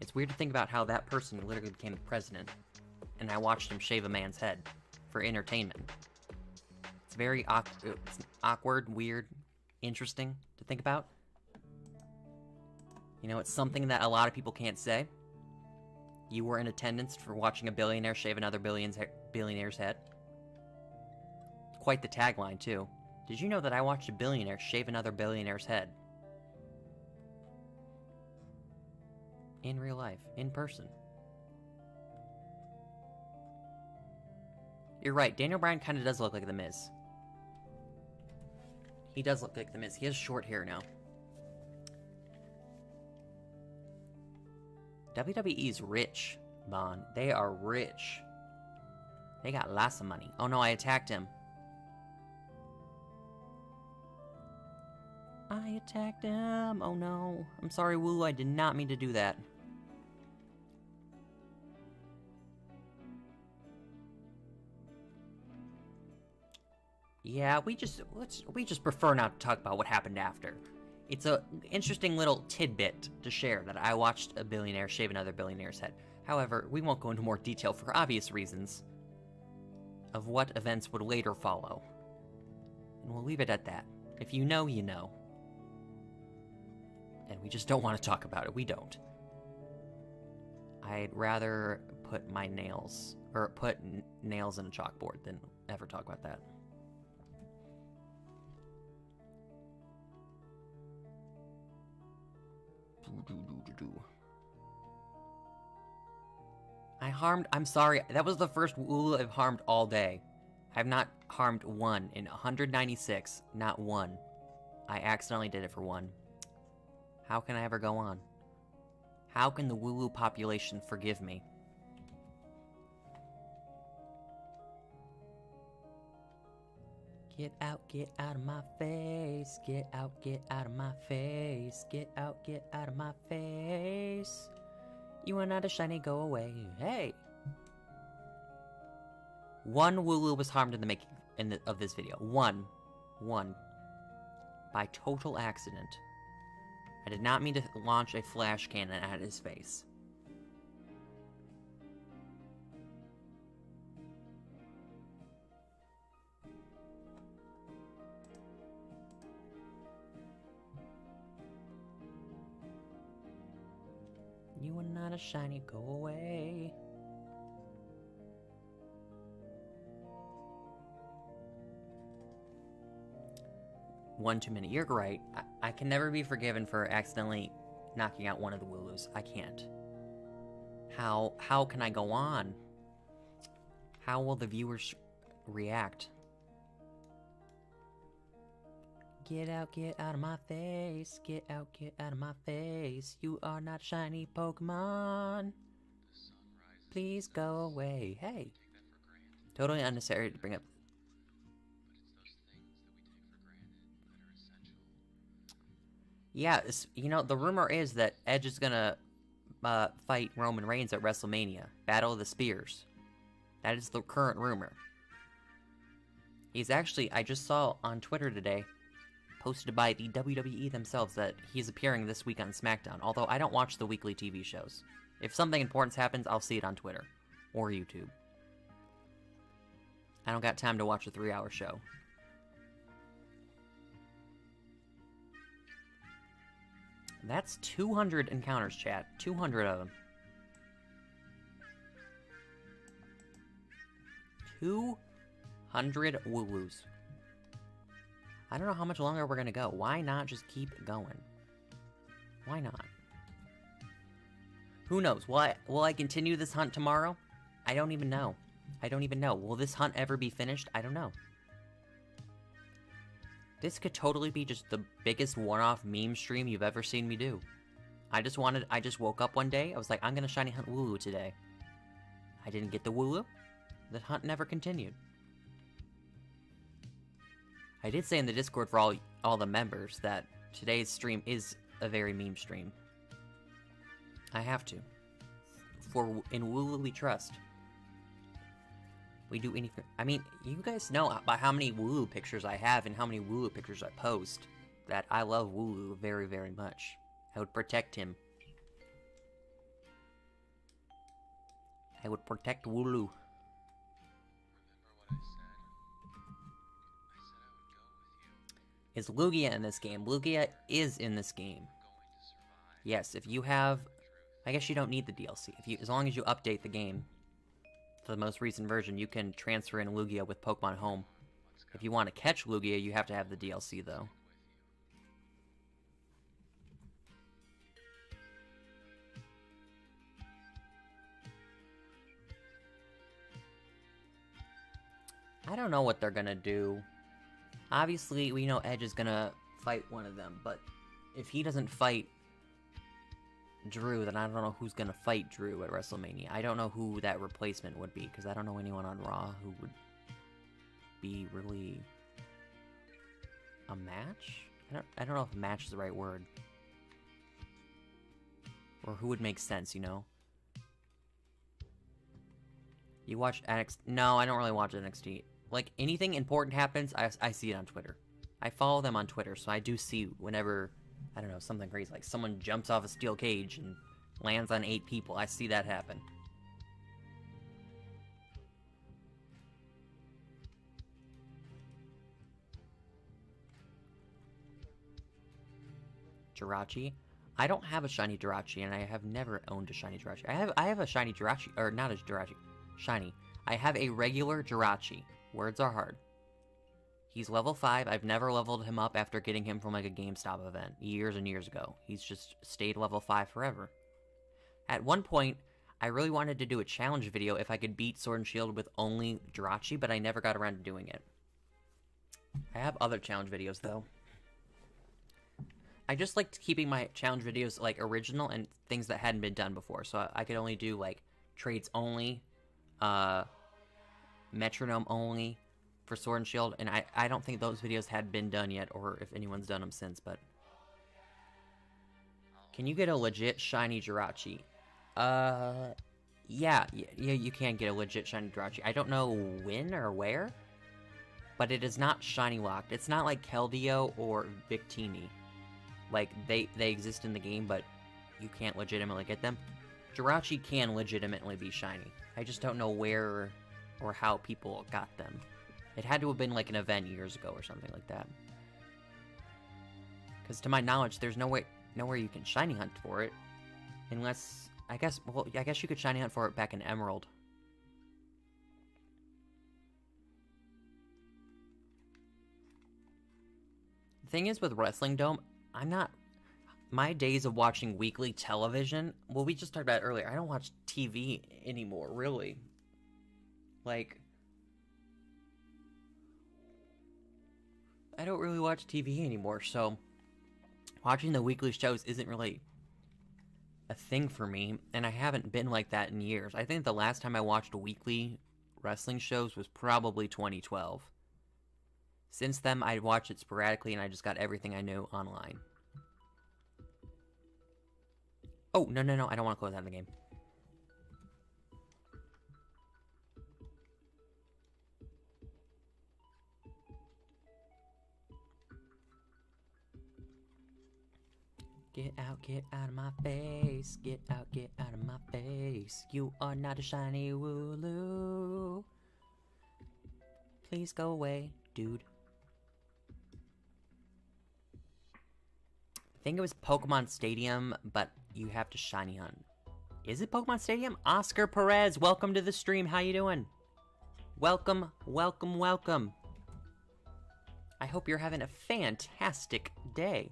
It's weird to think about how that person literally became the president, and I watched him shave a man's head for entertainment. It's very awkward, weird, interesting to think about. You know, it's something that a lot of people can't say. You were in attendance for watching a billionaire shave another billionaire's head. Quite the tagline, too. Did you know that I watched a billionaire shave another billionaire's head? In real life, in person. You're right, Daniel Bryan kind of does look like The Miz. He does look like the Miz. He has short hair now. WWE's rich, Bon. They are rich. They got lots of money. Oh no, I attacked him. I attacked him. Oh no. I'm sorry, Wooloo. I did not mean to do that. Yeah, we just prefer not to talk about what happened after. It's a interesting little tidbit to share that I watched a billionaire shave another billionaire's head. However, we won't go into more detail for obvious reasons of what events would later follow. And we'll leave it at that. If you know, you know. And we just don't want to talk about it. We don't. I'd rather put my nails, or put nails in a chalkboard than ever talk about that. I'm sorry, that was the first Wooloo I've harmed all day. I have not harmed one in 196, not one. I accidentally did it for one. How can I ever go on? How can the Wooloo population forgive me? Get out of my face. Get out of my face. Get out of my face. You are not a shiny, go away. Hey! One Wooloo was harmed in the making of this video. One. By total accident. I did not mean to launch a flash cannon at his face. You are not a shiny, go away. One too many. You're right. I can never be forgiven for accidentally knocking out one of the Wooloos. I can't. How can I go on? How will the viewers react? Get out of my face. Get out of my face. You are not shiny Pokemon. Please go away. Hey. Totally unnecessary to bring up. Yeah, you know, the rumor is that Edge is gonna fight Roman Reigns at WrestleMania. Battle of the Spears. That is the current rumor. He's actually, I just saw on Twitter today, posted by the WWE themselves, that he's appearing this week on SmackDown, although I don't watch the weekly TV shows. If something important happens, I'll see it on Twitter. Or YouTube. I don't got time to watch a 3-hour show. That's 200 encounters, chat. 200 of them. 200 Wooloos. I don't know how much longer we're gonna go. Why not just keep going? Why not? Who knows? Will I continue this hunt tomorrow? I don't even know. Will this hunt ever be finished? I don't know. This could totally be just the biggest one-off meme stream you've ever seen me do. I just woke up one day, I was like, I'm gonna shiny hunt Wooloo today. I didn't get the Wooloo. The hunt never continued. I did say in the Discord for all the members that today's stream is a very meme stream. I have to. For in Wooloo we trust. We do anything. I mean, you guys know about how many Wooloo pictures I have and how many Wooloo pictures I post, that I love Wooloo very, very much. I would protect him. I would protect Wooloo. Is Lugia in this game? Lugia is in this game. Yes, if you have... I guess you don't need the DLC. As long as you update the game to the most recent version, you can transfer in Lugia with Pokemon Home. If you want to catch Lugia, you have to have the DLC, though. I don't know what they're gonna do. Obviously, we know Edge is gonna fight one of them, but if he doesn't fight Drew, then I don't know who's gonna fight Drew at WrestleMania. I don't know who that replacement would be, because I don't know anyone on Raw who would be really a match? I don't know if match is the right word. Or who would make sense, you know? You watch NXT? No, I don't really watch NXT. Like, anything important happens, I see it on Twitter. I follow them on Twitter, so I do see whenever, I don't know, something crazy. Like, someone jumps off a steel cage and lands on 8 people. I see that happen. Jirachi? I don't have a shiny Jirachi, and I have never owned a shiny Jirachi. I have a shiny Jirachi, or not a Jirachi, shiny. I have a regular Jirachi. Words are hard. He's level 5. I've never leveled him up after getting him from like a GameStop event years and years ago. He's just stayed level 5 forever. At one point, I really wanted to do a challenge video if I could beat Sword and Shield with only Jirachi, but I never got around to doing it. I have other challenge videos though. I just liked keeping my challenge videos like original and things that hadn't been done before. So I could only do like trades only, metronome only for Sword and Shield, and I don't think those videos had been done yet, or if anyone's done them since, but... Can you get a legit shiny Jirachi? Yeah, you can get a legit shiny Jirachi. I don't know when or where, but it is not shiny locked. It's not like Keldeo or Victini. Like, they exist in the game, but you can't legitimately get them. Jirachi can legitimately be shiny. I just don't know where or how people got them. It had to have been like an event years ago or something like that. Because to my knowledge, there's nowhere you can shiny hunt for it. Unless, I guess you could shiny hunt for it back in Emerald. The thing is with Wrestling Dome, my days of watching weekly television, well, we just talked about it earlier, I don't watch TV anymore, really. Like, I don't really watch TV anymore, so watching the weekly shows isn't really a thing for me, and I haven't been like that in years. I think the last time I watched weekly wrestling shows was probably 2012. Since then, I watched it sporadically, and I just got everything I knew online. Oh, no, I don't want to close out the game. Get out of my face. Get out of my face. You are not a shiny Wooloo. Please go away, dude. I think it was Pokemon Stadium, but you have to shiny hunt. Is it Pokemon Stadium? Oscar Perez, welcome to the stream. How you doing? Welcome. I hope you're having a fantastic day.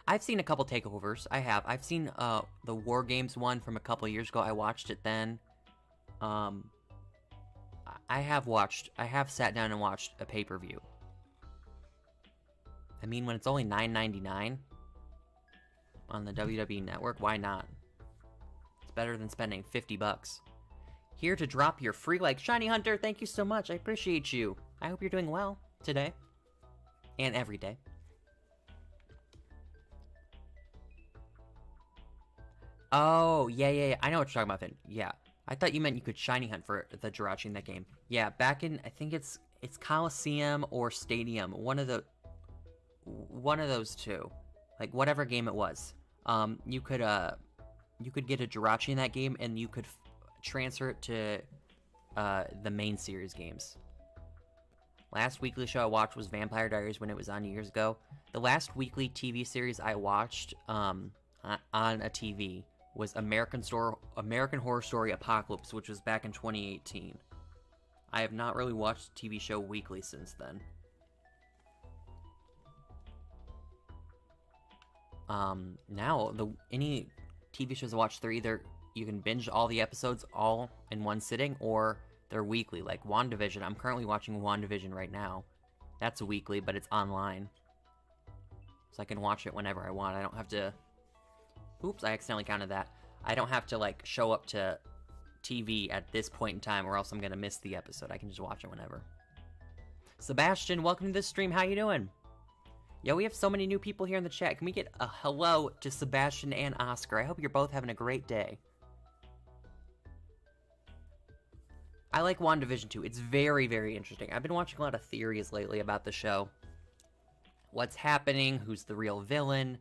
I've seen a couple takeovers. I've seen the War Games one from a couple years ago. I watched it then. I have sat down and watched a pay-per-view. I mean, when it's only $9.99 on the WWE Network, why not? It's better than spending $50. Here to drop your free like. Shiny Hunter, thank you so much. I appreciate you. I hope you're doing well today. And every day. Oh, yeah. I know what you're talking about then. Yeah. I thought you meant you could shiny hunt for the Jirachi in that game. Yeah, back in, I think it's Coliseum or Stadium. One of those two. Like, whatever game it was. You could get a Jirachi in that game, and you could transfer it to the main series games. Last weekly show I watched was Vampire Diaries when it was on years ago. The last weekly TV series I watched on a TV was American Horror Story Apocalypse, which was back in 2018. I have not really watched a TV show weekly since then. Now, any TV shows I watch, they're either you can binge all the episodes all in one sitting, or They're weekly, like WandaVision. I'm currently watching WandaVision right now. That's weekly, but it's online. So I can watch it whenever I want. I don't have to... Oops, I accidentally counted that. I don't have to, like, show up to TV at this point in time or else I'm gonna miss the episode. I can just watch it whenever. Sebastian, welcome to this stream. How you doing? Yeah, we have so many new people here in the chat. Can we get a hello to Sebastian and Oscar? I hope you're both having a great day. I like WandaVision too. It's very, very interesting. I've been watching a lot of theories lately about the show. What's happening, who's the real villain,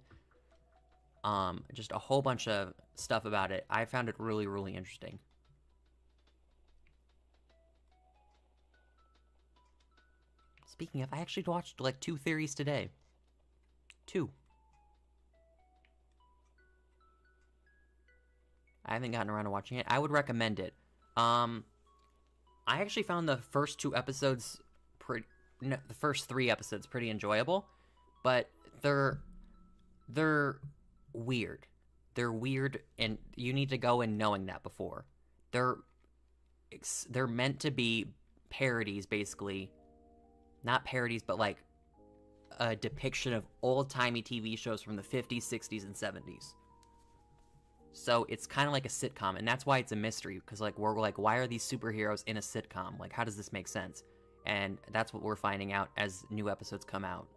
just a whole bunch of stuff about it. I found it really, really interesting. Speaking of, I actually watched like 2 theories today. 2. I haven't gotten around to watching it. I would recommend it. I actually found the first 2 episodes the first 3 episodes pretty enjoyable, but they're weird. They're weird, and you need to go in knowing that before. They're meant to be parodies, basically. Not parodies, but like a depiction of old-timey TV shows from the 50s, 60s, and 70s. So it's kind of like a sitcom, and that's why it's a mystery, because like we're like, why are these superheroes in a sitcom? Like, how does this make sense? And that's what we're finding out as new episodes come out.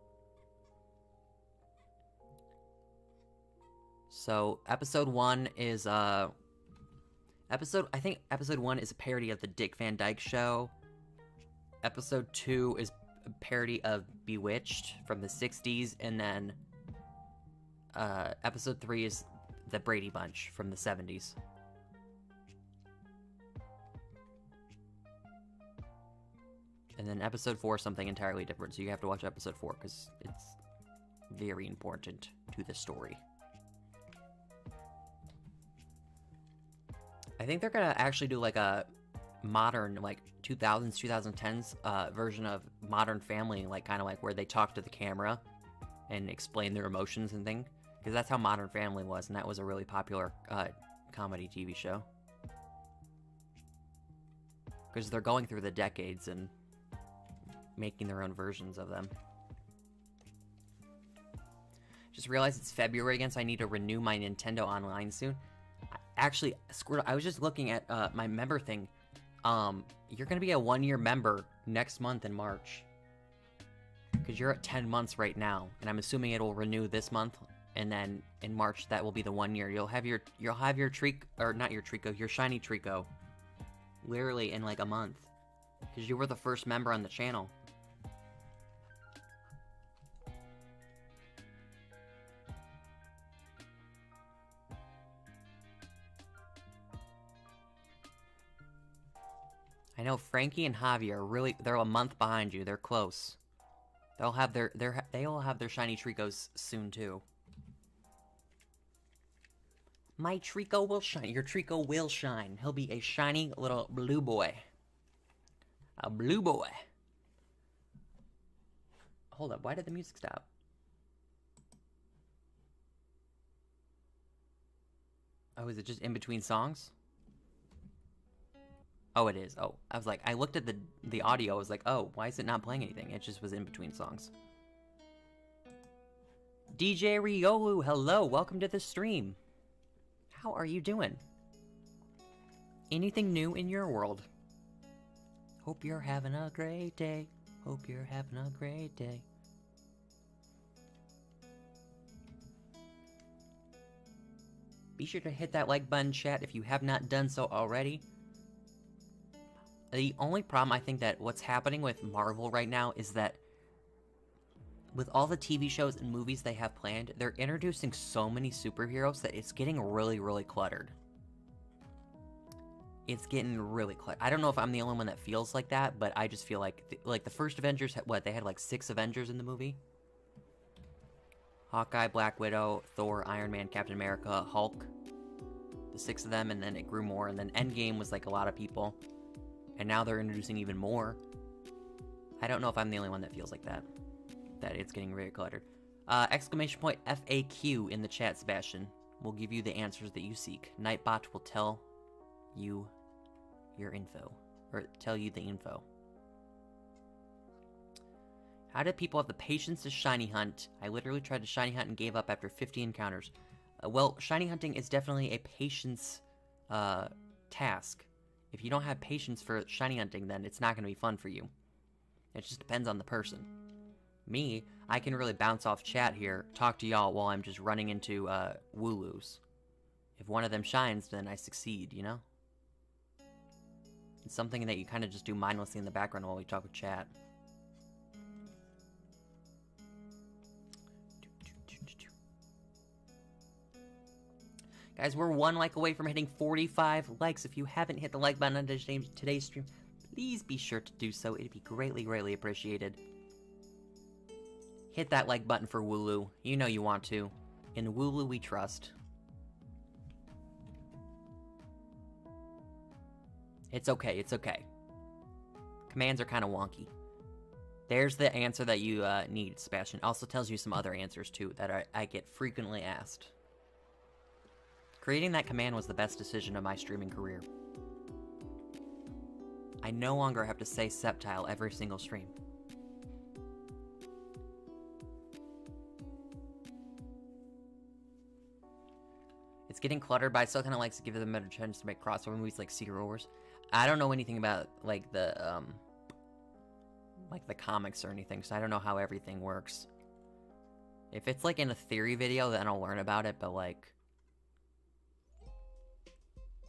So episode 1 is I think episode 1 is a parody of the Dick Van Dyke Show. Episode 2 is a parody of Bewitched from the 60s, and then episode 3 is the Brady Bunch from the 70s. And then episode 4 is something entirely different, so you have to watch episode 4 because it's very important to the story. I think they're gonna actually do like a modern, like 2000s, 2010s version of Modern Family, like kind of like where they talk to the camera and explain their emotions and things. Because that's how Modern Family was, and that was a really popular comedy TV show. Because they're going through the decades and making their own versions of them. Just realized it's February again, so I need to renew my Nintendo Online soon. Actually, Squirtle, I was just looking at my member thing. You're going to be a 1-year member next month in March. Because you're at 10 months right now, and I'm assuming it'll renew this month. And then in March, that will be the 1 year. You'll have your Trico, or not your Trico, your shiny Trico, literally in like a month, because you were the first member on the channel. I know Frankie and Javi are really, they're a month behind you. They're close. They'll have they all have their shiny Tricos soon too. My Trico will shine. Your Trico will shine. He'll be a shiny little blue boy. A blue boy. Hold up, why did the music stop? Oh, is it just in between songs? Oh, it is. Oh, I was like, I looked at the audio, I was like, oh, why is it not playing anything? It just was in between songs. DJ Riolu, hello, welcome to the stream. How are you doing? Anything new in your world? Hope you're having a great day. Hope you're having a great day. Be sure to hit that like button, chat, if you have not done so already. The only problem I think that what's happening with Marvel right now is that with all the TV shows and movies they have planned, they're introducing so many superheroes that it's getting really, really cluttered. It's getting really cluttered. I don't know if I'm the only one that feels like that, but I just feel like the first Avengers, they had like 6 Avengers in the movie? Hawkeye, Black Widow, Thor, Iron Man, Captain America, Hulk. The 6 of them, and then it grew more, and then Endgame was like a lot of people. And now they're introducing even more. I don't know if I'm the only one that feels like that. That it's getting very cluttered. Exclamation point FAQ in the chat, Sebastian. Will give you the answers that you seek. Nightbot will tell you your info. or tell you the info. How did people have the patience to shiny hunt? I literally tried to shiny hunt and gave up after 50 encounters. Well, shiny hunting is definitely a patience task. If you don't have patience for shiny hunting, then it's not going to be fun for you. It just depends on the person. Me, I can really bounce off chat here, talk to y'all while I'm just running into Wooloos. If one of them shines, then I succeed, you know? It's something that you kind of just do mindlessly in the background while we talk with chat. Guys, we're 1 like away from hitting 45 likes. If you haven't hit the like button on today's stream, please be sure to do so. It'd be greatly, greatly appreciated. Hit that like button for Wooloo. You know you want to. In Wooloo we trust. It's okay, it's okay. Commands are kind of wonky. There's the answer that you need, Sebastian. Also tells you some other answers, too, that I get frequently asked. Creating that command was the best decision of my streaming career. I no longer have to say septile every single stream. It's getting cluttered, but I still kind of like to give them a better chance to make crossover movies like Secret Wars. I don't know anything about, like the comics or anything, so I don't know how everything works. If it's, like, in a theory video, then I'll learn about it, but, like...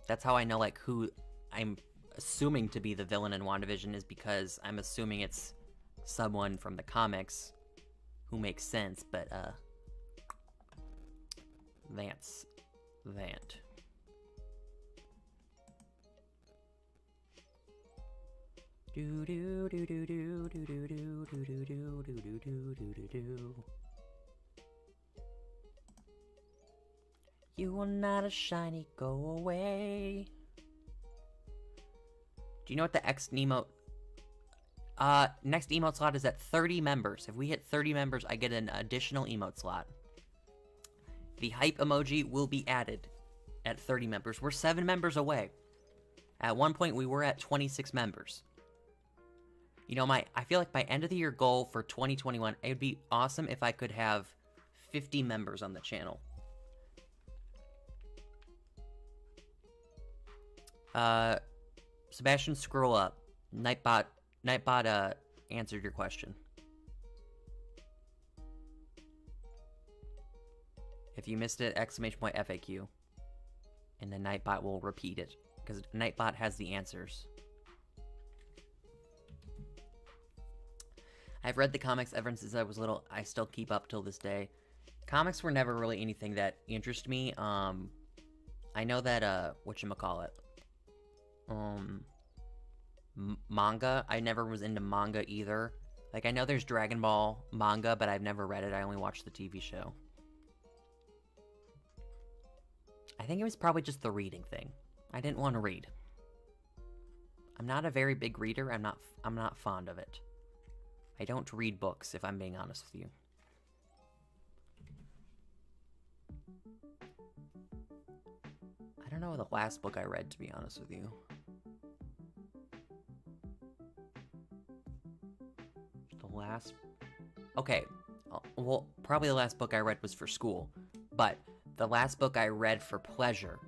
That's how I know, like, who I'm assuming to be the villain in WandaVision is because I'm assuming it's someone from the comics who makes sense, but, that's that. Do do do do do do do do do do do do do do do. You are not a shiny, go away. Do you know what the next emote slot is at 30 members. If we hit 30 members, I get an additional emote slot. The hype emoji will be added at 30 members. We're 7 members away. At one point, we were at 26 members. You know, I feel like my end of the year goal for 2021, it would be awesome if I could have 50 members on the channel. Sebastian, scroll up. Nightbot answered your question. If you missed it, exclamation point FAQ. And then Nightbot will repeat it. Because Nightbot has the answers. I've read the comics ever since I was little. I still keep up till this day. Comics were never really anything that interested me. I know that, whatchamacallit. Manga. I never was into manga either. Like, I know there's Dragon Ball manga, but I've never read it. I only watched the TV show. I think it was probably just the reading thing. I didn't want to read. I'm not a very big reader. I'm not fond of it. I don't read books, if I'm being honest with you. I don't know the last book I read, to be honest with you. Okay, well, probably the last book I read was for school, but the last book I read for pleasure,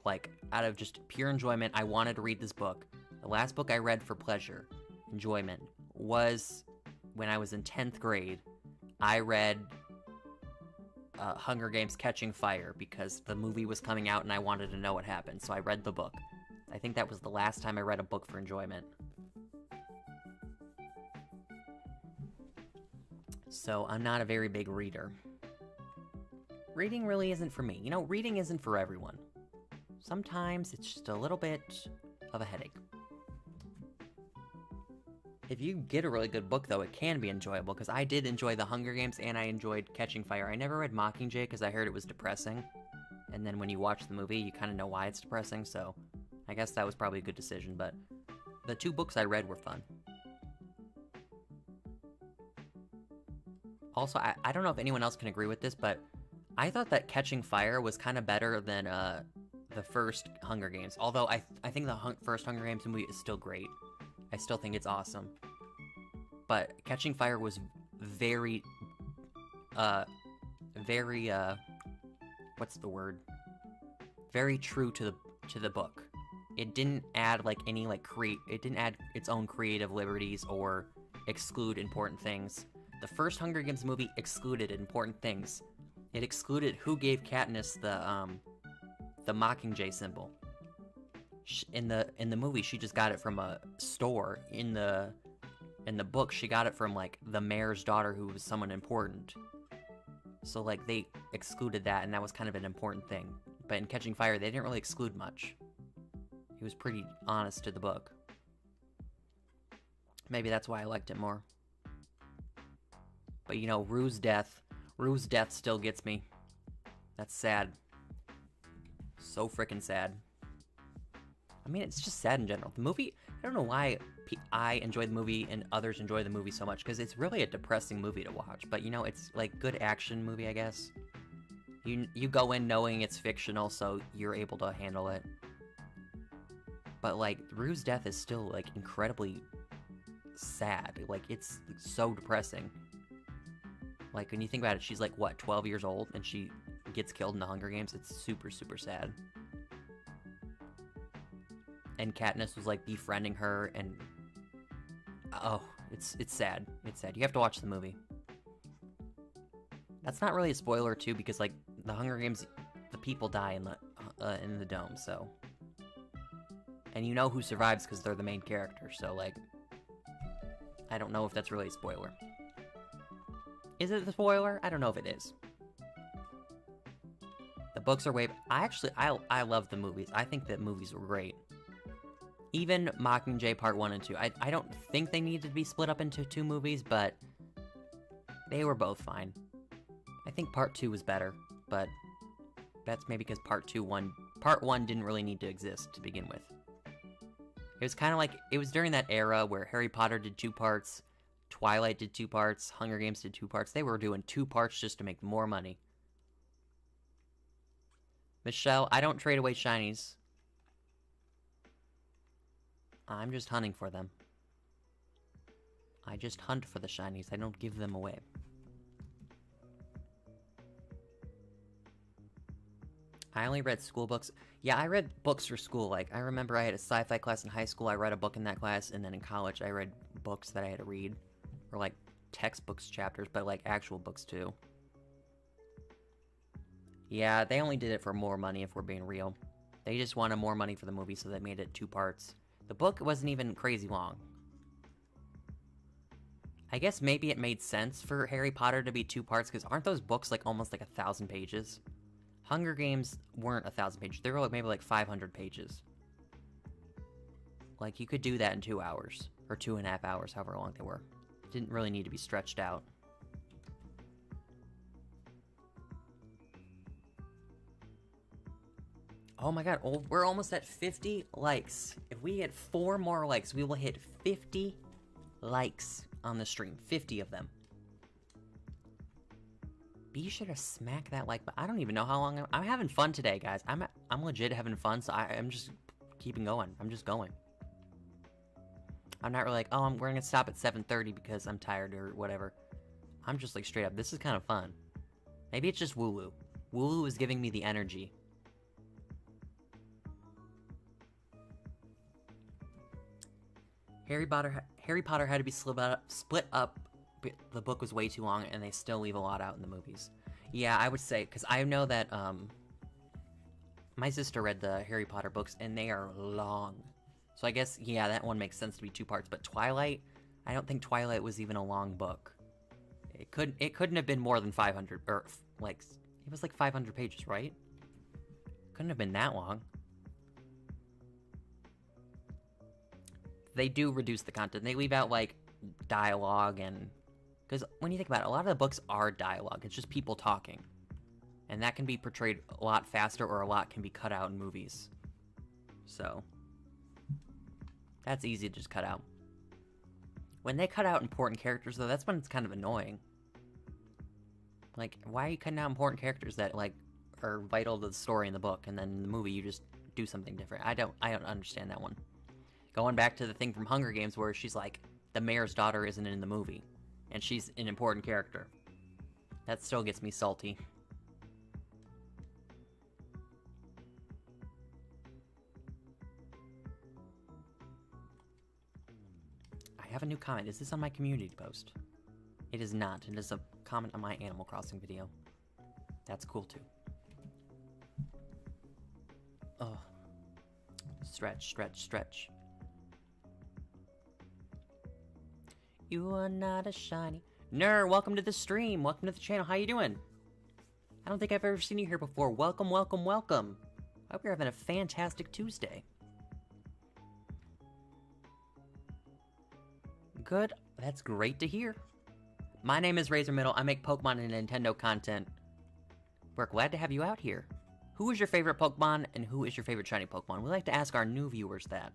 like, out of just pure enjoyment, I wanted to read this book. The last book I read for pleasure, enjoyment, was when I was in 10th grade. I read Hunger Games Catching Fire because the movie was coming out and I wanted to know what happened, so I read the book. I think that was the last time I read a book for enjoyment. So I'm not a very big reader. Reading really isn't for me. You know, reading isn't for everyone. Sometimes it's just a little bit of a headache. If you get a really good book, though, it can be enjoyable, because I did enjoy The Hunger Games, and I enjoyed Catching Fire. I never read Mockingjay, because I heard it was depressing, and then when you watch the movie, you kind of know why it's depressing, so I guess that was probably a good decision, but the 2 books I read were fun. Also, I don't know if anyone else can agree with this, but I thought that Catching Fire was kind of better than the first Hunger Games. Although I think the first Hunger Games movie is still great. I still think it's awesome. But Catching Fire was very, what's the word? Very true to the book. It didn't add like any like it didn't add its own creative liberties or exclude important things. The first Hunger Games movie excluded important things. It excluded who gave Katniss the Mockingjay symbol. In the movie, she just got it from a store. In the book, she got it from like the mayor's daughter, who was someone important. So like they excluded that, and that was kind of an important thing. But in Catching Fire, they didn't really exclude much. He was pretty honest to the book. Maybe that's why I liked it more. But you know, Rue's death still gets me. That's sad. So freaking sad. I mean, it's just sad in general. The movie, I don't know why I enjoy the movie and others enjoy the movie so much, because it's really a depressing movie to watch. But you know, it's like good action movie, I guess. You go in knowing it's fictional, so you're able to handle it. But like, Rue's death is still like incredibly sad. Like, it's so depressing. Like, when you think about it, she's like, what, 12 years old, and she gets killed in the Hunger Games? It's super, super sad. And Katniss was like befriending her, and oh, it's sad. It's sad. You have to watch the movie. That's not really a spoiler too, because like the Hunger Games, the people die in the dome. So, and you know who survives because they're the main character. So like, I don't know if that's really a spoiler. Is it a spoiler? I don't know if it is. The books are way. I love the movies. I think that movies were great. Even Mockingjay Part 1 and 2. I don't think they needed to be split up into 2 movies, but they were both fine. I think Part 2 was better, but that's maybe because Part 1 didn't really need to exist to begin with. It was kind of like, it was during that era where Harry Potter did 2 parts, Twilight did 2 parts, Hunger Games did 2 parts. They were doing 2 parts just to make more money. Michelle, I don't trade away shinies. I'm just hunting for them. I just hunt for the shinies. I don't give them away. I only read school books. Yeah, I read books for school. Like, I remember I had a sci-fi class in high school. I read a book in that class, and then in college I read books that I had to read. Or, like, textbooks chapters, but, like, actual books, too. Yeah, they only did it for more money, if we're being real. They just wanted more money for the movie, so they made it 2 parts. The book wasn't even crazy long. I guess maybe it made sense for Harry Potter to be 2 parts, because aren't those books, like, almost, like, 1,000 pages? Hunger Games weren't 1,000 pages. They were, like, maybe, like, 500 pages. Like, you could do that in 2 hours. Or 2.5 hours, however long they were. It didn't really need to be stretched out. Oh my god, we're almost at 50 likes. If we get 4 more likes, we will hit 50 likes on the stream. 50 of them. Be sure to smack that like button. I don't even know how long I'm having fun today, guys. I'm legit having fun, so I'm just keeping going. I'm just going. I'm not really like, oh, we're gonna stop at 7:30 because I'm tired or whatever. I'm just like straight up, this is kind of fun. Maybe it's just Wooloo. Wooloo is giving me the energy. Harry Potter had to be split up. The book was way too long, and they still leave a lot out in the movies. Yeah, I would say, because I know that my sister read the Harry Potter books, and they are long. So I guess, yeah, that one makes sense to be 2 parts. But Twilight, I don't think Twilight was even a long book. It couldn't have been more than 500, or like, it was like 500 pages, right? Couldn't have been that long. They do reduce the content. They leave out, like, dialogue and... Because when you think about it, a lot of the books are dialogue. It's just people talking. And that can be portrayed a lot faster, or a lot can be cut out in movies. So, that's easy to just cut out. When they cut out important characters, though, that's when it's kind of annoying. Like, why are you cutting out important characters that, like, are vital to the story in the book, and then in the movie you just do something different. I don't understand that one. Going back to the thing from Hunger Games where she's like, the mayor's daughter isn't in the movie, and she's an important character. That still gets me salty. I have a new comment. Is this on my community post? It is not. It is a comment on my Animal Crossing video. That's cool too. Oh. Stretch, stretch, stretch. You are not a shiny... Ner, welcome to the stream. Welcome to the channel. How you doing? I don't think I've ever seen you here before. Welcome, welcome, welcome. I hope you're having a fantastic Tuesday. Good. That's great to hear. My name is Razor Middle. I make Pokemon and Nintendo content. We're glad to have you out here. Who is your favorite Pokemon and who is your favorite shiny Pokemon? We like to ask our new viewers that.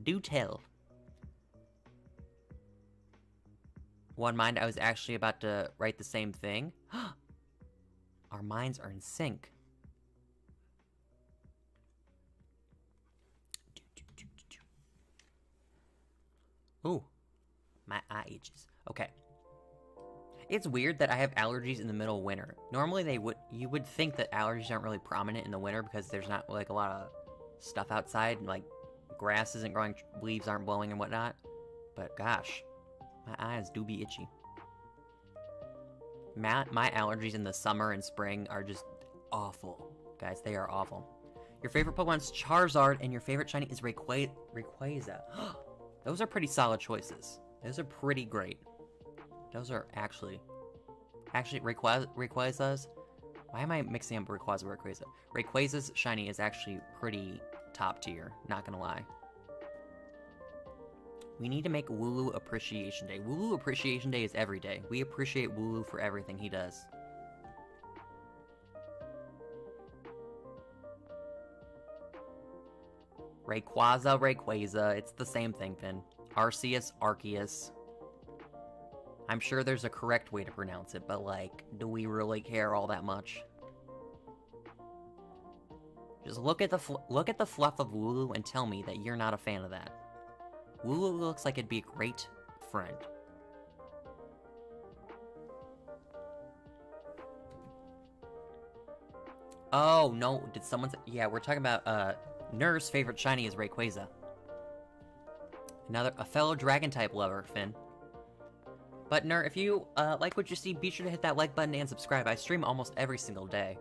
Do tell. One mind, I was actually about to write the same thing. Our minds are in sync. Ooh, my eye itches. Okay. It's weird that I have allergies in the middle of winter. Normally you would think that allergies aren't really prominent in the winter because there's not like a lot of stuff outside, like grass isn't growing, leaves aren't blowing and whatnot. But gosh, my eyes do be itchy. My allergies in the summer and spring are just awful. Guys, they are awful. Your favorite Pokemon's Charizard and your favorite shiny is Rayquaza. Those are pretty solid choices. Those are pretty great. Those are actually Rayquaza's. Why am I mixing up Rayquaza? Rayquaza's shiny is actually pretty top tier, not gonna lie. We need to make Wooloo Appreciation Day. Wooloo Appreciation Day is every day. We appreciate Wooloo for everything he does. Rayquaza, it's the same thing, Finn. Arceus. I'm sure there's a correct way to pronounce it, but like, do we really care all that much? Just look at the fluff of Wooloo and tell me that you're not a fan of that. Wooloo looks like it'd be a great friend. Oh, no, did someone say... Yeah, we're talking about, Nur's favorite shiny is Rayquaza. A fellow Dragon-type lover, Finn. But Nur, if you, like what you see, be sure to hit that like button and subscribe. I stream almost every single day.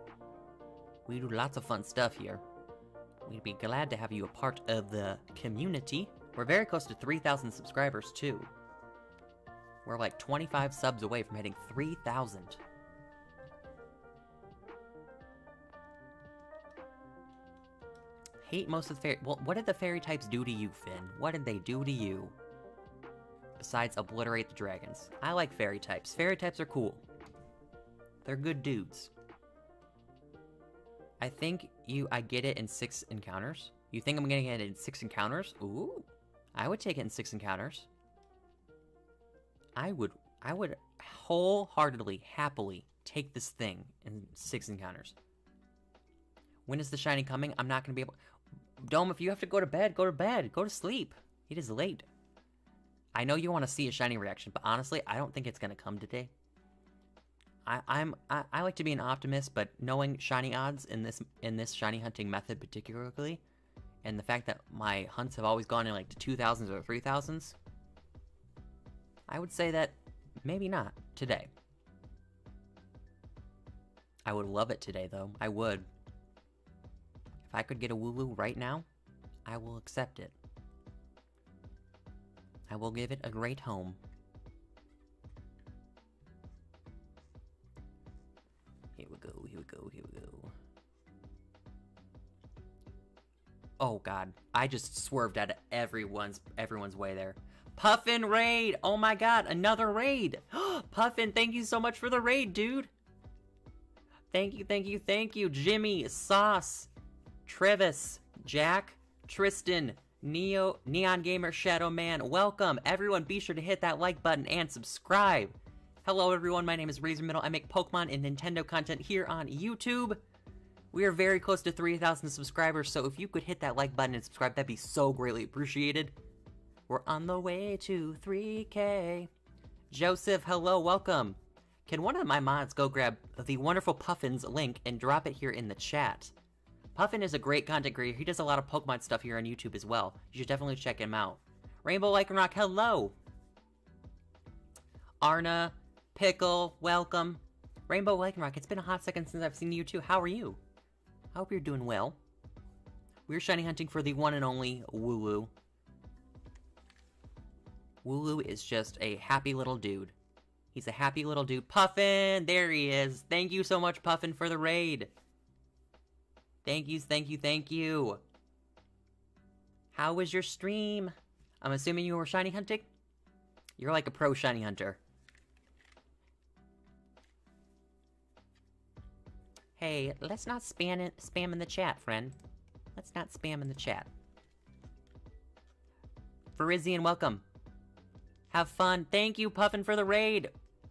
We do lots of fun stuff here. We'd be glad to have you a part of the community. We're very close to 3,000 subscribers, too. We're like 25 subs away from hitting 3,000. Hate most of the fairy... Well, what did the fairy types do to you, Finn? What did they do to you? Besides obliterate the dragons. I like fairy types. Fairy types are cool. They're good dudes. I think I get it in 6 encounters. You think I'm gonna get it in 6 encounters? Ooh. I would take it in 6 encounters. I would wholeheartedly, happily take this thing in 6 encounters. When is the shiny coming? I'm not gonna be able... Dome, if you have to go to bed, go to bed. Go to sleep. It is late. I know you want to see a shiny reaction, but honestly, I don't think it's gonna come today. I like to be an optimist, but knowing shiny odds in this shiny hunting method particularly, and the fact that my hunts have always gone in like the 2,000s or 3,000s, I would say that maybe not today. I would love it today, though. I would. If I could get a Wooloo right now, I will accept it. I will give it a great home. Here we go, here we go, here we go. Oh god, I just swerved out of everyone's way there. Puffin raid! Oh my god, another raid! Puffin, thank you so much for the raid, dude! Thank you, thank you, thank you! Jimmy, Sauce, Travis, Jack, Tristan, Neon Gamer, Shadow Man, welcome! Everyone, be sure to hit that like button and subscribe! Hello everyone, my name is Razor Middle. I make Pokemon and Nintendo content here on YouTube. We are very close to 3,000 subscribers, so if you could hit that like button and subscribe, that'd be so greatly appreciated. We're on the way to 3K. Joseph, hello, welcome. Can one of my mods go grab the wonderful Puffin's link and drop it here in the chat? Puffin is a great content creator. He does a lot of Pokemon stuff here on YouTube as well. You should definitely check him out. Rainbow Lycanroc, hello. Arna, Pickle, welcome. Rainbow Lycanroc, it's been a hot second since I've seen you too. How are you? I hope you're doing well. We're shiny hunting for the one and only Wooloo. Wooloo is just a happy little dude. He's a happy little dude. Puffin! There he is! Thank you so much, Puffin, for the raid! Thank you, thank you, thank you! How was your stream? I'm assuming you were shiny hunting? You're like a pro shiny hunter. Hey, let's not spam in the chat, friend. Let's not spam in the chat. Farizian, welcome. Have fun. Thank you, Puffin, for the raid.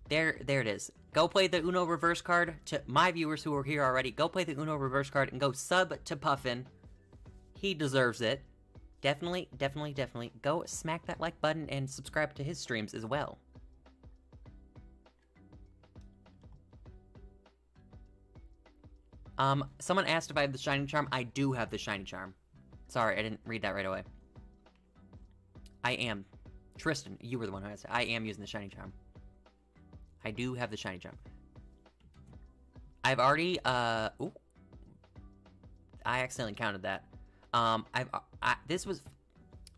There it is. Go play the Uno reverse card. To my viewers who are here already, go play the Uno reverse card and go sub to Puffin. He deserves it. Definitely, definitely, definitely. Go smack that like button and subscribe to his streams as well. Someone asked if I have the Shining Charm. I do have the Shiny Charm. Sorry, I didn't read that right away. I am. Tristan, you were the one who asked it. I am using the Shiny Charm. I do have the Shiny Charm. I've already, ooh. I accidentally counted that. This was,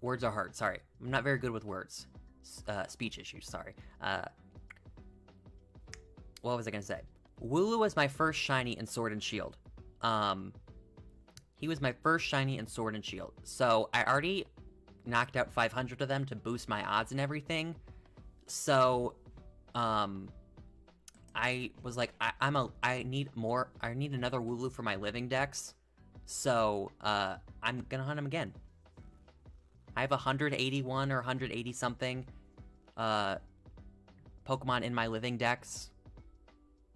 words are hard, sorry. I'm not very good with words. Speech issues, sorry. What was I gonna say? Wooloo was my first shiny in Sword and Shield. He was my first shiny in Sword and Shield. So, I already knocked out 500 of them to boost my odds and everything. So, I was like, I need another Wooloo for my living decks. So, I'm gonna hunt him again. I have 181 or 180 something, Pokemon in my living decks.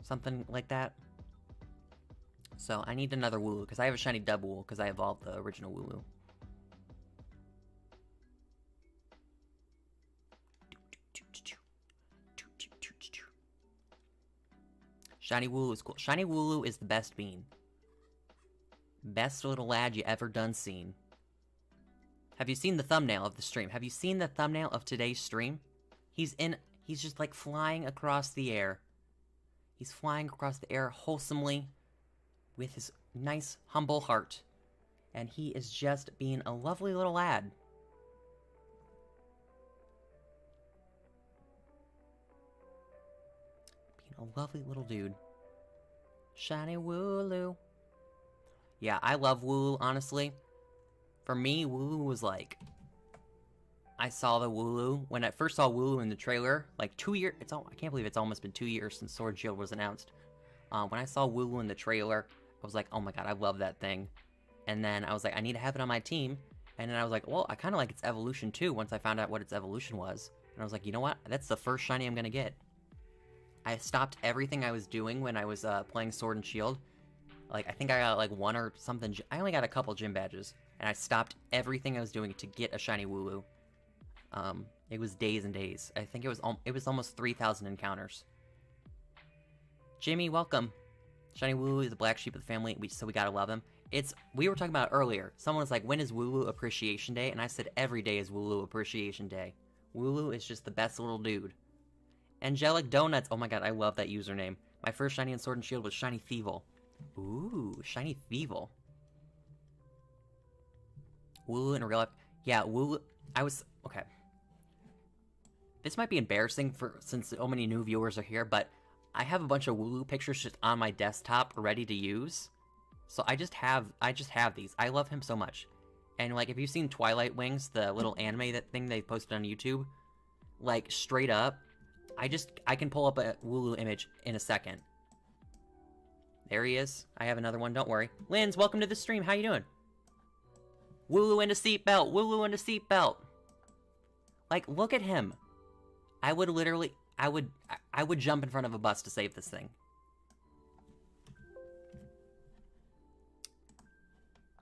Something like that. So, I need another Wooloo, because I have a shiny Dubwool, because I evolved the original Wooloo. Shiny Wooloo is cool. Shiny Wooloo is the best bean. Best little lad you ever done seen. Have you seen the thumbnail of the stream? Have you seen the thumbnail of today's stream? He's just like flying across the air. He's flying across the air wholesomely with his nice, humble heart. And he is just being a lovely little lad. Being a lovely little dude. Shiny Wooloo. Yeah, I love Wooloo, honestly. For me, Wooloo was like... I saw the Wooloo. When I first saw Wooloo in the trailer, like 2 years... I can't believe it's almost been 2 years since Sword and Shield was announced. When I saw Wooloo in the trailer, I was like, oh my god, I love that thing. And then I was like, I need to have it on my team. And then I was like, well, I kind of like its evolution too, once I found out what its evolution was. And I was like, you know what? That's the first shiny I'm gonna get. I stopped everything I was doing when I was playing Sword and Shield. Like, I think I got, like, one or something. I only got a couple gym badges. And I stopped everything I was doing to get a shiny Wooloo. It was days and days. I think it was almost 3,000 encounters. Jimmy, welcome. Shiny Wooloo is the black sheep of the family, so we gotta love him. We were talking about it earlier. Someone was like, when is Wooloo Appreciation Day? And I said, every day is Wooloo Appreciation Day. Wooloo is just the best little dude. Angelic Donuts. Oh my god, I love that username. My first shiny in Sword and Shield was Shiny Thievul. Ooh, Shiny Thievul. Wooloo in real life. Yeah, Wooloo. Okay. This might be embarrassing since so many new viewers are here, but I have a bunch of Wooloo pictures just on my desktop ready to use. So I just have these. I love him so much. And like, if you've seen Twilight Wings, the little anime thing they posted on YouTube, like straight up, I can pull up a Wooloo image in a second. There he is. I have another one, don't worry. Linz, welcome to the stream. How you doing? Wooloo in a seatbelt. Wooloo in a seatbelt. Like, look at him. I would jump in front of a bus to save this thing.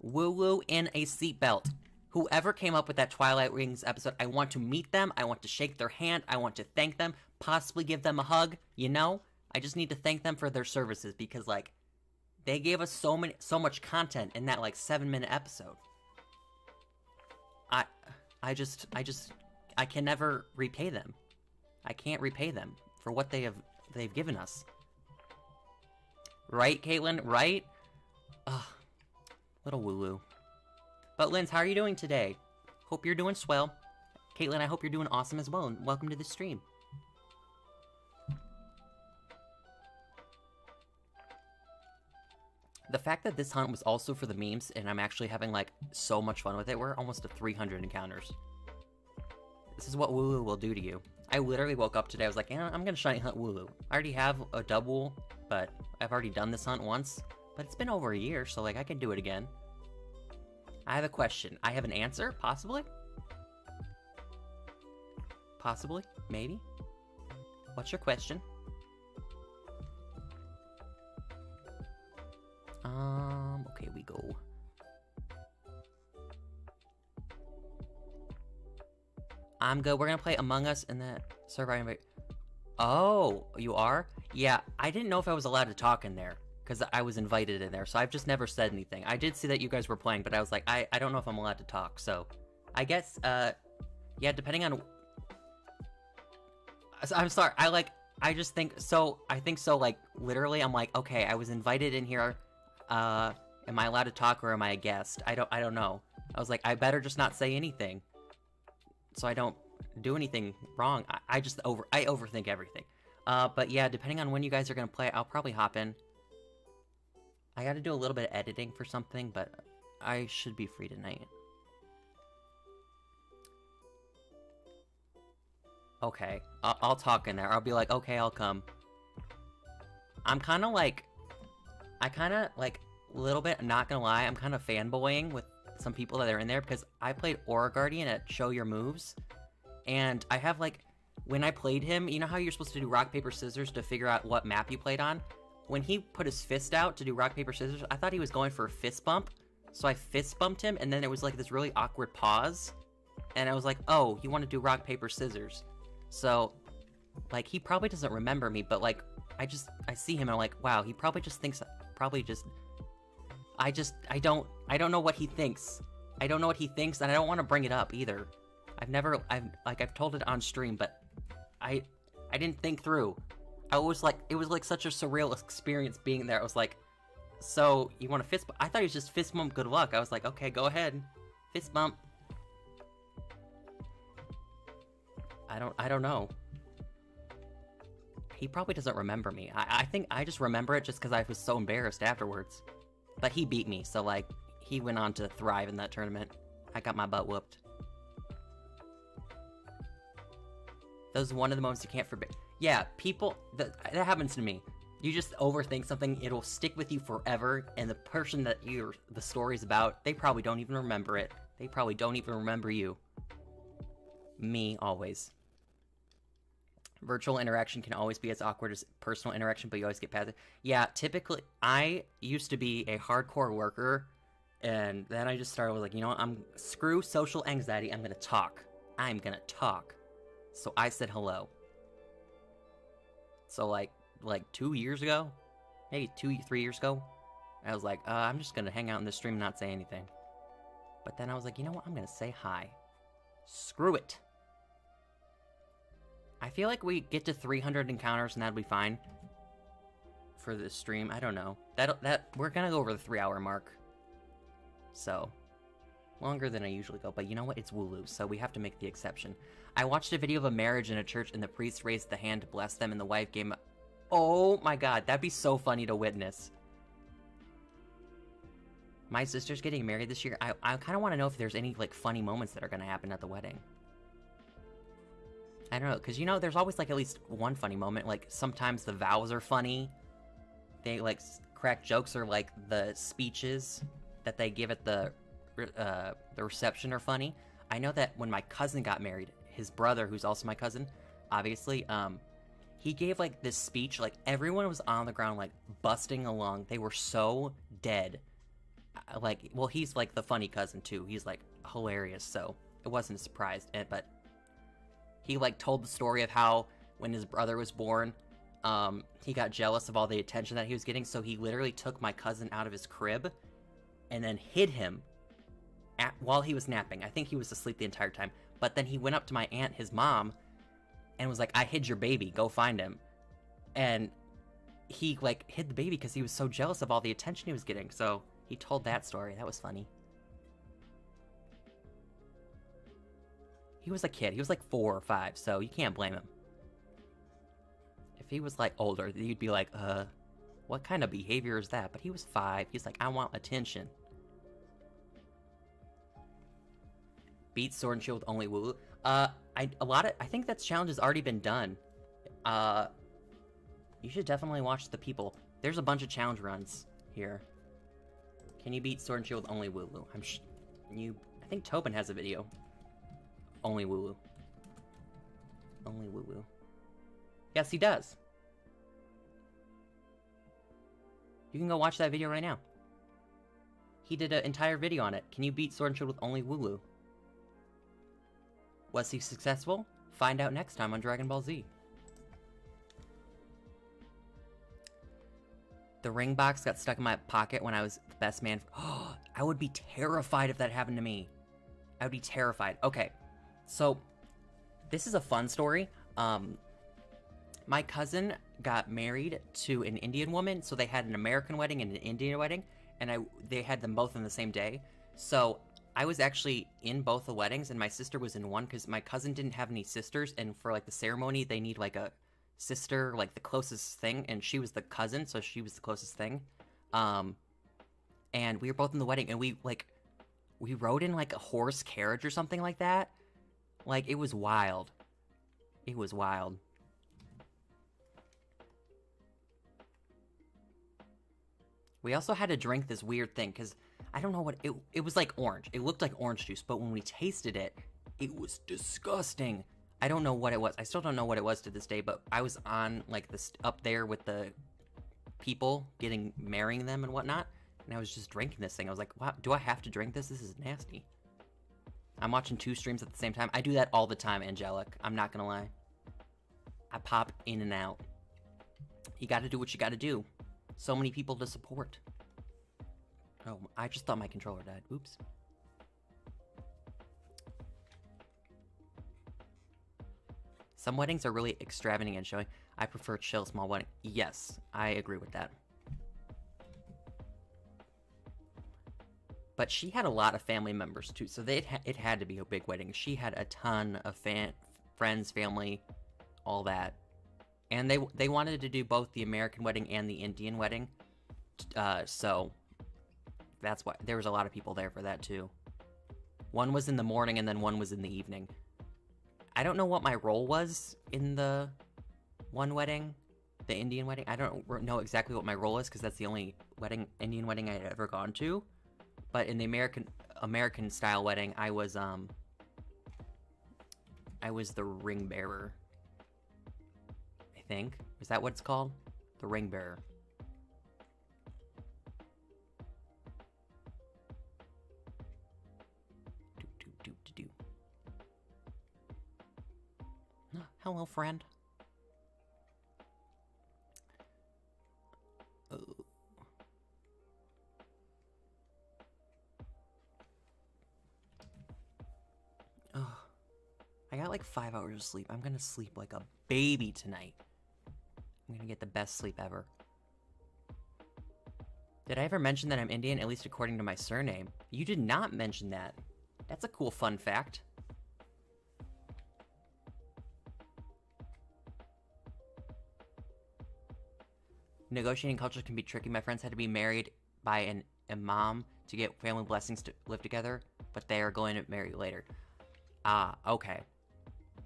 Wooloo in a seatbelt. Whoever came up with that Twilight Rings episode, I want to meet them, I want to shake their hand, I want to thank them, possibly give them a hug, you know? I just need to thank them for their services because, like, they gave us so much content in that, like, 7-minute episode. I can never repay them. I can't repay them for what they've given us. Right, Caitlin? Right? Ugh. Little Wooloo. But Linz, how are you doing today? Hope you're doing swell. Caitlin, I hope you're doing awesome as well, and welcome to the stream. The fact that this hunt was also for the memes, and I'm actually having, like, so much fun with it, we're almost at 300 encounters. This is what Wooloo will do to you. I literally woke up today, I was like, yeah, I'm gonna shiny hunt Wooloo. I already have a double, but I've already done this hunt once. But it's been over a year, so, like, I can do it again. I have a question. I have an answer? Possibly? Possibly? Maybe? What's your question? Okay, we go. I'm good. We're gonna play Among Us in that server I invite. Oh, you are? Yeah, I didn't know if I was allowed to talk in there, because I was invited in there, so I've just never said anything. I did see that you guys were playing, but I was like, I don't know if I'm allowed to talk, so... I guess, yeah, depending on... I'm sorry, I just think, like, literally, I'm like, okay, I was invited in here, am I allowed to talk or am I a guest? I don't know. I was like, I better just not say anything, so I don't do anything wrong. I overthink everything. But yeah, depending on when you guys are gonna play, I'll probably hop in. I gotta do a little bit of editing for something, but I should be free tonight. Okay, I'll talk in there. I'll be like, okay, I'll come. I'm kind of like, a little bit, not gonna lie, I'm kind of fanboying with some people that are in there, because I played Aura Guardian at Show Your Moves, and I have, like, when I played him, you know how you're supposed to do rock, paper, scissors to figure out what map you played on? When he put his fist out to do rock, paper, scissors, I thought he was going for a fist bump, so I fist bumped him, and then it was, like, this really awkward pause, and I was like, oh, you want to do rock, paper, scissors. So, like, he probably doesn't remember me, but, like, I see him and I'm like, wow, he probably just thinks, I don't know what he thinks. I don't know what he thinks, and I don't want to bring it up either. I've told it on stream, but I didn't think through. It was like such a surreal experience being there. I was like, so, you want to fist bump? I thought he was just fist bump good luck. I was like, okay, go ahead. Fist bump. I don't know. He probably doesn't remember me. I think I just remember it just because I was so embarrassed afterwards. But he beat me, so, like, he went on to thrive in that tournament. I got my butt whooped. That was one of the moments you can't forget. Yeah, people, that happens to me. You just overthink something, it'll stick with you forever, and the person that the story's about, they probably don't even remember it. They probably don't even remember you. Me, always. Virtual interaction can always be as awkward as personal interaction, but you always get past it. Yeah, typically, I used to be a hardcore worker, and then I just started with, like, you know what, screw social anxiety, I'm gonna talk. I'm gonna talk. So I said hello. So, like 2 years ago, maybe 3 years ago, I was like, I'm just gonna hang out in the stream and not say anything. But then I was like, you know what, I'm gonna say hi. Screw it. I feel like we get to 300 encounters and that'll be fine for this stream. I don't know. We're gonna go over the 3-hour mark. So, longer than I usually go. But you know what? It's Wooloo, so we have to make the exception. I watched a video of a marriage in a church and the priest raised the hand to bless them and the wife gave him. Oh my god, that'd be so funny to witness. My sister's getting married this year. I kind of want to know if there's any, like, funny moments that are gonna happen at the wedding. I don't know, because, you know, there's always, like, at least one funny moment. Like, sometimes the vows are funny. They, like, crack jokes, or, like, the speeches that they give at the reception are funny. I know that when my cousin got married, his brother, who's also my cousin, obviously, he gave, like, this speech. Like, everyone was on the ground, like, busting along. They were so dead. like, well, he's like the funny cousin too. He's like hilarious, so it wasn't a surprise. But he like told the story of how when his brother was born, he got jealous of all the attention that he was getting, so he literally took my cousin out of his crib and then hid him while he was napping. I think he was asleep the entire time. But then he went up to my aunt, his mom, and was like, "I hid your baby. Go find him." And he like hid the baby because he was so jealous of all the attention he was getting. So he told that story. That was funny. He was a kid. He was like 4 or 5, so you can't blame him. If he was like older, you'd be like, what kind of behavior is that? But he was 5. He's like, I want attention. Beat Sword and Shield with only Wooloo. I think that challenge has already been done. You should definitely watch the people. There's a bunch of challenge runs here. Can you beat Sword and Shield with only Wooloo? I think Tobin has a video. Only Wooloo. Only Wooloo. Yes, he does. You can go watch that video right now. He did an entire video on it. Can you beat Sword and Shield with only Wooloo? Was he successful? Find out next time on Dragon Ball Z. The ring box got stuck in my pocket when I was the best man. Oh, I would be terrified if that happened to me. I would be terrified. Okay, so this is a fun story. My cousin got married to an Indian woman, so they had an American wedding and an Indian wedding, and they had them both on the same day. So I was actually in both the weddings, and my sister was in one because my cousin didn't have any sisters, and for like the ceremony, they need like a sister, like the closest thing, and she was the cousin, so she was the closest thing. And we were both in the wedding, and we rode in like a horse carriage or something like that. Like, it was wild. It was wild. We also had to drink this weird thing, because I don't know what, it was like orange. It looked like orange juice, but when we tasted it, it was disgusting. I don't know what it was. I still don't know what it was to this day, but I was on, like, this up there with the people marrying them and whatnot, and I was just drinking this thing. I was like, wow, do I have to drink this? This is nasty. I'm watching 2 streams at the same time. I do that all the time, Angelic. I'm not gonna lie. I pop in and out. You gotta do what you gotta do. So many people to support. Oh, I just thought my controller died. Oops. Some weddings are really extravagant and showing. I prefer chill, small wedding. Yes, I agree with that. But she had a lot of family members too, so it had to be a big wedding. She had a ton of friends, family, all that. And they wanted to do both the American wedding and the Indian wedding. So that's why there was a lot of people there for that too. One was in the morning and then one was in the evening. I don't know what my role was in the one wedding, the Indian wedding. I don't know exactly what my role is because that's the only Indian wedding I had ever gone to. But in the American style wedding, I was the ring bearer. I think. Is that what it's called? The ring bearer. Hello, friend. Oh. Oh. I got like 5 hours of sleep. I'm gonna sleep like a baby tonight. I'm gonna get the best sleep ever. Did I ever mention that I'm Indian, at least according to my surname? You did not mention that. That's a cool fun fact. Negotiating cultures can be tricky. My friends had to be married by an imam to get family blessings to live together, but they are going to marry later. Ah, okay.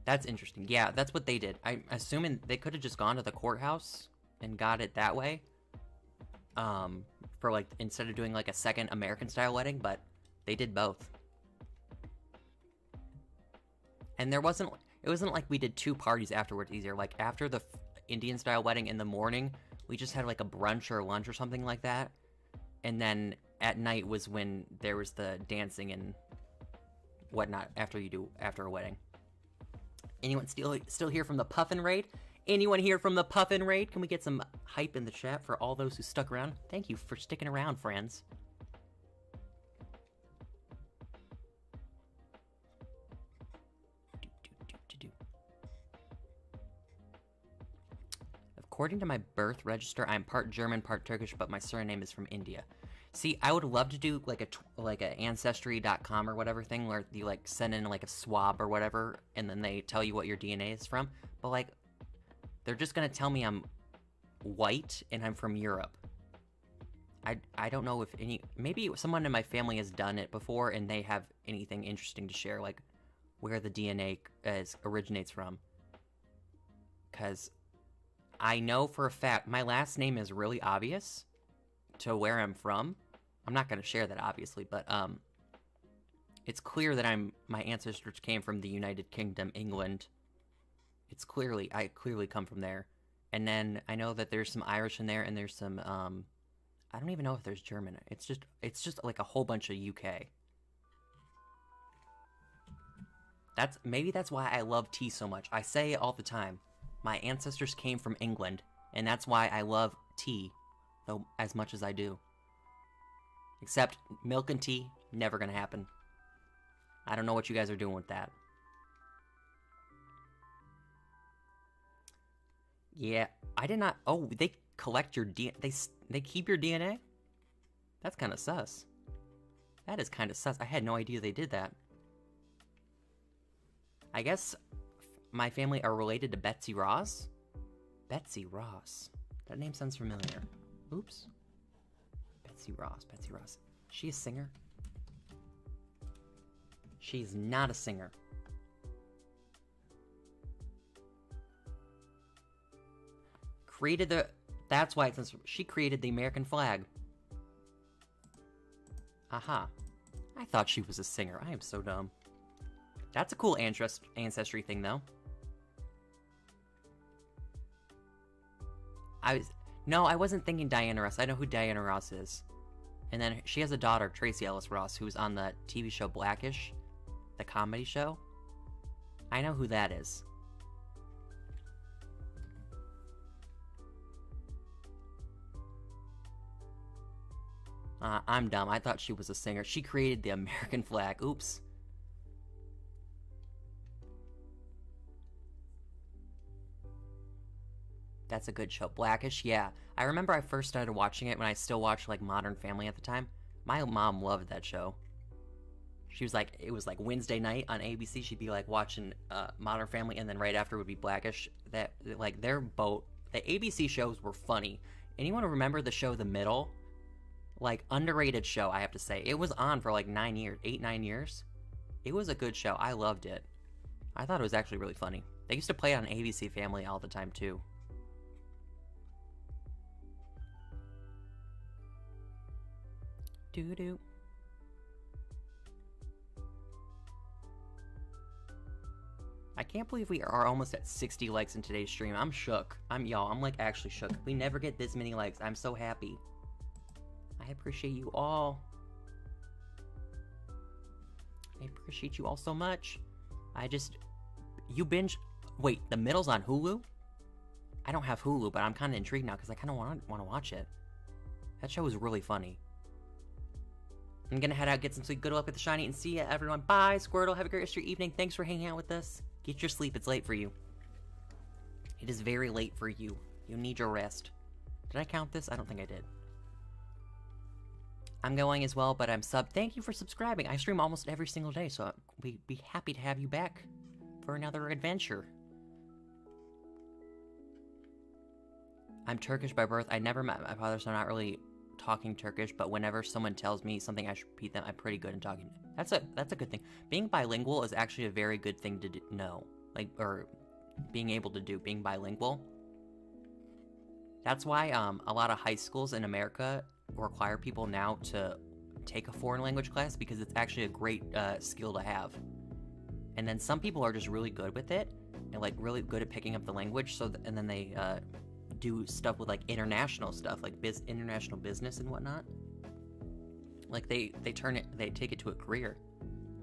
That's interesting. Yeah, that's what they did. I'm assuming they could have just gone to the courthouse and got it that way. For like, instead of doing like a second American style wedding, but they did both. And it wasn't like we did 2 parties afterwards either. Like after the Indian style wedding in the morning, we just had like a brunch or lunch or something like that. And then at night was when there was the dancing and whatnot after a wedding. Anyone still here from the Puffin Raid? Anyone here from the Puffin Raid? Can we get some hype in the chat for all those who stuck around? Thank you for sticking around, friends. According to my birth register, I'm part German, part Turkish, but my surname is from India. See, I would love to do like a ancestry.com or whatever thing where you like send in like a swab or whatever, and then they tell you what your DNA is from. But like, they're just gonna tell me I'm white and I'm from Europe. I don't know if maybe someone in my family has done it before and they have anything interesting to share, like where the DNA originates from. Because I know for a fact my last name is really obvious to where I'm from. I'm not going to share that, obviously, but it's clear that my ancestors came from the United Kingdom, England. I clearly come from there. And then I know that there's some Irish in there, and there's some I don't even know if there's German. It's just like a whole bunch of UK. Maybe that's why I love tea so much. I say it all the time. My ancestors came from England, and that's why I love tea though as much as I do. Except milk and tea, never gonna happen. I don't know what you guys are doing with that. Yeah, I did not. Oh, they collect your DNA. They keep your DNA? That's kind of sus. That is kind of sus. I had no idea they did that. I guess my family are related to Betsy Ross? Betsy Ross. That name sounds familiar. Oops. Betsy Ross. She a singer? She's not a singer. That's why she created the American flag. Aha. I thought she was a singer. I am so dumb. That's a cool ancestry thing, though. I wasn't thinking Diana Ross. I know who Diana Ross is. And then she has a daughter, Tracy Ellis Ross, who's on the TV show Blackish, the comedy show. I know who that is. I'm dumb. I thought she was a singer. She created the American flag. Oops. That's a good show. Blackish, yeah. I remember I first started watching it when I still watched like Modern Family at the time. My mom loved that show. She was like, it was like Wednesday night on ABC. She'd be like watching Modern Family, and then right after would be Blackish. That like they're both the ABC shows were funny. Anyone remember the show The Middle? Like underrated show, I have to say. It was on for like 9 years. It was a good show. I loved it. I thought it was actually really funny. They used to play it on ABC Family all the time too. Doo-doo. I can't believe we are almost at 60 likes in today's stream. I'm shook. I'm like actually shook. We never get this many likes. I'm so happy. I appreciate you all. I appreciate you all so much. You binge. Wait, The Middle's on Hulu? I don't have Hulu, but I'm kind of intrigued now because I kind of want to watch it. That show is really funny. I'm gonna head out, get some sleep. Good luck with the shiny, and see ya, everyone. Bye, Squirtle. Have a great rest of your evening. Thanks for hanging out with us. Get your sleep. It's late for you. It is very late for you. You need your rest. Did I count this? I don't think I did. I'm going as well, but I'm sub. Thank you for subscribing. I stream almost every single day, so we'd be happy to have you back for another adventure. I'm Turkish by birth. I never met my father, so I'm not really talking Turkish, but whenever someone tells me something, I should repeat them. I'm pretty good in talking. That's a good thing. Being bilingual is actually a very good thing to know. Or being able to do. Being bilingual. That's why a lot of high schools in America require people now to take a foreign language class, because it's actually a great skill to have. And then some people are just really good with it and like really good at picking up the language. And then they do stuff with like international stuff, like international business and whatnot. Like, they take it to a career.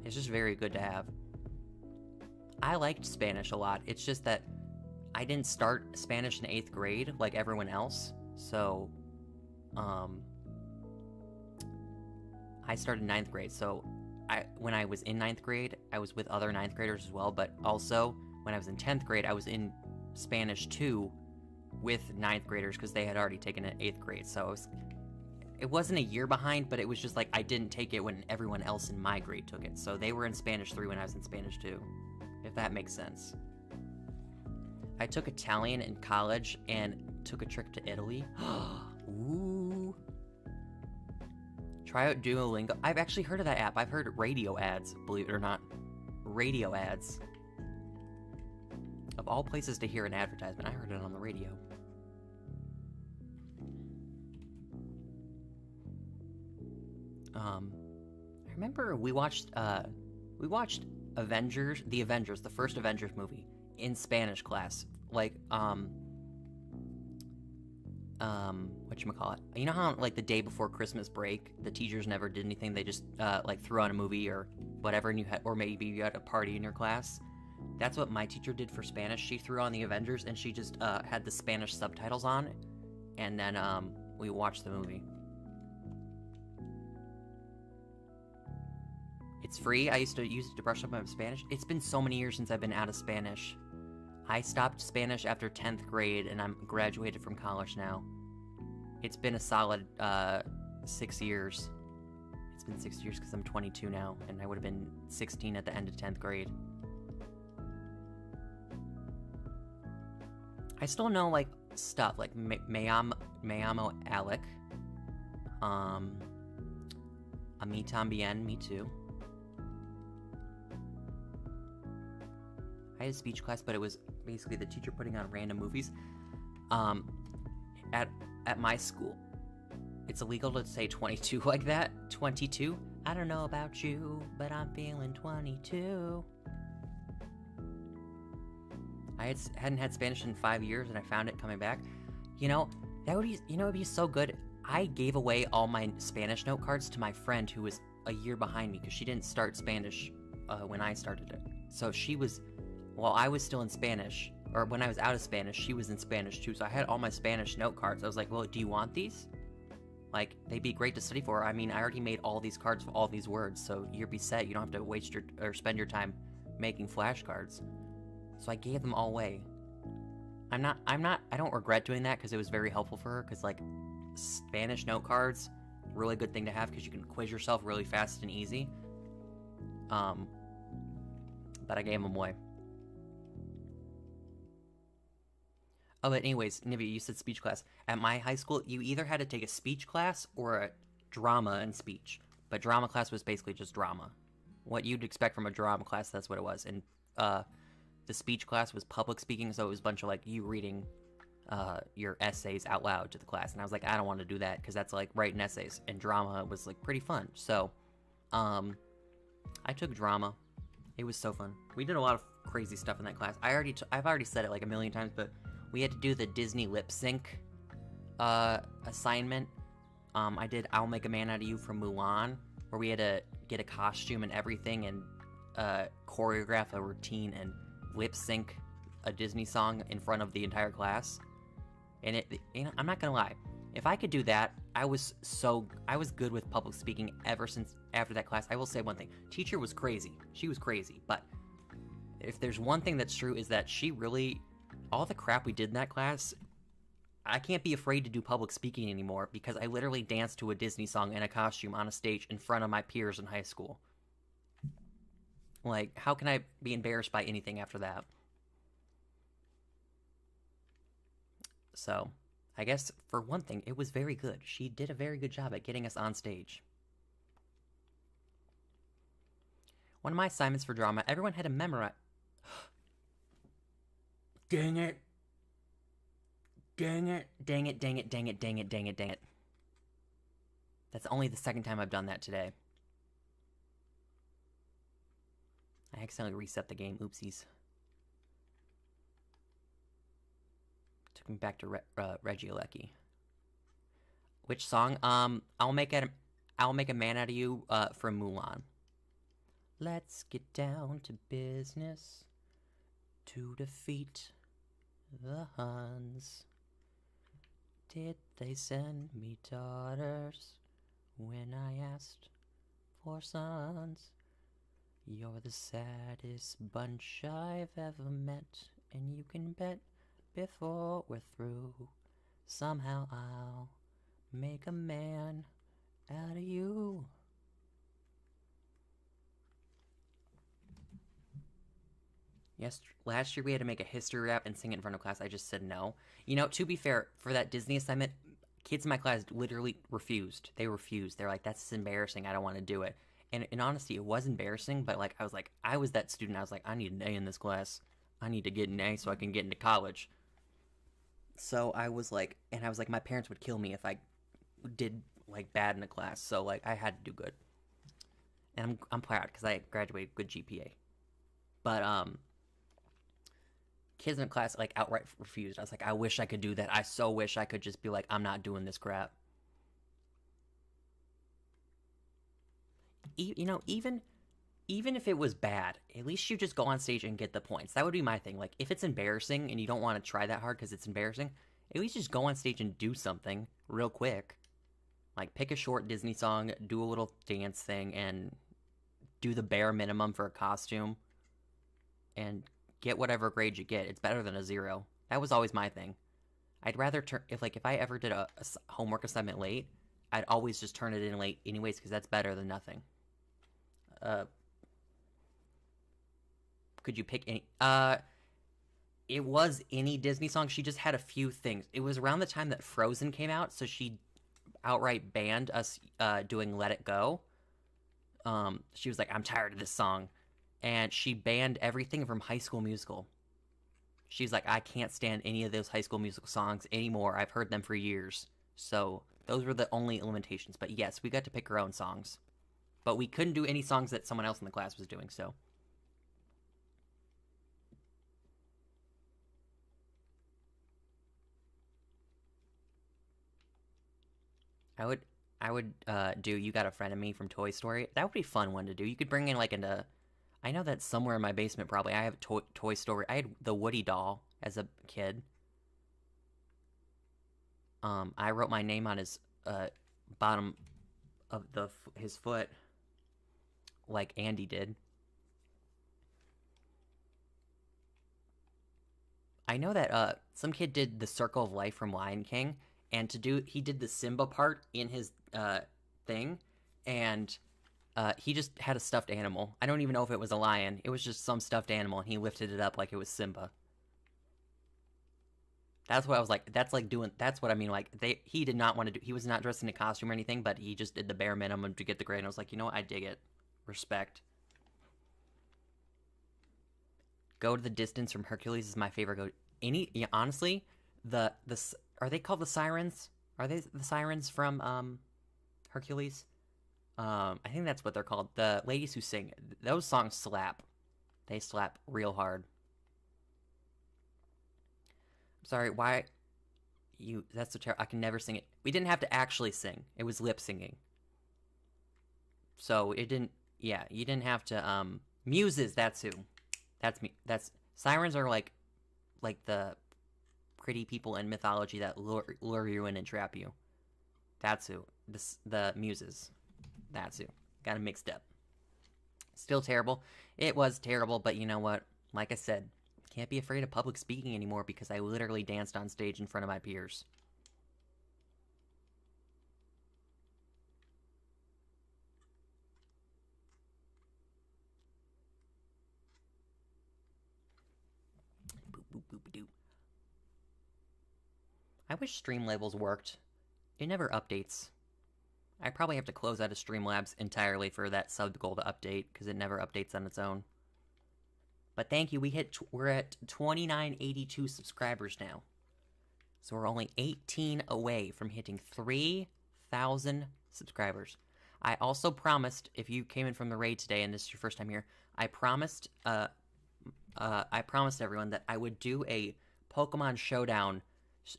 It's just very good to have. I liked Spanish a lot. It's just that I didn't start Spanish in 8th grade like everyone else. So, I started 9th grade. So, when I was in 9th grade, I was with other 9th graders as well. But also, when I was in 10th grade, I was in Spanish 2 with 9th graders because they had already taken it 8th grade. So, it wasn't a year behind, but it was just like I didn't take it when everyone else in my grade took it. So, they were in Spanish 3 when I was in Spanish 2. If that makes sense. I took Italian in college and took a trip to Italy. Ooh. Try out Duolingo. I've actually heard of that app. I've heard radio ads, believe it or not. Radio ads. Of all places to hear an advertisement, I heard it on the radio. I remember we watched Avengers, the first Avengers movie in Spanish class. Like, whatchamacallit? You know how, like, the day before Christmas break, the teachers never did anything, they just, like, threw on a movie or whatever, and or maybe you had a party in your class? That's what my teacher did for Spanish. She threw on the Avengers, and she just, had the Spanish subtitles on, and then, we watched the movie. It's free. I used to use it to brush up my Spanish. It's been so many years since I've been out of Spanish. I stopped Spanish after 10th grade, and I'm graduated from college now. It's been a solid 6 years. It's been 6 years because I'm 22 now, and I would have been 16 at the end of 10th grade. I still know, like, stuff, like me llamo Alec. A mí también, me too. I had a speech class, but it was basically the teacher putting on random movies. At my school, it's illegal to say 22 like that. 22? I don't know about you, but I'm feeling 22. I hadn't had Spanish in 5 years, and I found it coming back. You know, it'd be so good. I gave away all my Spanish note cards to my friend who was a year behind me, because she didn't start Spanish when I started it. So she was, while I was still in Spanish, or when I was out of Spanish, she was in Spanish too. So I had all my Spanish note cards. I was like, well, do you want these? Like, they'd be great to study for. I mean, I already made all these cards for all these words, so you'll be set. You don't have to waste or spend your time making flashcards. So I gave them all away. I don't regret doing that, because it was very helpful for her, because, like, Spanish note cards, really good thing to have, because you can quiz yourself really fast and easy. But I gave them away. Oh, but anyways, Nivi, you said speech class. At my high school, you either had to take a speech class or a drama and speech. But drama class was basically just drama. What you'd expect from a drama class, that's what it was. And the speech class was public speaking, so it was a bunch of, like, you reading your essays out loud to the class. And I was like, I don't want to do that, because that's like writing essays. And drama was, like, pretty fun. So, I took drama. It was so fun. We did a lot of crazy stuff in that class. I've already said it like a million times, but we had to do the Disney lip sync assignment. I did I'll Make a Man Out of You from Mulan, where we had to get a costume and everything and choreograph a routine and lip sync a Disney song in front of the entire class. And I'm not gonna lie, if I could do that, I was good with public speaking ever since after that class. I will say one thing: teacher was crazy. She was crazy, but if there's one thing that's true, is that she really, all the crap we did in that class, I can't be afraid to do public speaking anymore, because I literally danced to a Disney song in a costume on a stage in front of my peers in high school. Like, how can I be embarrassed by anything after that? So, I guess, for one thing, it was very good. She did a very good job at getting us on stage. One of my assignments for drama, everyone had to memorize... Dang it. Dang it. Dang it, dang it, dang it, dang it, dang it, dang it. That's only the second time I've done that today. I accidentally reset the game. Oopsies. Took me back to Reggie Alecki. Which song? I'll Make I'll make a man out of you from Mulan. Let's get down to business to defeat the Huns. Did they send me daughters when I asked for sons? You're the saddest bunch I've ever met, and you can bet before we're through, somehow I'll make a man out of you. Yes, last year we had to make a history rap and sing it in front of class. I just said no. You know, to be fair, for that Disney assignment, kids in my class literally refused. They refused. They're like, that's embarrassing. I don't want to do it. And in honesty, it was embarrassing, but like I was that student. I was like, I need an A in this class. I need to get an A so I can get into college. So I was like, my parents would kill me if I did like bad in a class. So like I had to do good. And I'm proud because I graduated good GPA. But kids in the class like outright refused. I was like, I wish I could do that. I so wish I could just be like, I'm not doing this crap. You know, even if it was bad, at least you just go on stage and get the points. That would be my thing. Like, if it's embarrassing and you don't want to try that hard because it's embarrassing, at least just go on stage and do something real quick. Like, pick a short Disney song, do a little dance thing, and do the bare minimum for a costume, and get whatever grade you get. It's better than a 0. That was always my thing. I'd rather if I ever did a homework assignment late, I'd always just turn it in late anyways because that's better than nothing. Could you pick any? It was any Disney song. She just had a few things. It was around the time that Frozen came out, so she outright banned us doing Let It Go. She was like, I'm tired of this song. And she banned everything from High School Musical. She's like, I can't stand any of those High School Musical songs anymore. I've heard them for years. So those were the only limitations. But yes, we got to pick our own songs. But we couldn't do any songs that someone else in the class was doing, so. I would do You Got a Friend of Me from Toy Story. That would be a fun one to do. You could bring in like I know that somewhere in my basement probably I have Toy Story. I had the Woody doll as a kid. I wrote my name on his bottom of his foot like Andy did. I know that some kid did the Circle of Life from Lion King, and he did the Simba part in his thing, and he just had a stuffed animal. I don't even know if it was a lion. It was just some stuffed animal, and he lifted it up like it was Simba. That's what I was like. That's what I mean. Like he did not want to do. He was not dressed in a costume or anything, but he just did the bare minimum to get the grade. And I was like, you know what? I dig it. Respect. Go to the Distance from Hercules is my favorite. Honestly, are they called the Sirens? Are they the Sirens from Hercules? I think that's what they're called. The ladies who sing. Those songs slap. They slap real hard. I'm sorry, why that's so terrible. I can never sing it. We didn't have to actually sing. It was lip singing. So it didn't, yeah, you didn't have to, Muses, that's who. That's me. Sirens are like the pretty people in mythology that lure you in and trap you. That's who. The Muses. That's who. Got it mixed up. Still terrible. It was terrible, but you know what? Like I said, can't be afraid of public speaking anymore because I literally danced on stage in front of my peers. I wish Streamlabs worked. It never updates. I probably have to close out of Streamlabs entirely for that sub goal to update because it never updates on its own. But thank you. We're at 2982 subscribers now. So we're only 18 away from hitting 3,000 subscribers. I also promised, if you came in from the raid today and this is your first time here, I promised everyone that I would do a Pokemon Showdown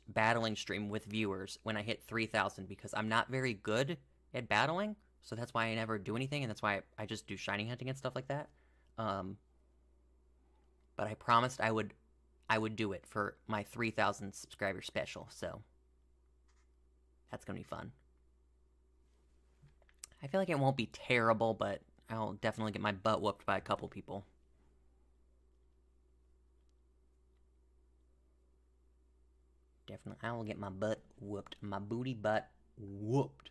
battling stream with viewers when I hit 3,000 because I'm not very good at battling, so that's why I never do anything, and that's why I just do shiny hunting and stuff like that. But I promised I would do it for my 3,000 subscriber special, so that's gonna be fun. I feel like it won't be terrible, but I'll definitely get my butt whooped by a couple people. Definitely, I will get my butt whooped. My booty butt whooped.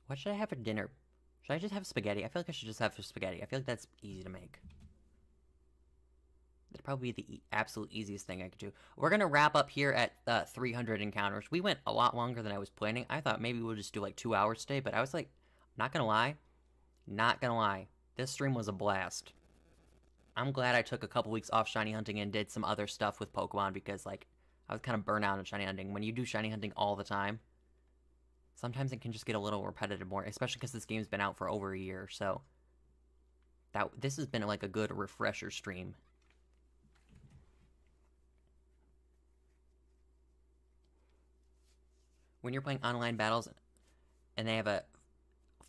What should I have for dinner? Should I just have spaghetti? I feel like I should just have spaghetti. I feel like that's easy to make. That'd probably be the absolute easiest thing I could do. We're gonna wrap up here at 300 encounters. We went a lot longer than I was planning. I thought maybe we'll just do like 2 hours today, but I was like, not gonna lie. This stream was a blast. I'm glad I took a couple weeks off shiny hunting and did some other stuff with Pokemon because, like, I was kind of burnt out on shiny hunting. When you do shiny hunting all the time, sometimes it can just get a little repetitive more, especially because this game's been out for over a year, so this has been like a good refresher stream. When you're playing online battles and they have a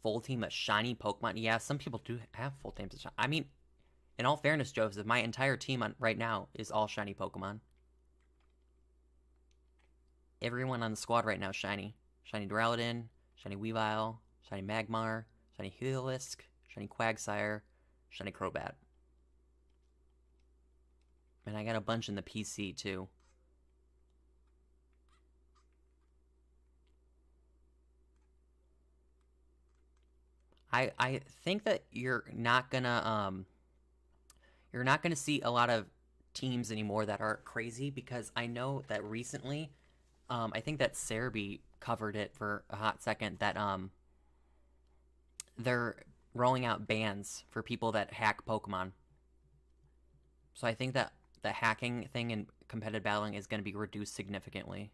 full team of shiny Pokemon, yeah, some people do have full teams of shiny. I mean, in all fairness, Joseph, my entire team right now is all shiny Pokemon. Everyone on the squad right now is shiny. Shiny Duraludon, shiny Weavile, shiny Magmar, shiny Heliolisk, shiny Quagsire, shiny Crobat. And I got a bunch in the PC, too. I think that you're not gonna see a lot of teams anymore that are crazy, because I know that recently, I think that Cerebi covered it for a hot second, that they're rolling out bans for people that hack Pokemon. So I think that the hacking thing in competitive battling is going to be reduced significantly.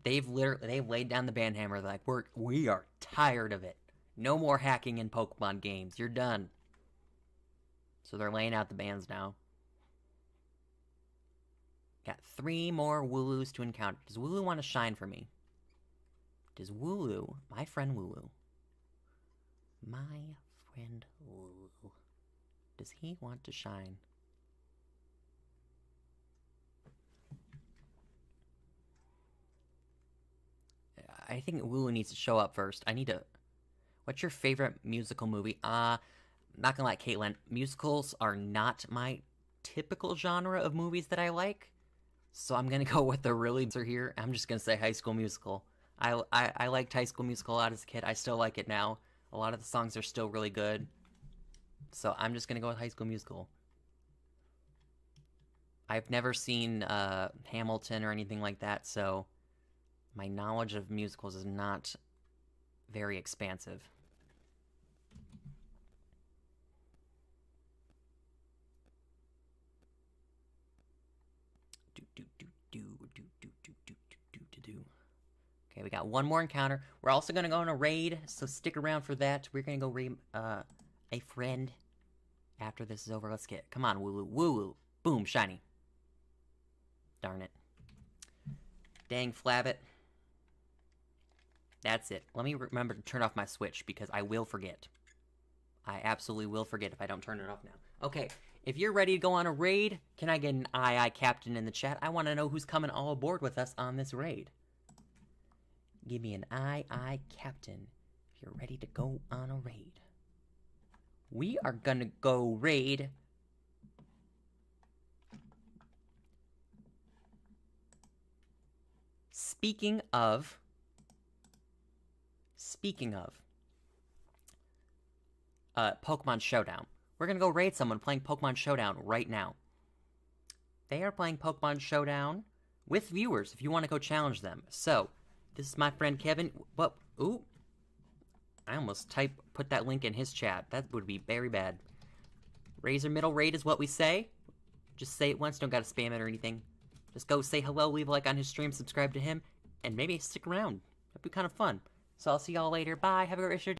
They've laid down the ban hammer. They're like, we are tired of it. No more hacking in Pokemon games. You're done. So they're laying out the bans now. Got 3 more Wooloos to encounter. Does Wooloo want to shine for me? Does Wooloo, my friend Wooloo, does he want to shine? I think Wooloo needs to show up first. What's your favorite musical movie? Not gonna lie, Caitlin, musicals are not my typical genre of movies that I like. So I'm gonna go with the really answer here. I'm just gonna say High School Musical. I liked High School Musical a lot as a kid. I still like it now. A lot of the songs are still really good. So I'm just gonna go with High School Musical. I've never seen Hamilton or anything like that, so my knowledge of musicals is not very expansive. Okay, we got one more encounter. We're also gonna go on a raid, so stick around for that. We're gonna go raid a friend after this is over. Let's get, come on, Wooloo, Wooloo, boom, shiny. Darn it. Dang flabbit. That's it. Let me remember to turn off my Switch, because I will forget. I absolutely will forget if I don't turn it off now. Okay, if you're ready to go on a raid, can I get an aye captain in the chat? I want to know who's coming all aboard with us on this raid. Give me an aye captain if you're ready to go on a raid. We are gonna go raid Speaking of Pokemon Showdown. We're gonna go raid someone playing Pokemon Showdown right now. They are playing Pokemon Showdown with viewers if you want to go challenge them. So, this is my friend Kevin. What? Ooh. I almost put that link in his chat. That would be very bad. Razor Middle Raid is what we say. Just say it once, don't gotta spam it or anything. Just go say hello, leave a like on his stream, subscribe to him, and maybe stick around. That'd be kind of fun. So I'll see y'all later. Bye. Have a great rest of your day.